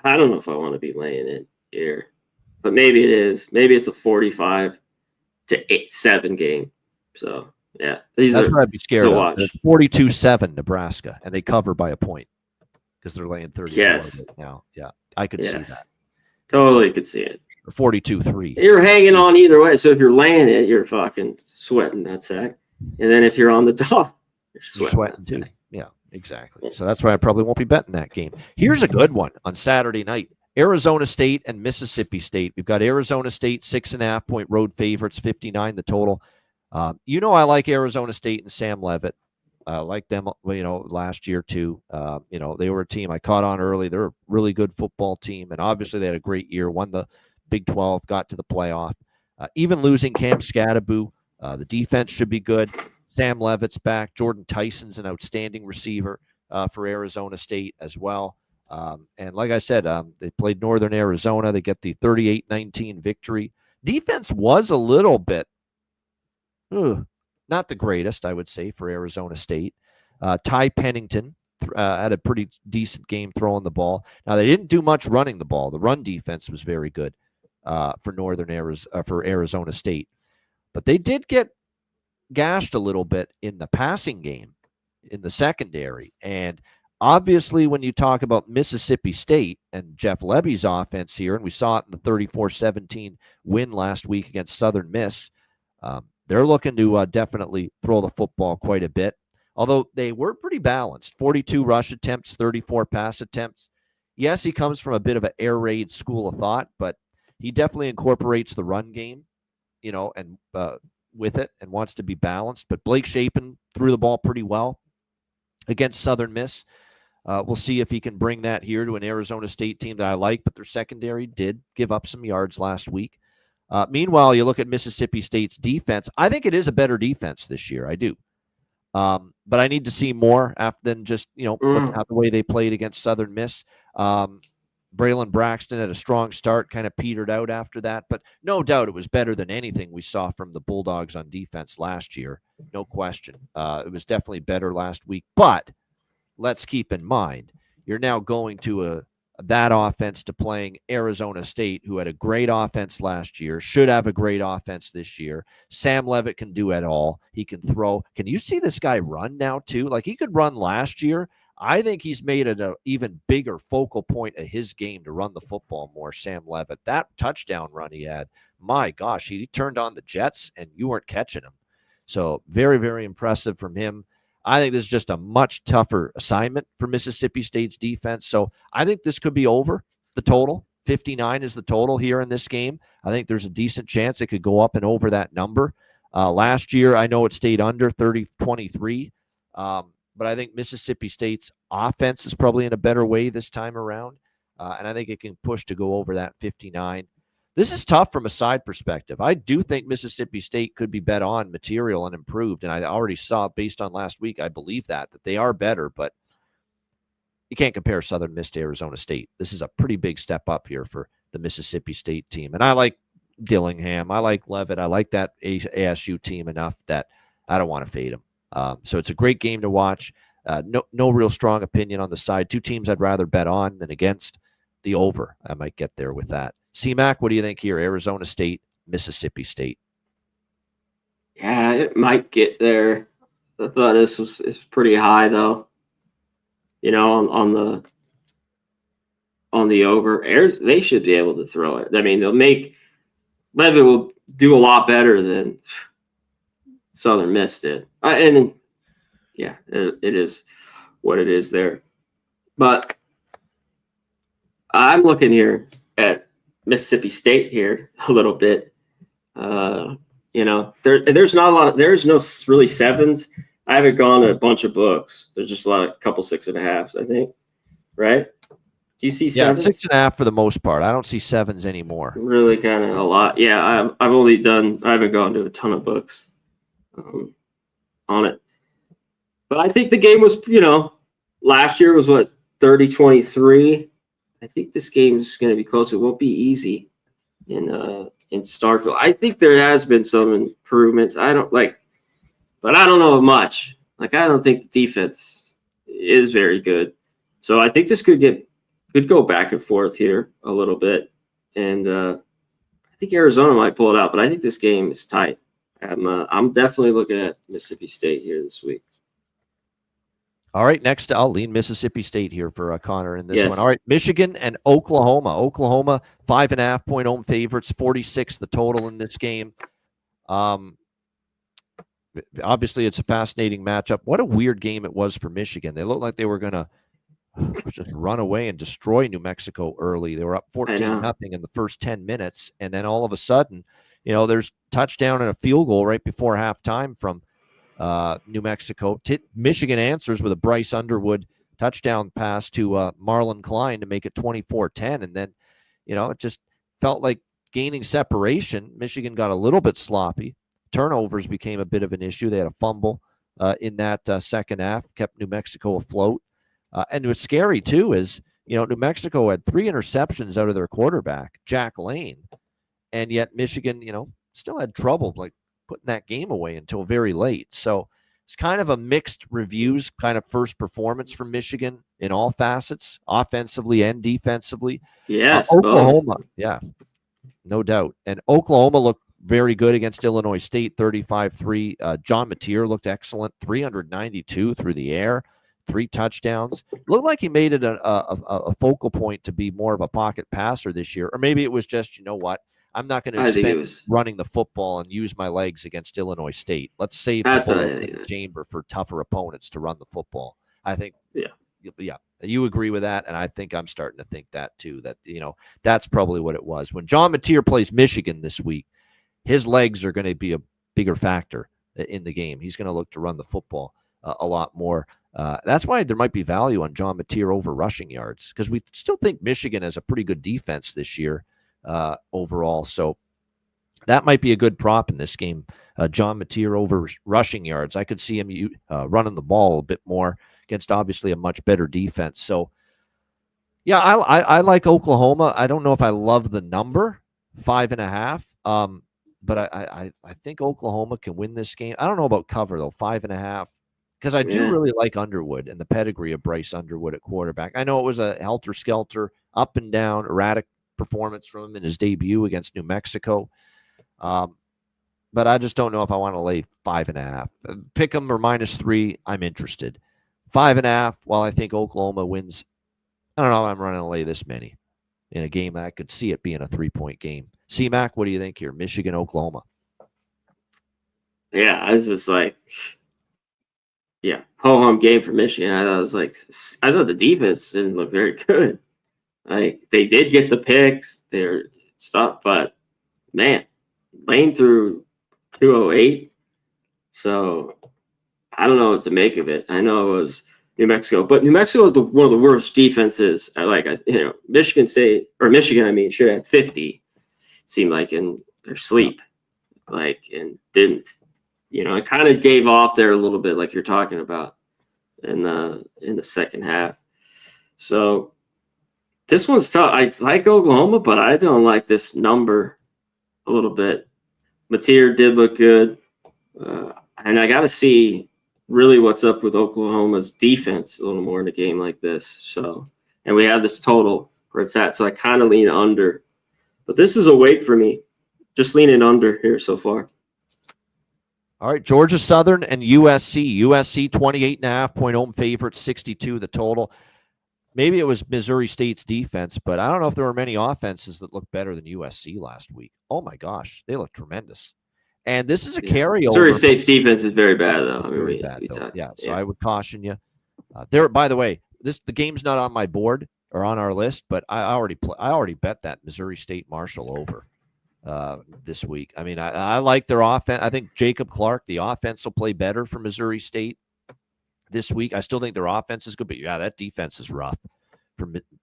I don't know if I want to be laying it here, but maybe it is. Maybe it's a 45-7 game. So yeah, that's what I'd be scared of. 42-7 Nebraska, and they cover by a point because they're laying 34 right now. Yeah, I could see that. Totally could see it. Or 42-3. You're hanging on either way. So if you're laying it, you're fucking sweating that sack, and then if you're on the top, you're sweating too. Yeah. Exactly. So that's why I probably won't be betting that game. Here's a good one on Saturday night. Arizona State and Mississippi State. We've got Arizona State 6.5-point road favorites, 59 the total. I like Arizona State and Sam Leavitt. I like them, last year too. They were a team I caught on early. They're a really good football team, and obviously they had a great year, won the Big 12, got to the playoff. Even losing Cam Scadaboo, the defense should be good. Sam Leavitt's back. Jordan Tyson's an outstanding receiver for Arizona State as well. And like I said, they played Northern Arizona. They get the 38-19 victory. Defense was a little bit not the greatest, I would say, for Arizona State. Ty Pennington had a pretty decent game throwing the ball. Now, they didn't do much running the ball. The run defense was very good for Arizona State. But they did get gashed a little bit in the passing game in the secondary. And obviously when you talk about Mississippi State and Jeff Lebby's offense here, and we saw it in the 34-17 win last week against Southern Miss, they're looking to definitely throw the football quite a bit, although they were pretty balanced. 42 rush attempts, 34 pass attempts. Yes, he comes from a bit of an air raid school of thought, but he definitely incorporates the run game, and with it, and wants to be balanced. But Blake Shapen threw the ball pretty well against Southern Miss. We'll see if he can bring that here to an Arizona State team that I like, but their secondary did give up some yards last week. Meanwhile, you look at Mississippi State's defense. I think it is a better defense this year. I do. But I need to see more than just, the way they played against Southern Miss. Braylon Braxton had a strong start, kind of petered out after that. But no doubt it was better than anything we saw from the Bulldogs on defense last year. No question. It was definitely better last week. But let's keep in mind, you're now going to that offense to playing Arizona State, who had a great offense last year, should have a great offense this year. Sam Leavitt can do it all. He can throw. Can you see this guy run now, too? Like, he could run last year. I think he's made it an even bigger focal point of his game to run the football more, Sam Leavitt. That touchdown run he had, my gosh, he turned on the Jets, and you weren't catching him. So very, very impressive from him. I think this is just a much tougher assignment for Mississippi State's defense. So I think this could be over the total. 59 is the total here in this game. I think there's a decent chance it could go up and over that number. Last year, I know it stayed under 30-23, but I think Mississippi State's offense is probably in a better way this time around, and I think it can push to go over that 59. This is tough from a side perspective. I do think Mississippi State could be bet on material and improved, and I already saw based on last week, I believe that they are better, but you can't compare Southern Miss to Arizona State. This is a pretty big step up here for the Mississippi State team, and I like Dillingham. I like Leavitt. I like that ASU team enough that I don't want to fade them. So it's a great game to watch. No real strong opinion on the side. Two teams I'd rather bet on than against. The over, I might get there with that. C-Mac, what do you think here? Arizona State, Mississippi State. Yeah, it might get there. I thought this was pretty high though. You know, on the over, they should be able to throw it. I mean, Leavitt will do a lot better than Southern Miss did. And yeah, it is what it is there. But I'm looking here at Mississippi State here a little bit. You know, there's not a lot. There's no really sevens. I haven't gone to a bunch of books. There's just a couple 6.5s, I think. Right? Do you see sevens? Yeah, 6.5 for the most part. I don't see sevens anymore. Really, kind of a lot. Yeah, I haven't gone to a ton of books on it. But I think the game was, you know, last year was what, 30-23. I think this game is going to be close. It won't be easy in Starkville. I think there has been some improvements. But I don't know much. Like, I don't think the defense is very good. So I think this could go back and forth here a little bit. And I think Arizona might pull it out, but I think this game is tight. I'm definitely looking at Mississippi State here this week. All right, next I'll lean Mississippi State here for Connor in this one. All right, Michigan and Oklahoma. Oklahoma, 5.5-point home favorites, 46 the total in this game. Obviously, it's a fascinating matchup. What a weird game it was for Michigan. They looked like they were going to just run away and destroy New Mexico early. They were up 14-0 in the first 10 minutes, and then all of a sudden, you know, there's touchdown and a field goal right before halftime from New Mexico. Michigan answers with a Bryce Underwood touchdown pass to Marlon Klein to make it 24-10. And then, you know, it just felt like gaining separation. Michigan got a little bit sloppy. Turnovers became a bit of an issue. They had a fumble in that second half, kept New Mexico afloat. And it was scary, too, is, you know, New Mexico had 3 interceptions out of their quarterback, Jack Lane. And yet Michigan, you know, still had trouble, like, putting that game away until very late. So it's kind of a mixed reviews kind of first performance from Michigan in all facets, offensively and defensively. Yes. Oklahoma. Yeah, no doubt. And Oklahoma looked very good against Illinois State, 35-3. John Mateer looked excellent, 392 through the air, 3 touchdowns. Looked like he made it a focal point to be more of a pocket passer this year. Or maybe it was just, you know what, I'm not going to expend running the football and use my legs against Illinois State. Let's save the bullets in the chamber for tougher opponents to run the football. I think, yeah, you agree with that, and I think I'm starting to think that too, that, you know, that's probably what it was. When John Mateer plays Michigan this week, his legs are going to be a bigger factor in the game. He's going to look to run the football a lot more. That's why there might be value on John Mateer over rushing yards, because we still think Michigan has a pretty good defense this year. Overall. So that might be a good prop in this game. John Mateer over rushing yards. I could see him running the ball a bit more against obviously a much better defense. So Yeah, I like Oklahoma. I don't know if I love the number 5.5. But I think Oklahoma can win this game. I don't know about cover though, 5.5, because I do Yeah. really like Underwood and the pedigree of Bryce Underwood at quarterback. I know it was a helter-skelter, up and down, erratic performance from him in his debut against New Mexico. But I just don't know if I want to lay 5.5. Pick 'em or -3. I'm interested. 5.5. While I think Oklahoma wins, I don't know if I'm running to lay this many in a game. I could see it being a 3-point game. C-Mac, what do you think here? Michigan, Oklahoma. Yeah, I was just like, yeah, ho-hum game for Michigan. I thought the defense didn't look very good. Like, they did get the picks, their stuff, but man, Lane threw 208. So I don't know what to make of it. I know it was New Mexico, but New Mexico is one of the worst defenses. Michigan State or Michigan, I mean, should have 50. Seemed like in their sleep, and didn't. It kind of gave off there a little bit, like you're talking about in the second half. So this one's tough. I like Oklahoma, but I don't like this number a little bit. Mateer did look good, and I got to see really what's up with Oklahoma's defense a little more in a game like this. So, and we have this total where it's at, so I kind of lean under. But this is a wait for me. Just leaning under here so far. All right, Georgia Southern and USC. USC 28.5-point home favorite, 62 the total. Maybe it was Missouri State's defense, but I don't know if there were many offenses that looked better than USC last week. Oh my gosh, they look tremendous. And this is a carryover. Missouri State's defense is very bad, though. Very bad, though. Yeah, so I would caution you. By the way, the game's not on my board or on our list, but I already bet that Missouri State Marshall over this week. I mean, I like their offense. I think Jacob Clark, the offense, will play better for Missouri State this week. I still think their offense is good, but yeah, that defense is rough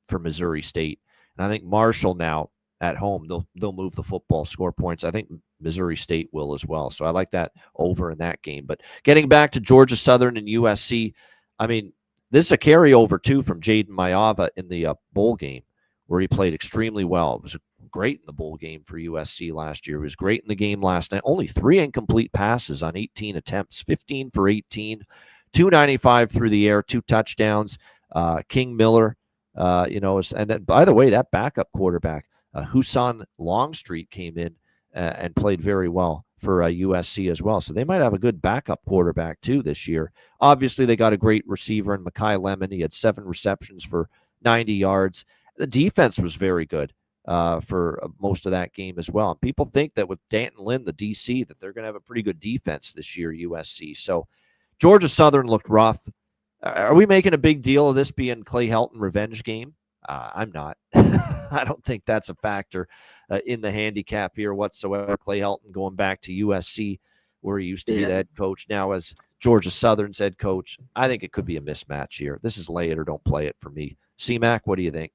for Missouri State. And I think Marshall now at home, they'll move the football, score points. I think Missouri State will as well. So I like that over in that game. But getting back to Georgia Southern and USC, I mean, this is a carryover too from Jaden Mayava in the bowl game where he played extremely well. It was great in the bowl game for USC last year. He was great in the game last night. Only 3 incomplete passes on 18 attempts, 15 for 18, 295 through the air, 2 touchdowns. King Miller, and then, by the way, that backup quarterback, Husan Longstreet, came in and played very well for USC as well. So they might have a good backup quarterback too this year. Obviously, they got a great receiver in Mekhi Lemon. He had 7 receptions for 90 yards. The defense was very good for most of that game as well. And people think that with Danton Lynn, the DC, that they're going to have a pretty good defense this year, USC. So Georgia Southern looked rough. Are we making a big deal of this being Clay Helton revenge game? I'm not. I don't think that's a factor in the handicap here whatsoever. Clay Helton going back to USC, where he used to be the head coach, now as Georgia Southern's head coach. I think it could be a mismatch here. This is lay it or don't play it for me. C-Mac, what do you think?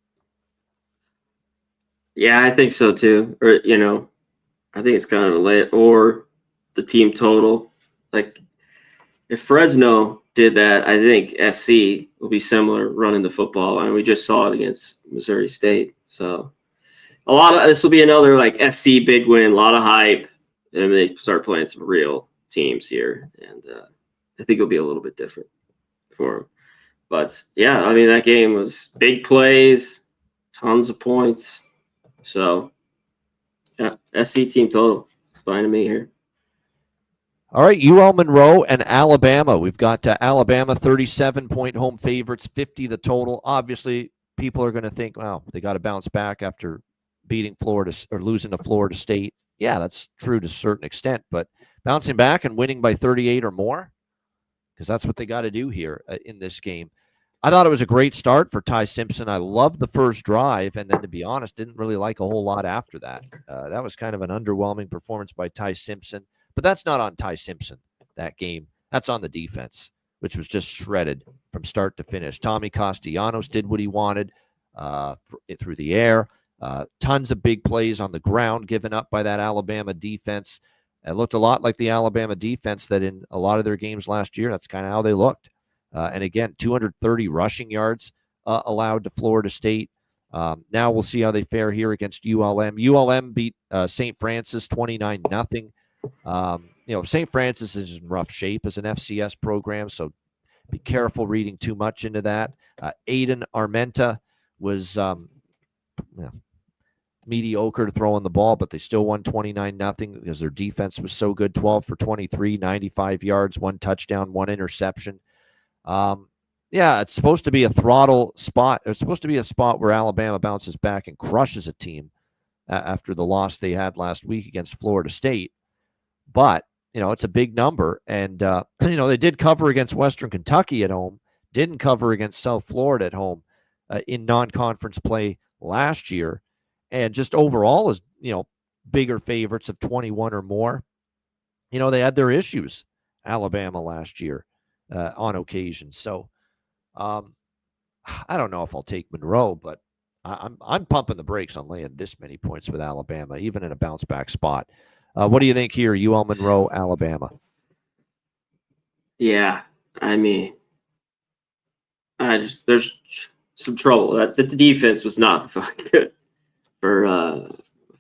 Yeah, I think so too. Or, I think it's kind of a lay it or the team total. Like, if Fresno did that, I think SC will be similar running the football. And we just saw it against Missouri State. So this will be another SC big win, a lot of hype. And they start playing some real teams here. And I think it'll be a little bit different for them. But yeah, I mean, that game was big plays, tons of points. So yeah, SC team total. It's fine to me here. All right, UL Monroe and Alabama. We've got Alabama 37-point home favorites, 50 the total. Obviously, people are going to think, wow, they got to bounce back after beating Florida or losing to Florida State. Yeah, that's true to a certain extent, but bouncing back and winning by 38 or more, because that's what they got to do here in this game. I thought it was a great start for Ty Simpson. I loved the first drive, and then, to be honest, didn't really like a whole lot after that. That was kind of an underwhelming performance by Ty Simpson. But that's not on Ty Simpson, that game. That's on the defense, which was just shredded from start to finish. Tommy Castellanos did what he wanted through the air. Tons of big plays on the ground given up by that Alabama defense. It looked a lot like the Alabama defense that in a lot of their games last year, that's kind of how they looked. And again, 230 rushing yards allowed to Florida State. Now we'll see how they fare here against ULM. ULM beat St. Francis 29-0. St. Francis is in rough shape as an FCS program, so be careful reading too much into that. Aiden Armenta was mediocre throwing the ball, but they still won 29-0 because their defense was so good. 12 for 23, 95 yards, 1 touchdown, 1 interception. It's supposed to be a throttle spot. It's supposed to be a spot where Alabama bounces back and crushes a team after the loss they had last week against Florida State. But, it's a big number. And, they did cover against Western Kentucky at home, didn't cover against South Florida at home in non-conference play last year. And just overall is, bigger favorites of 21 or more. They had their issues, Alabama last year on occasion. So I don't know if I'll take Monroe, but I'm pumping the brakes on laying this many points with Alabama, even in a bounce back spot. What do you think here, UL Monroe, Alabama? Yeah, I mean, there's some trouble. That the defense was not fucking good for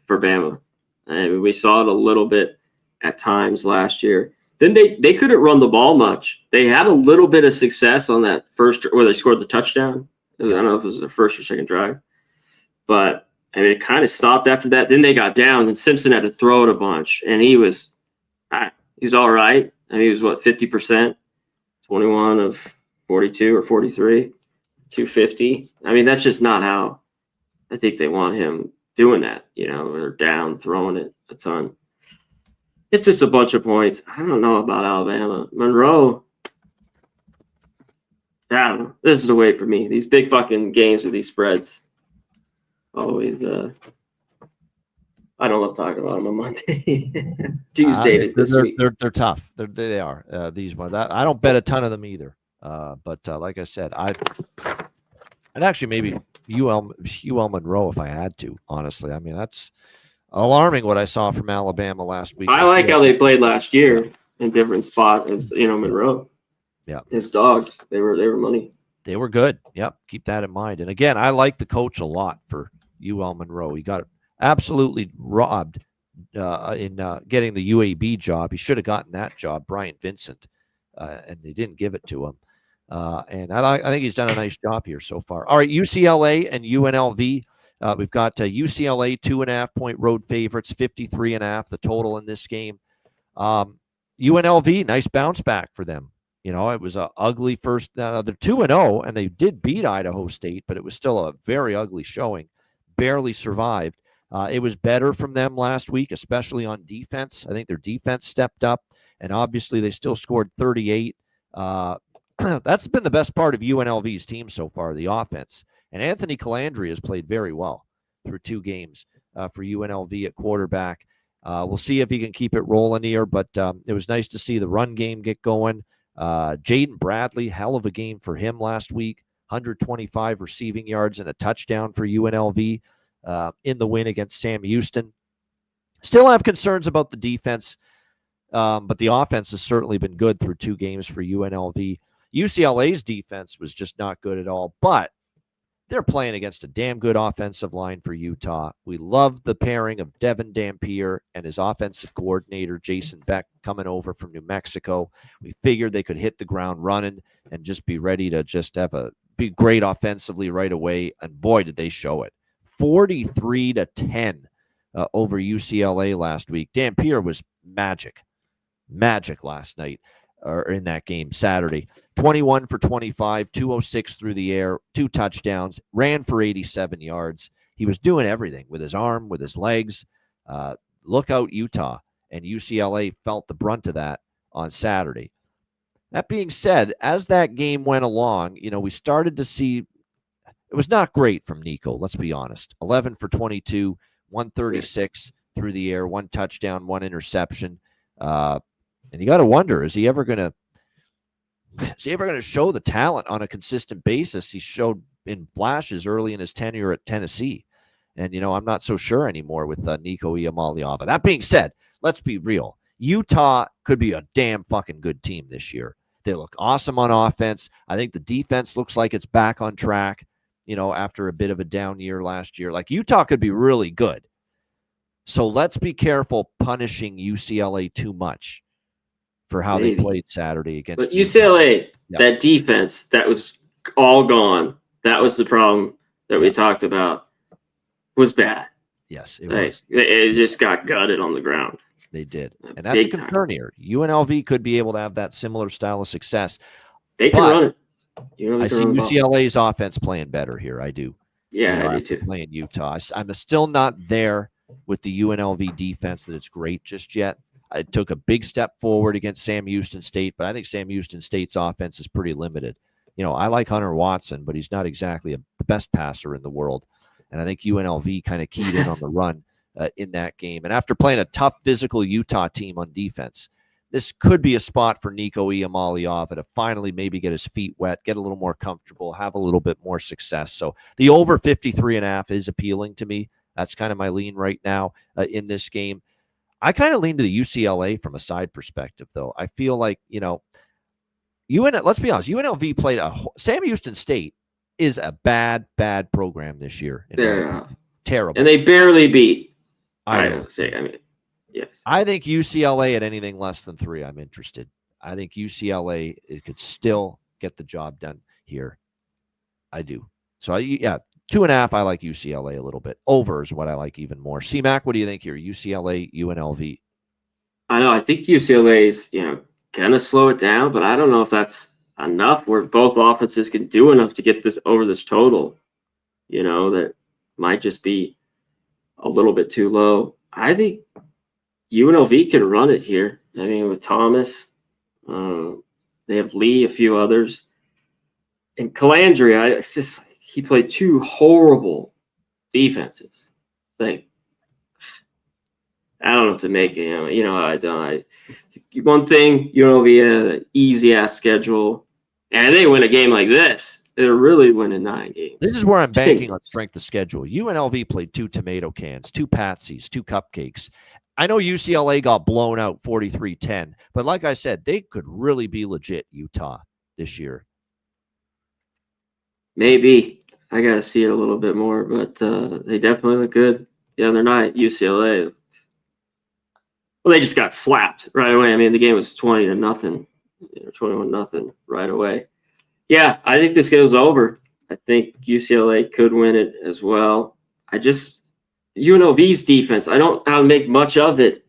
Bama. I mean, we saw it a little bit at times last year. Then they couldn't run the ball much. They had a little bit of success on that first where they scored the touchdown. I don't know if it was the first or second drive, but I mean, it kind of stopped after that. Then they got down, and Simpson had to throw it a bunch, and he was all right. I mean, he was 50%, 21 of 42 or 43, 250. I mean, that's just not how I think they want him doing that. They're down, throwing it a ton. It's just a bunch of points. I don't know about Alabama. Monroe, I don't know. This is the way for me. These big fucking games with these spreads. Always, I don't love talking about them on Monday. Tuesday this week. They're tough. They are. These ones. I don't bet a ton of them either. But like I said, I'd actually maybe UL Monroe if I had to, honestly. I mean, that's alarming what I saw from Alabama last week. I like how they played last year in different spot as Monroe. Yeah. His dogs, they were money. They were good. Yep. Keep that in mind. And again, I like the coach a lot for UL Monroe. He got absolutely robbed in getting the UAB job. He should have gotten that job, Brian Vincent, and they didn't give it to him. And I think he's done a nice job here so far. All right, UCLA and UNLV. We've got UCLA 2.5-point road favorites, 53.5 the total in this game. UNLV, nice bounce back for them. It was an ugly first. They're 2-0, and they did beat Idaho State, but it was still a very ugly showing. Barely survived. It was better from them last week, especially on defense. I think their defense stepped up, and obviously they still scored 38. That's been the best part of UNLV's team so far, the offense. And Anthony Calandri has played very well through 2 games for UNLV at quarterback. We'll see if he can keep it rolling here, but it was nice to see the run game get going. Jaden Bradley, hell of a game for him last week. 125 receiving yards and a touchdown for UNLV in the win against Sam Houston. Still have concerns about the defense, but the offense has certainly been good through 2 games for UNLV. UCLA's defense was just not good at all, but they're playing against a damn good offensive line for Utah. We love the pairing of Devin Dampier and his offensive coordinator, Jason Beck, coming over from New Mexico. We figured they could hit the ground running and just be ready to just be great offensively right away. And boy, did they show it. 43-10 over UCLA last week. Dampier was magic last night. Or in that game Saturday. 21 for 25, 206 through the air, 2 touchdowns, ran for 87 yards. He was doing everything with his arm, with his legs. Look out, Utah. And UCLA felt the brunt of that on Saturday. That being said, as that game went along, we started to see it was not great from Nico, let's be honest. 11 for 22, 136 through the air, 1 touchdown, 1 interception. And you got to wonder, is he ever going to show the talent on a consistent basis he showed in flashes early in his tenure at Tennessee? And, I'm not so sure anymore with Nico Iamaleava. That being said, let's be real. Utah could be a damn fucking good team this year. They look awesome on offense. I think the defense looks like it's back on track. after a bit of a down year last year. Like Utah could be really good. So let's be careful punishing UCLA too much for how they played Saturday against But UCLA, that defense, that was all gone. That was the problem that we talked about. Was bad. Yes, it was. It just got gutted on the ground. They did. And that's a concern here. UNLV could be able to have that similar style of success. They can run it. I see UCLA's offense playing better here. I do. Yeah, I do too. Playing Utah. I'm still not there with the UNLV defense that it's great just yet. It took a big step forward against Sam Houston State, but I think Sam Houston State's offense is pretty limited. I like Hunter Watson, but he's not exactly the best passer in the world. And I think UNLV kind of keyed in on the run in that game. And after playing a tough physical Utah team on defense, this could be a spot for Nico Iamaleava to finally maybe get his feet wet, get a little more comfortable, have a little bit more success. So the over 53.5 is appealing to me. That's kind of my lean right now in this game. I kind of lean to the UCLA from a side perspective, though. I feel like, let's be honest, UNLV played Sam Houston State is a bad program this year. They're terrible. And they barely beat. Yes. I think UCLA at anything less than 3, I'm interested. I think UCLA could still get the job done here. I do. So, 2.5, I like UCLA a little bit. Over is what I like even more. C-Mac, what do you think here? UCLA, UNLV? I know. I think UCLA is, going to slow it down, but I don't know if that's enough where both offenses can do enough to get this over this total. That might just be a little bit too low. I think UNLV can run it here. I mean, with Thomas, they have Lee, a few others. And Calandria, he played 2 horrible defenses. I don't know what to make it. I don't. One thing, UNLV had an easy-ass schedule. And they win a game like this, they're really winning 9 games. This is where I'm banking on strength of schedule. UNLV played 2 tomato cans, 2 patsies, 2 cupcakes. I know UCLA got blown out 43-10, but like I said, they could really be legit Utah this year. Maybe. I got to see it a little bit more, but they definitely look good the other night. UCLA, well, they just got slapped right away. I mean, the game was 20-0, 21-0 right away. Yeah, I think this goes over. I think UCLA could win it as well. UNLV's defense, I don't know how to make much of it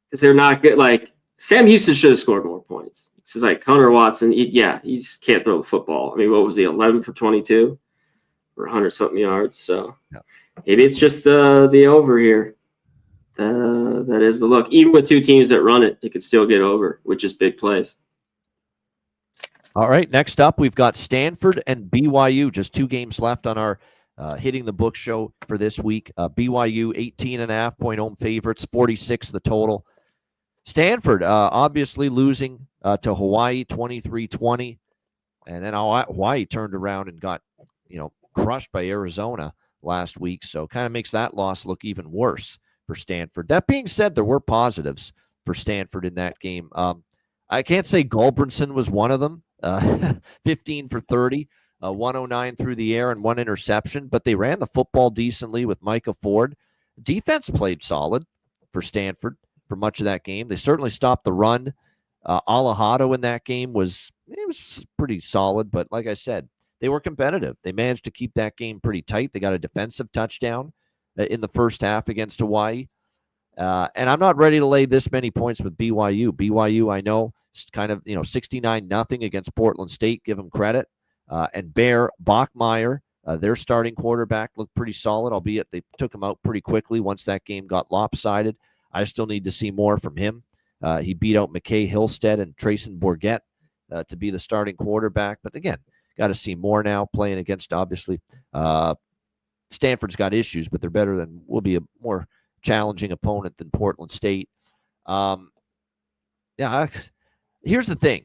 because they're not good. Like, Sam Houston should have scored more points. It's just like Hunter Watson, he just can't throw the football. I mean, what was he, 11 for 22 for 100-something yards? So maybe it's just the over here. That is the look. Even with 2 teams that run it, it could still get over, which is big plays. All right, next up, we've got Stanford and BYU. Just 2 games left on our Hitting the Book show for this week. BYU, 18.5-point home favorites, 46 the total. Stanford, obviously losing to Hawaii, 23-20. And then Hawaii turned around and got, crushed by Arizona last week. So kind of makes that loss look even worse for Stanford. That being said, there were positives for Stanford in that game. I can't say Gulbranson was one of them. 15 for 30, 109 through the air and 1 interception, but they ran the football decently with Micah Ford. Defense played solid for Stanford for much of that game. They certainly stopped the run. Alejado in that game was pretty solid, but like I said, they were competitive. They managed to keep that game pretty tight. They got a defensive touchdown in the first half against Hawaii. And I'm not ready to lay this many points with BYU. BYU, I know, kind of, 69-0 against Portland State. Give them credit. And Bear Bachmeier, their starting quarterback, looked pretty solid, albeit they took him out pretty quickly once that game got lopsided. I still need to see more from him. He beat out McKay Hillstead and Trayson Bourget to be the starting quarterback. But again, got to see more now playing against, obviously. Stanford's got issues, but they're better than, will be a more challenging opponent than Portland State. Here's the thing.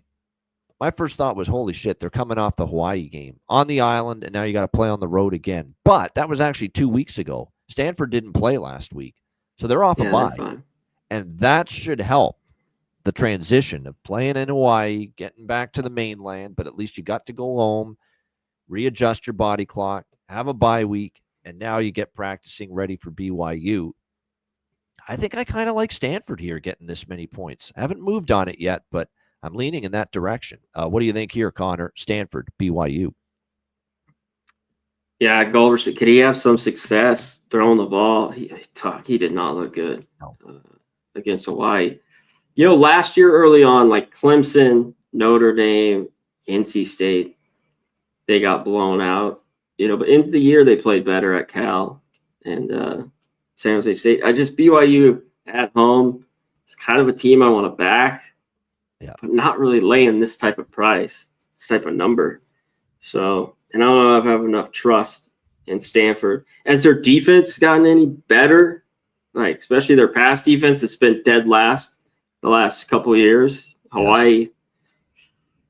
My first thought was, holy shit, they're coming off the Hawaii game on the island, and now you got to play on the road again. But that was actually 2 weeks ago. Stanford didn't play last week, so they're off a bye. And that should help the transition of playing in Hawaii, getting back to the mainland, but at least you got to go home, readjust your body clock, have a bye week, and now you get practicing ready for BYU. I think I kind of like Stanford here getting this many points. I haven't moved on it yet, but I'm leaning in that direction. What do you think here, Connor? Stanford, BYU. Yeah, Gulberson, could he have some success throwing the ball? He did not look good against Hawaii. Last year early on, like Clemson, Notre Dame, NC State, they got blown out. But in the year they played better at Cal and San Jose State. BYU at home. It's kind of a team I want to back, but not really laying this type of price, this type of number. So, and I don't know if I have enough trust in Stanford. Has their defense gotten any better? Like, especially their pass defense that's been dead last the last couple of years. Hawaii,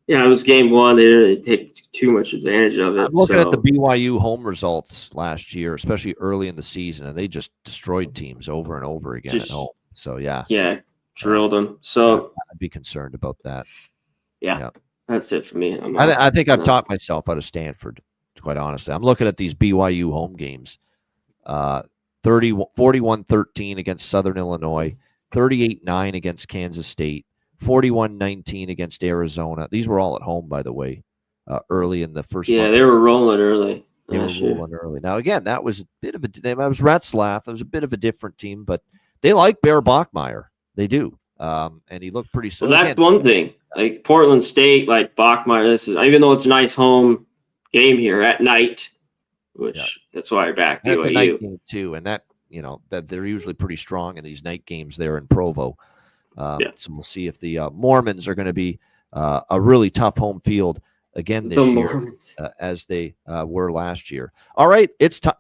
it was game one. They didn't take too much advantage of it. I'm looking at the BYU home results last year, especially early in the season, and they just destroyed teams over and over again at home. So, drilled them. So I'd be concerned about that. Yeah. That's it for me. I think I've taught myself out of Stanford, quite honestly. I'm looking at these BYU home games. 41-13 against Southern Illinois, 38-9 against Kansas State, 41-19 against Arizona. These were all at home, by the way, early in the first month. Yeah, they were rolling early. They were rolling early. Now, again, that was a bit of that was Retzlaff. It was a bit of a different team, but they like Bear Bachmeier. They do. And he looked pretty solid. Well, that's one thing. Like Portland State, like Bachmeier, even though it's a nice home game here at night, which that's why I back BYU. The night game too, and that they're usually pretty strong in these night games there in Provo. So we'll see if the Mormons are going to be a really tough home field again this year, as they were last year. All right,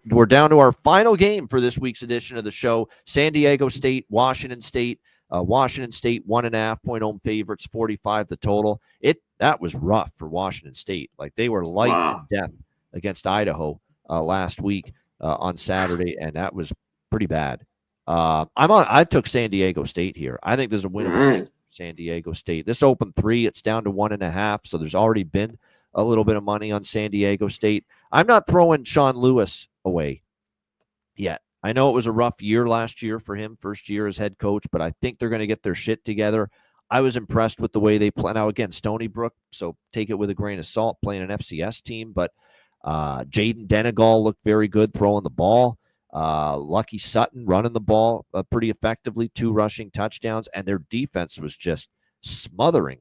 we're down to our final game for this week's edition of the show. San Diego State, Washington State. Washington State 1.5-point home favorites, 45 the total. That was rough for Washington State. Like they were life and death against Idaho last week on Saturday, and that was pretty bad. I took San Diego State here. I think there's a winnable game for San Diego State. This opened 3, it's down to 1.5, so there's already been a little bit of money on San Diego State. I'm not throwing Sean Lewis away yet. I know it was a rough year last year for him, first year as head coach, but I think they're going to get their shit together. I was impressed with the way they play. Now, again, Stony Brook, so take it with a grain of salt, playing an FCS team, but Jaden Denegal looked very good throwing the ball. Lucky Sutton running the ball pretty effectively, 2 rushing touchdowns, and their defense was just smothering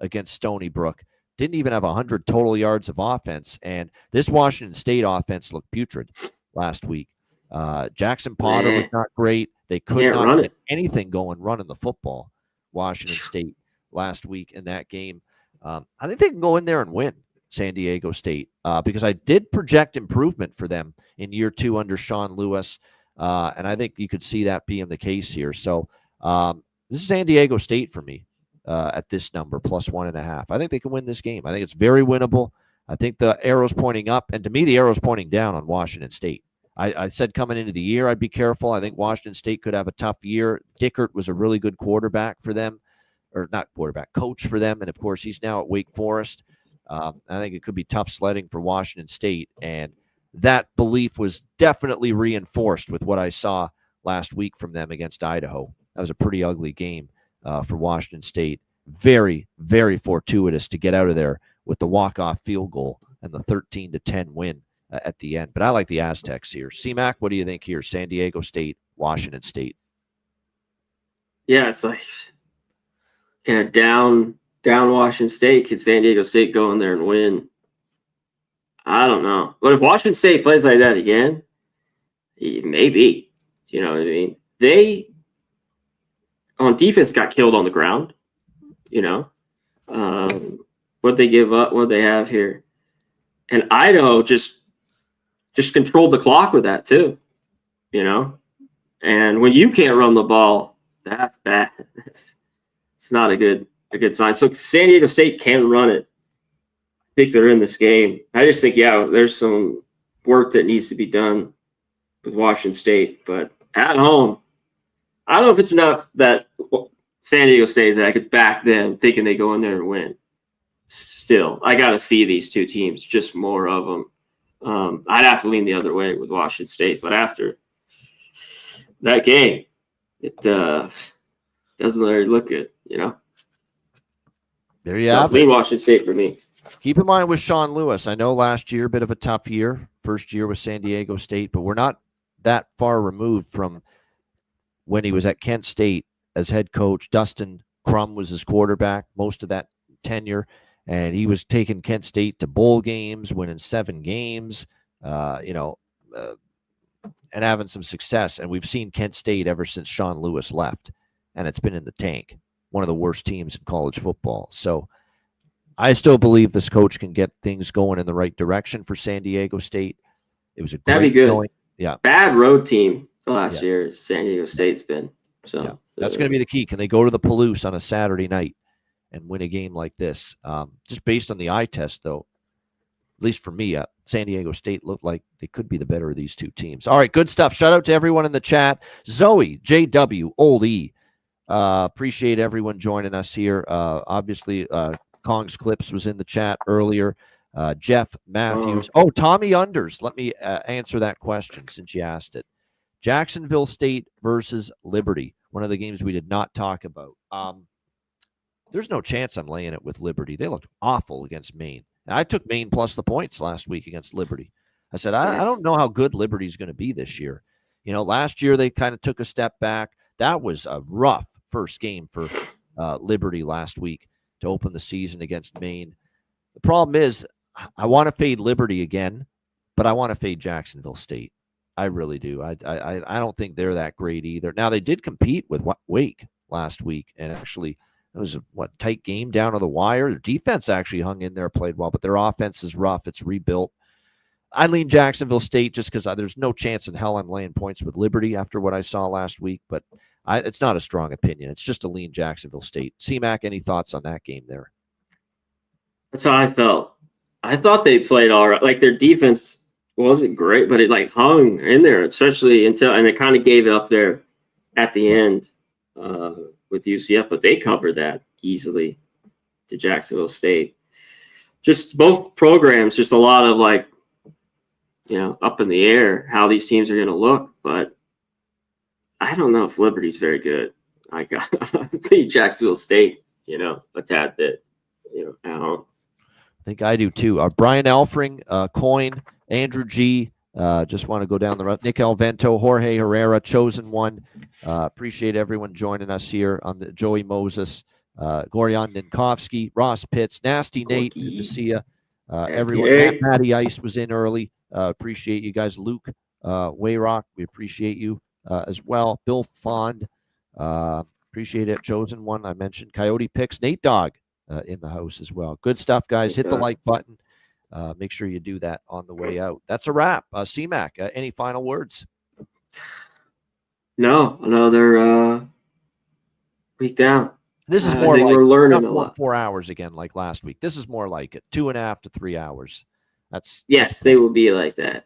against Stony Brook. Didn't even have 100 total yards of offense, and this Washington State offense looked putrid last week. Jackson Potter was not great. They could not get anything going running the football, Washington State, last week in that game. I think they can go in there and win, San Diego State, because I did project improvement for them in year 2 under Sean Lewis, and I think you could see that being the case here. So this is San Diego State for me at this number, plus 1.5. I think they can win this game. I think it's very winnable. I think the arrow's pointing up, and to me, the arrow's pointing down on Washington State. I said coming into the year, I'd be careful. I think Washington State could have a tough year. Dickert was a really good quarterback for them, or not quarterback, coach for them. And, of course, he's now at Wake Forest. I think it could be tough sledding for Washington State. And that belief was definitely reinforced with what I saw last week from them against Idaho. That was a pretty ugly game for Washington State. Very, very fortuitous to get out of there with the walk-off field goal and the 13-10 win at the end. But I like the Aztecs here. C-Mac, what do you think here? San Diego State, Washington State. Yeah, it's like kind of down Washington State. Can San Diego State go in there and win? I don't know. But if Washington State plays like that again, maybe. You know what I mean? They, on defense, got killed on the ground. What they give up, what they have here. And Idaho just controlled the clock with that too, And when you can't run the ball, that's bad. It's not a good sign. So San Diego State can run it. I think they're in this game. I just think, there's some work that needs to be done with Washington State. But at home, I don't know if it's enough that San Diego State that I could back them thinking they go in there and win. Still, I got to see these two teams, just more of them. I'd have to lean the other way with Washington State, but after that game, it doesn't really look good, There you have lean it. Washington State for me. Keep in mind with Sean Lewis, I know last year, a bit of a tough year, first year with San Diego State, but we're not that far removed from when he was at Kent State as head coach. Dustin Crum was his quarterback most of that tenure, and he was taking Kent State to bowl games, winning 7 games, and having some success. And we've seen Kent State ever since Sean Lewis left, and it's been in the tank, one of the worst teams in college football. So I still believe this coach can get things going in the right direction for San Diego State. It was a That'd be great good. showing. Yeah. Bad road team last year San Diego State's been. So that's going to be the key. Can they go to the Palouse on a Saturday night and win a game like this? Just based on the eye test, though, at least for me, San Diego State looked like they could be the better of these two teams. All right, good stuff. Shout out to everyone in the chat. Zoe, JW, Old E. Appreciate everyone joining us here. Obviously, Kong's Clips was in the chat earlier. Jeff Matthews. Oh, Tommy Unders. Let me answer that question since you asked it. Jacksonville State versus Liberty, one of the games we did not talk about. There's no chance I'm laying it with Liberty. They looked awful against Maine. And I took Maine plus the points last week against Liberty. I said, I don't know how good Liberty's going to be this year. Last year they kind of took a step back. That was a rough first game for Liberty last week to open the season against Maine. The problem is I want to fade Liberty again, but I want to fade Jacksonville State. I really do. I don't think they're that great either. Now, they did compete with Wake last week, and actually it was a tight game down to the wire. Their defense actually hung in there, played well, but their offense is rough. It's rebuilt. I lean Jacksonville State just because there's no chance in hell I'm laying points with Liberty after what I saw last week, but it's not a strong opinion. It's just a lean Jacksonville State. C-Mac, any thoughts on that game there? That's how I felt. I thought they played all right. Like, their defense wasn't great, but it hung in there, especially and it kind of gave it up there at the end with UCF, but they covered that easily to Jacksonville State. Just both programs, just a lot of up in the air how these teams are going to look, but I don't know if Liberty's very good. I think Jacksonville State, a tad bit, at home. I think I do too. Brian Elfring, Coin, Andrew G. Just want to go down the road. Nick Alvento, Jorge Herrera, Chosen One. Appreciate everyone joining us here on the Joey Moses, Goryan Ninkovsky, Ross Pitts, Nasty Nate. Good to see you. Everyone. Matty Ice was in early. Appreciate you guys. Luke Wayrock, we appreciate you as well. Bill Fond, appreciate it. Chosen One, I mentioned. Coyote Picks, Nate Dogg in the house as well. Good stuff, guys. Hit the like button. Make sure you do that on the way out. That's a wrap. C-Mac, any final words? No, another week down. This is more like we're learning a lot. 4 hours again, like last week. This is more like it. 2.5 to 3 hours. That's they will be like that.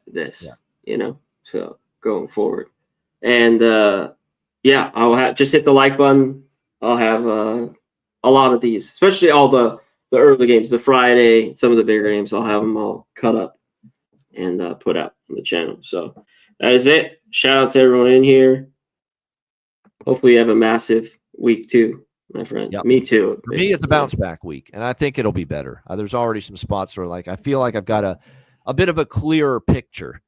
So going forward, and I'll just hit the like button. I'll have a lot of these, especially all the early games, the Friday, some of the bigger games. I'll have them all cut up and put out on the channel. So that is it. Shout out to everyone in here. Hopefully you have a massive week too, my friend. Yep. Me too. For me, it's a bounce back week, and I think it'll be better. There's already some spots where I feel like I've got a bit of a clearer picture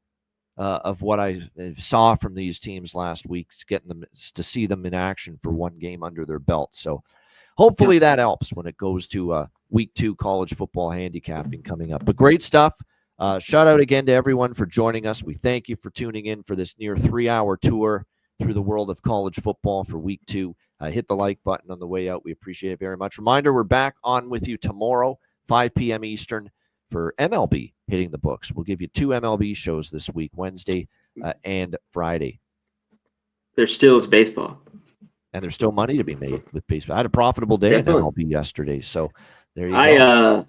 of what I saw from these teams last week, getting them to see them in action for one game under their belt. So hopefully that helps when it goes to week 2 college football handicapping coming up. But great stuff. Shout out again to everyone for joining us. We thank you for tuning in for this near 3-hour tour through the world of college football for week 2. Hit the like button on the way out. We appreciate it very much. Reminder, we're back on with you tomorrow, 5 p.m. Eastern, for MLB hitting the books. We'll give you 2 MLB shows this week, Wednesday and Friday. There still is baseball. And there's still money to be made with baseball. I had a profitable day in MLB yesterday, so there you go.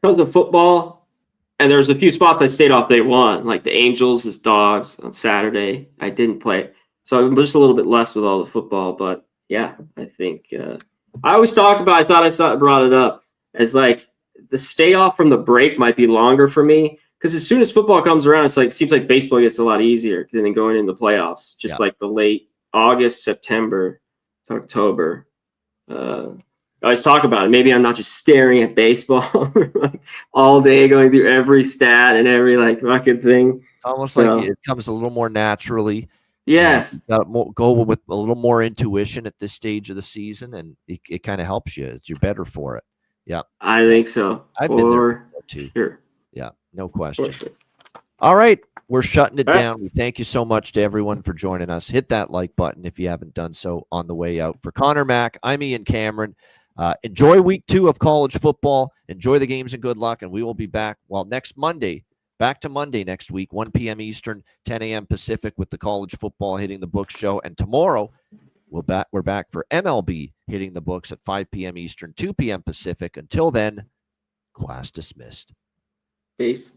Because of football, and there's a few spots I stayed off day one, like the Angels as dogs on Saturday. I didn't play. So I'm just a little bit less with all the football. But, yeah, I think I always talk about, I thought I brought it up, as the stay off from the break might be longer for me, because as soon as football comes around, it seems like baseball gets a lot easier than going into the playoffs. Just like the late August, September to October. I always talk about it. Maybe I'm not just staring at baseball like all day, going through every stat and every fucking thing. It's almost like it comes a little more naturally. Yes. Go with a little more intuition at this stage of the season, and it kind of helps you. You're better for it. Yeah. I think so. I've been there too. Sure. Yeah, no question. All right. We're shutting it down. We thank you so much to everyone for joining us. Hit that like button if you haven't done so on the way out. For Connor Mack, I'm Ian Cameron. Enjoy week 2 of college football. Enjoy the games and good luck. And we will be back, next Monday. Back to Monday next week, 1 p.m. Eastern, 10 a.m. Pacific with the College Football Hitting the Books show. And tomorrow, we're back for MLB Hitting the Books at 5 p.m. Eastern, 2 p.m. Pacific. Until then, class dismissed. Peace.